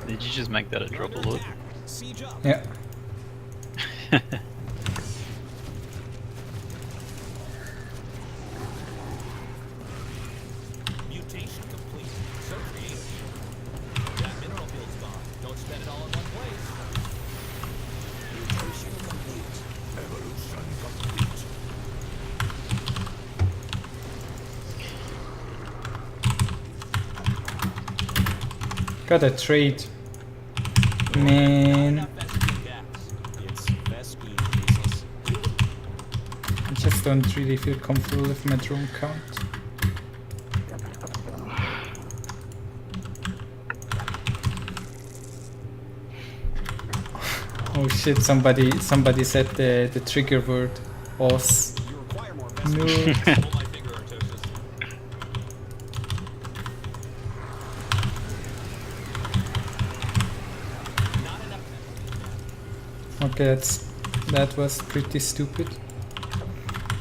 Did you just make that a drop alert? Siege up. Yeah. Mutation complete. So creative. That mineral field's gone. Don't spend it all in one place. Mutation complete. Evolution complete. Got a trade. Man, Vespene gas. It's Vespene baseless. I just don't really feel comfortable with my drone count. Oh shit, somebody said the trigger word. Os. You require more No. Vespene. Hold my finger, Artosis. Not enough. Okay, that was pretty stupid.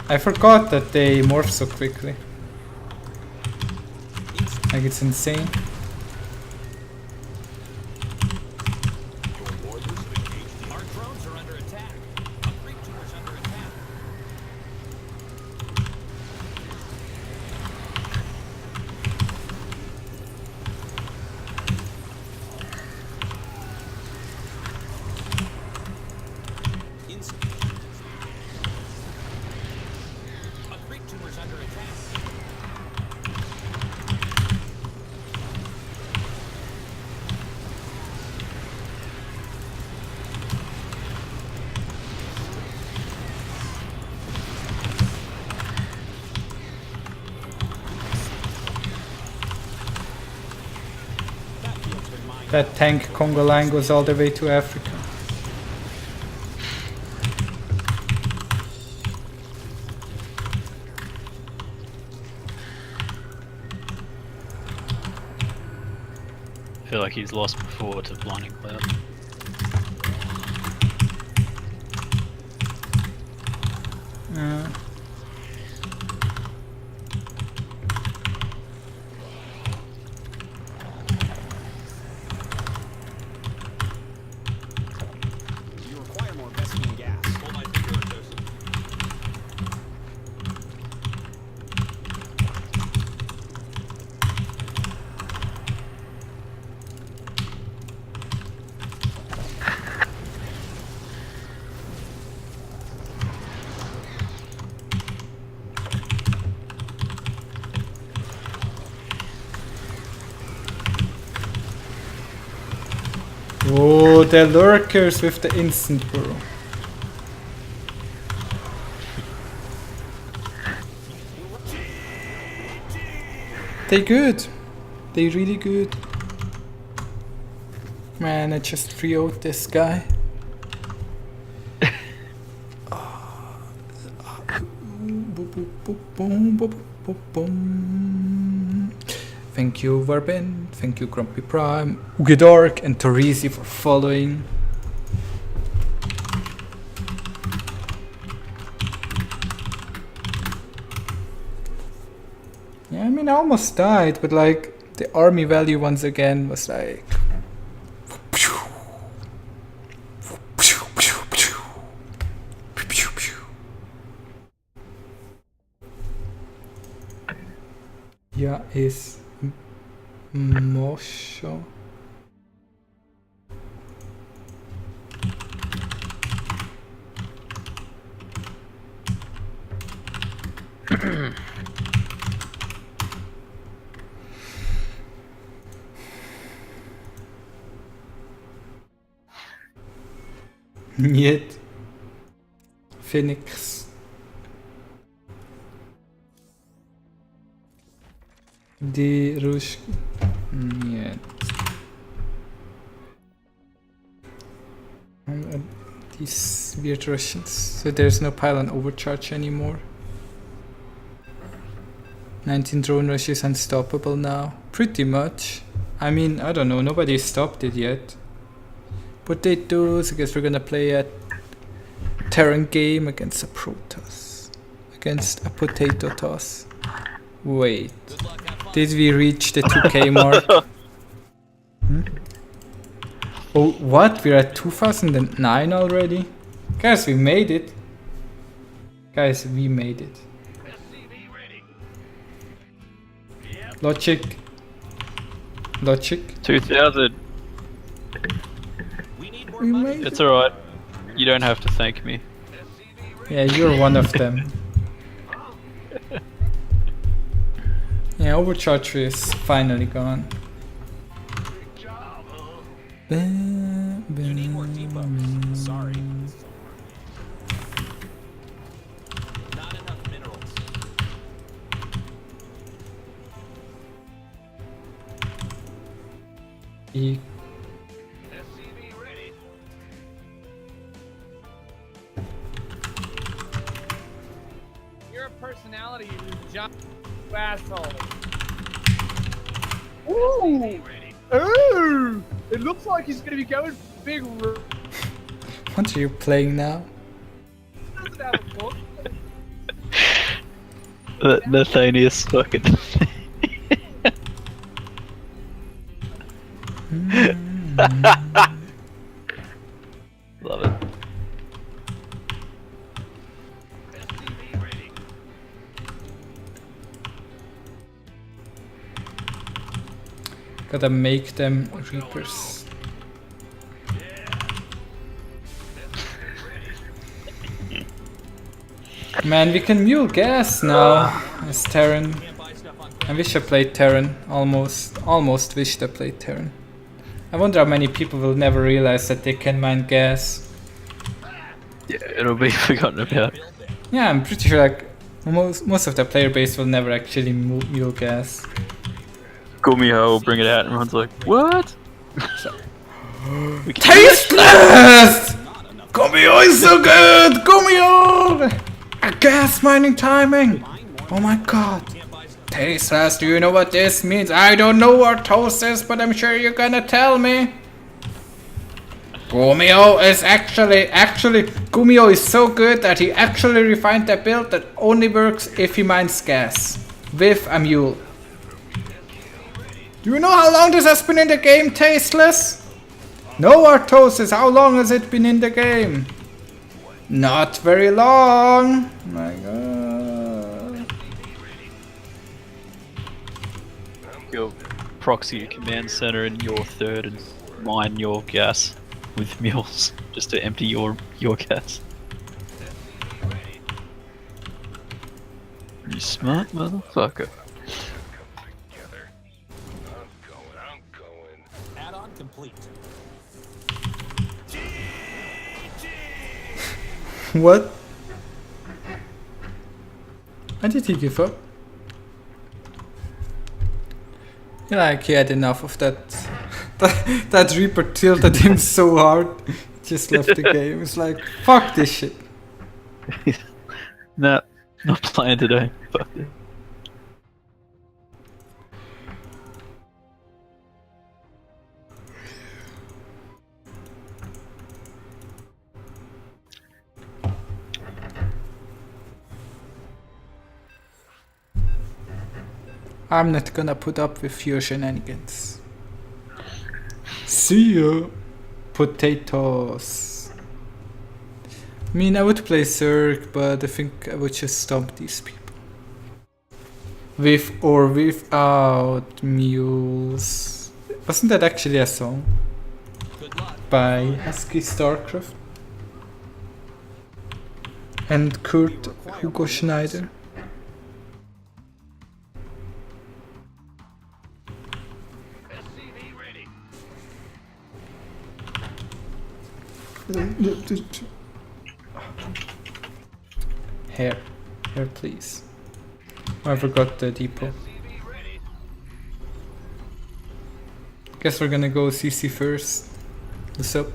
I forgot that they morph so quickly. Like, it's insane. Our drones are under attack. A creep tumor's under attack. Insufficient. A creep tumor's under attack. That field's been mined. That tank Congo line goes all the way to Africa. I feel like he's lost before to Blinding Cloud. You require more Vespene gas. Hold my finger, Artosis. Oh, the lurkers with the instant burrow. They good. They really good. Man, I just 3-0'd this guy. Thank you, Varbin. Thank you, Grumpy Prime, Ugedark, and Torisi for following. Yeah, I mean, I almost died, but like, the army value once again was like... Yeah, is Mosho. Niet. Phoenix. Die Rush. Niet. These weird Russians. So there's no pylon overcharge anymore. 19 drone rush is unstoppable now. Pretty much. I mean, I don't know, nobody stopped it yet. But they do, so I guess we're gonna play at Terran game against a Protoss. Against a potato toss. Wait. Did we reach the 2k mark? Oh, what? We're at 2009 already? Guys, we made it. Guys, we made it. Logic. 2000. We made it. It's alright. You don't have to thank me. Yeah, you're one of them. Yeah, overcharge is finally gone. We need more debuffs. Sorry. Not enough minerals. You're a personality whose job you asshole. Ooh! It looks like he's gonna be going for big. What are you playing now? Doesn't have a book. Nathanius fucking. Love it. Gotta make them Reapers. Man, we can mule gas now as Terran. I wish I played Terran. Almost wished I played Terran. I wonder how many people will never realize that they can mine gas. Yeah, it'll be forgotten about. Yeah, I'm pretty sure like most of the player base will never actually mule gas. Gumiho will bring it out and everyone's like, what? Tasteless! Gumio is so good! Gumio! A gas mining timing! Oh my god. Tasteless, do you know what this means? I don't know what toast is, but I'm sure you're gonna tell me. Gumio is actually, Gumio is so good that he actually refined a build that only works if he mines gas. With a mule. Do you know how long this has been in the game, Tasteless? No, Artosis, how long has it been in the game? Not very long. My god. Your proxy command center in your third and mine your gas with mules just to empty your gas. You smart motherfucker. Add-on complete. What? Why did he give up? Like he had enough of that. that Reaper tilted him so hard. He just left the game. It's like, fuck this shit. Nah, not playing today. Fuck it. I'm not gonna put up with your shenanigans. See ya, potatoes. I mean, I would play Zerg, but I think I would just stomp these people. With or without mules. Wasn't that actually a song? By Husky StarCraft? And Kurt Hugo Schneider? Here, please. I forgot the depot. Guess we're gonna go CC first. What's up?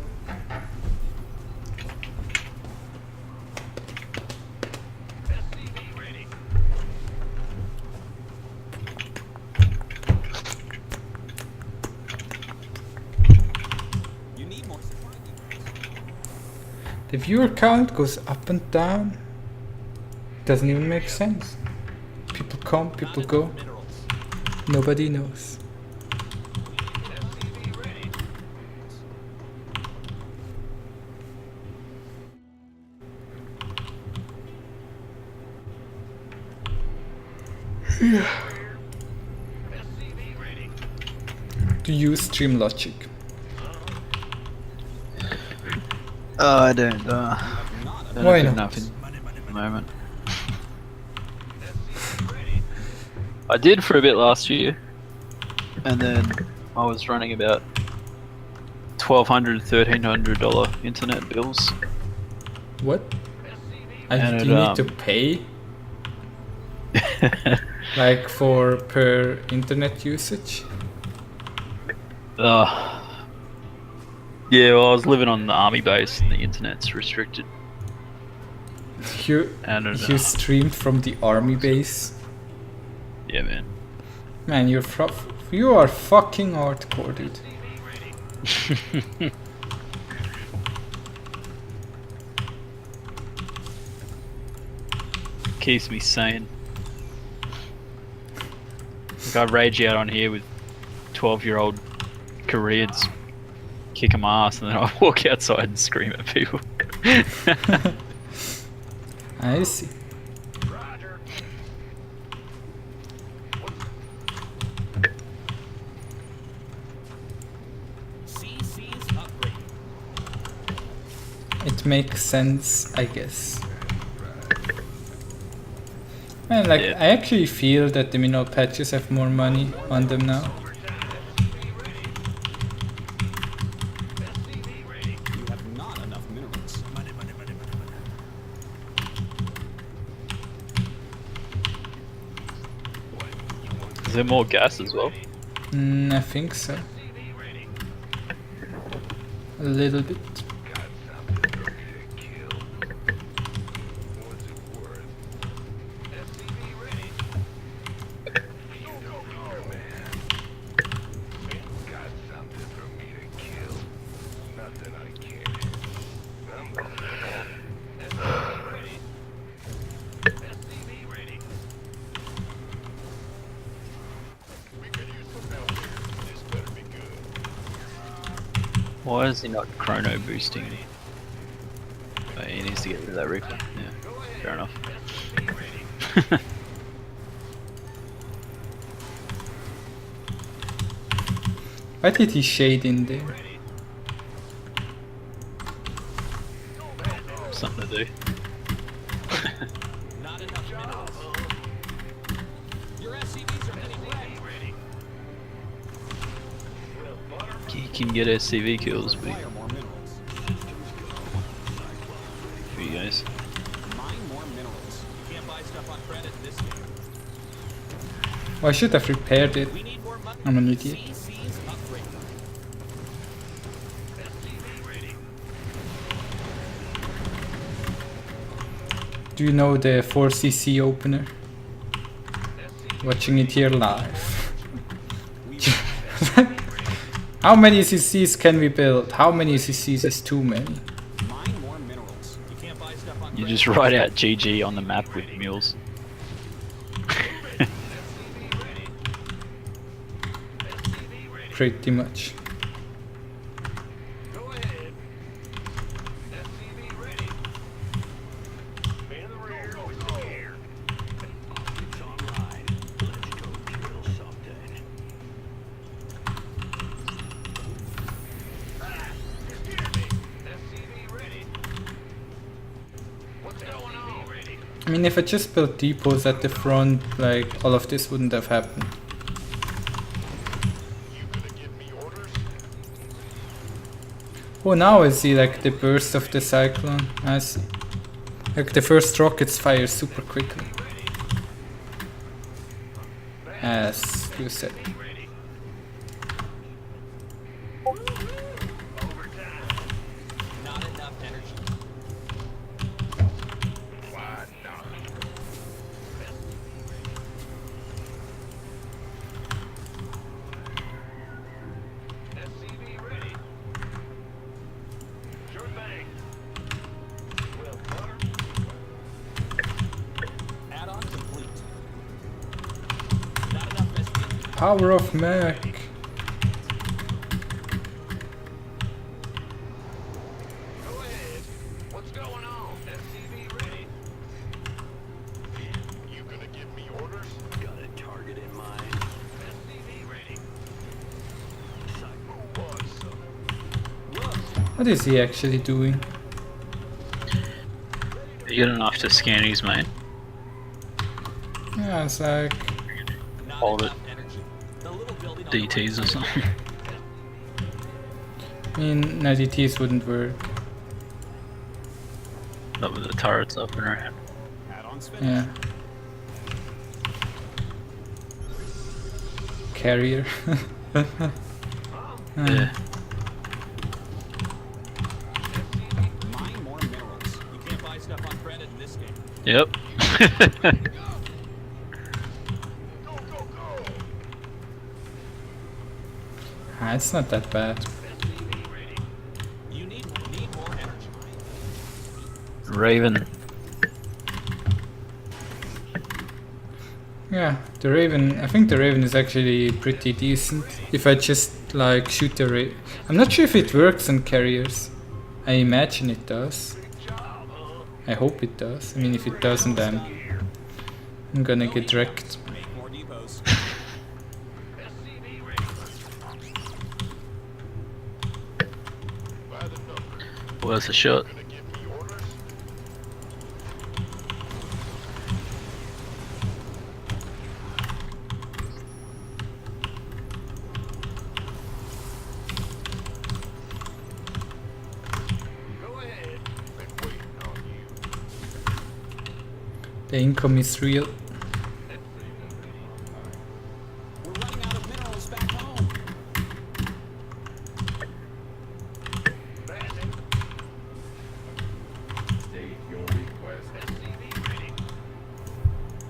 The viewer count goes up and down. Doesn't even make sense. People come, people go. Nobody knows. Do you stream Logic? I don't Why have not? enough in the moment. I did for a bit last year, and then I was running about $1,200, $1,300 internet bills. What? And Do you need to pay? Like for per internet usage? Yeah, well, I was living on the army base, and the internet's restricted. You And stream from the army base? yeah, man. Man, you are fucking hardcore, dude. Keeps me sane. Like I rage out on here with 12-year-old Koreans, kick 'em ass, and then I walk outside and scream at people. I see. CC's upgrade. It makes sense, I guess. Man, like, Yeah. I actually feel that the mineral patches have more money on them now. You have not enough minerals. Is there more gas as well? I think so. A little bit. Why is he not chrono boosting? Oh, he needs to get rid of that Reaper. Yeah, fair enough. Why did he shade in there? Something to do. Not enough minerals. Your SCVs are getting ready. He can get SCV kills, but Acquire more minerals. for you guys. Mine more minerals. You can't buy stuff on credit in this game. Oh, I should have repaired it. We need more money. I'm an idiot. CC's upgrade. Do you know the 4cc opener? Watching it here live. How many CCs can we build? How many CCs is too many? Mine more minerals. You can't buy stuff on You credit. just write out GG on the map with mules. Pretty much. Go ahead. SCV ready. Man in the rear, over here. It's online. Let's go kill something. Ah, you scared me. SCV ready. What's going on? Ready. I mean, if I just built depots at the front, like, all of this wouldn't have happened. You gonna give me orders? Oh, now I see, like, the burst of the cyclone. I see. Like, the first rockets fire super quickly. As you said. Not enough energy. Why not? SCV ready. Sure thing. Power of Mech. Go ahead. What's going on? SCV ready. You gonna give me orders? Got a target in mind. SCV ready. Who wants some? What is he actually doing? You got enough to scan his main. Yeah, it's like Not Hold it. enough energy. The little building on the DTs or something. I mean, no, DTs wouldn't work. Not with the turrets up and around. add-ons finished. Yeah. Carrier. Yeah. Mine more minerals. You can't buy stuff on credit in this game. Yep. Go, go, go. It's not that bad. SCV ready. You need more energy. Raven. Yeah, the Raven, I think the Raven is actually pretty decent. If I just like shoot the Raven. I'm not sure if it works on carriers. I imagine it does. I hope it does. I mean, if it doesn't, I'm gonna get wrecked. Make more depots. SCV ready. By the number. Worth a shot. Gonna give me orders? Go ahead. Been waiting on you. The income is real. We're running out of minerals back home. Bandit. State your request. SCV ready.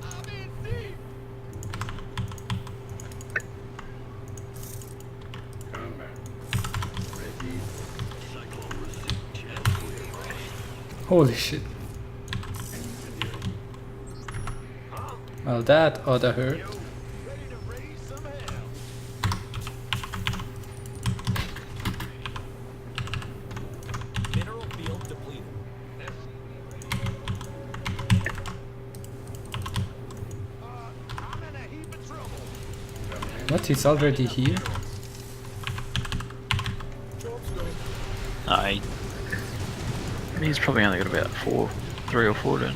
I'm in deep. Combat. Ready. Cyclone receipt. Jet clear. Holy shit. Well, that oughta hurt. Ready to raise some hell. Mineral field depleted. I'm in a heap of trouble. What? He's already here? I. He's probably only got about 3 or 4 done.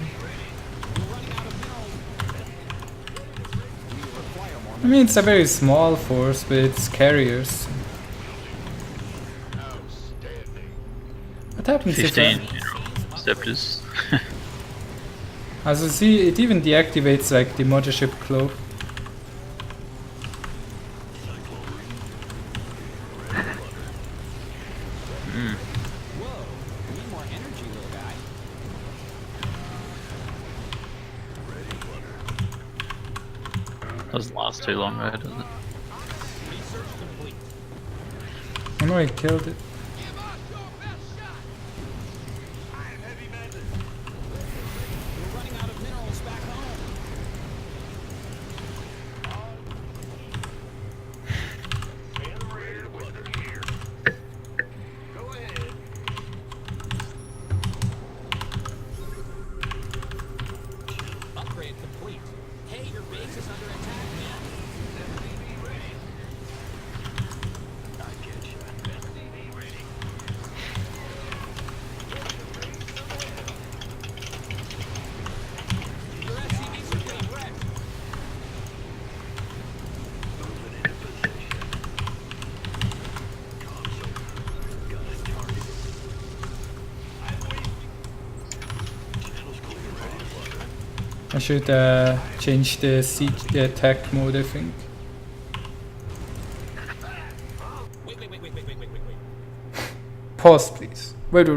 I mean, it's a very small force, but it's carriers. Outstanding. What happens 15 if scepters. Also see, it even deactivates like the mothership cloak. Whoa. Need more energy, little guy. Doesn't last too long though, does it? Research complete. I know I killed it. We're running out of minerals back home. Generator was here. Go ahead. Upgrade complete. Hey, your base is under attack, man. SCV ready. I get you. SCV ready. Your SCVs are getting wrecked. Moving into position. Console. Got a target. I'm waiting. Channel's clear. Ready to flutter. I should change the siege, the attack mode, I think. Wait. Pause, please. Wait.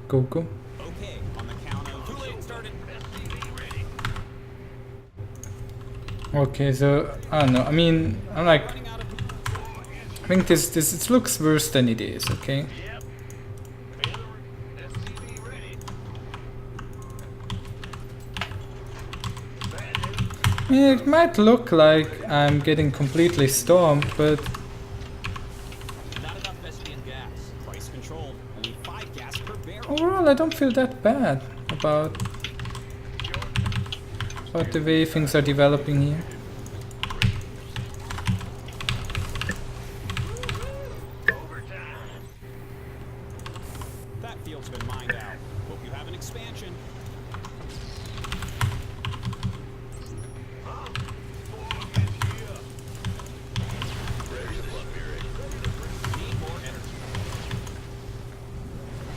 Go, go. Okay, on the count of two, started. Okay, so I don't know. I mean, I'm like, Running out of I think this it looks worse than it is. Okay. I mean, it might look like I'm getting completely stormed, but not enough Vestian gas. Price controlled. Only 5 gas per barrel. overall I don't feel that bad about the way things are developing here. That field's been mined out. Hope you have an expansion. Need more energy.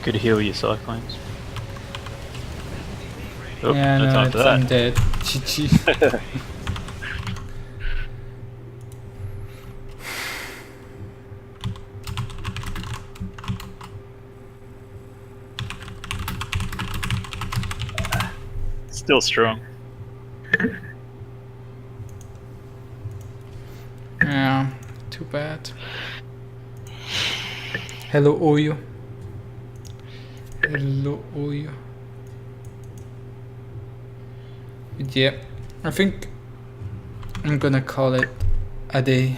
Could heal your cyclones. Oh, Yeah, no no, time it's, for that. I'm dead. GG. Still strong. Yeah, too bad. Hello, Oyo. Hello, Oyo. But yeah, I think I'm gonna call it a day.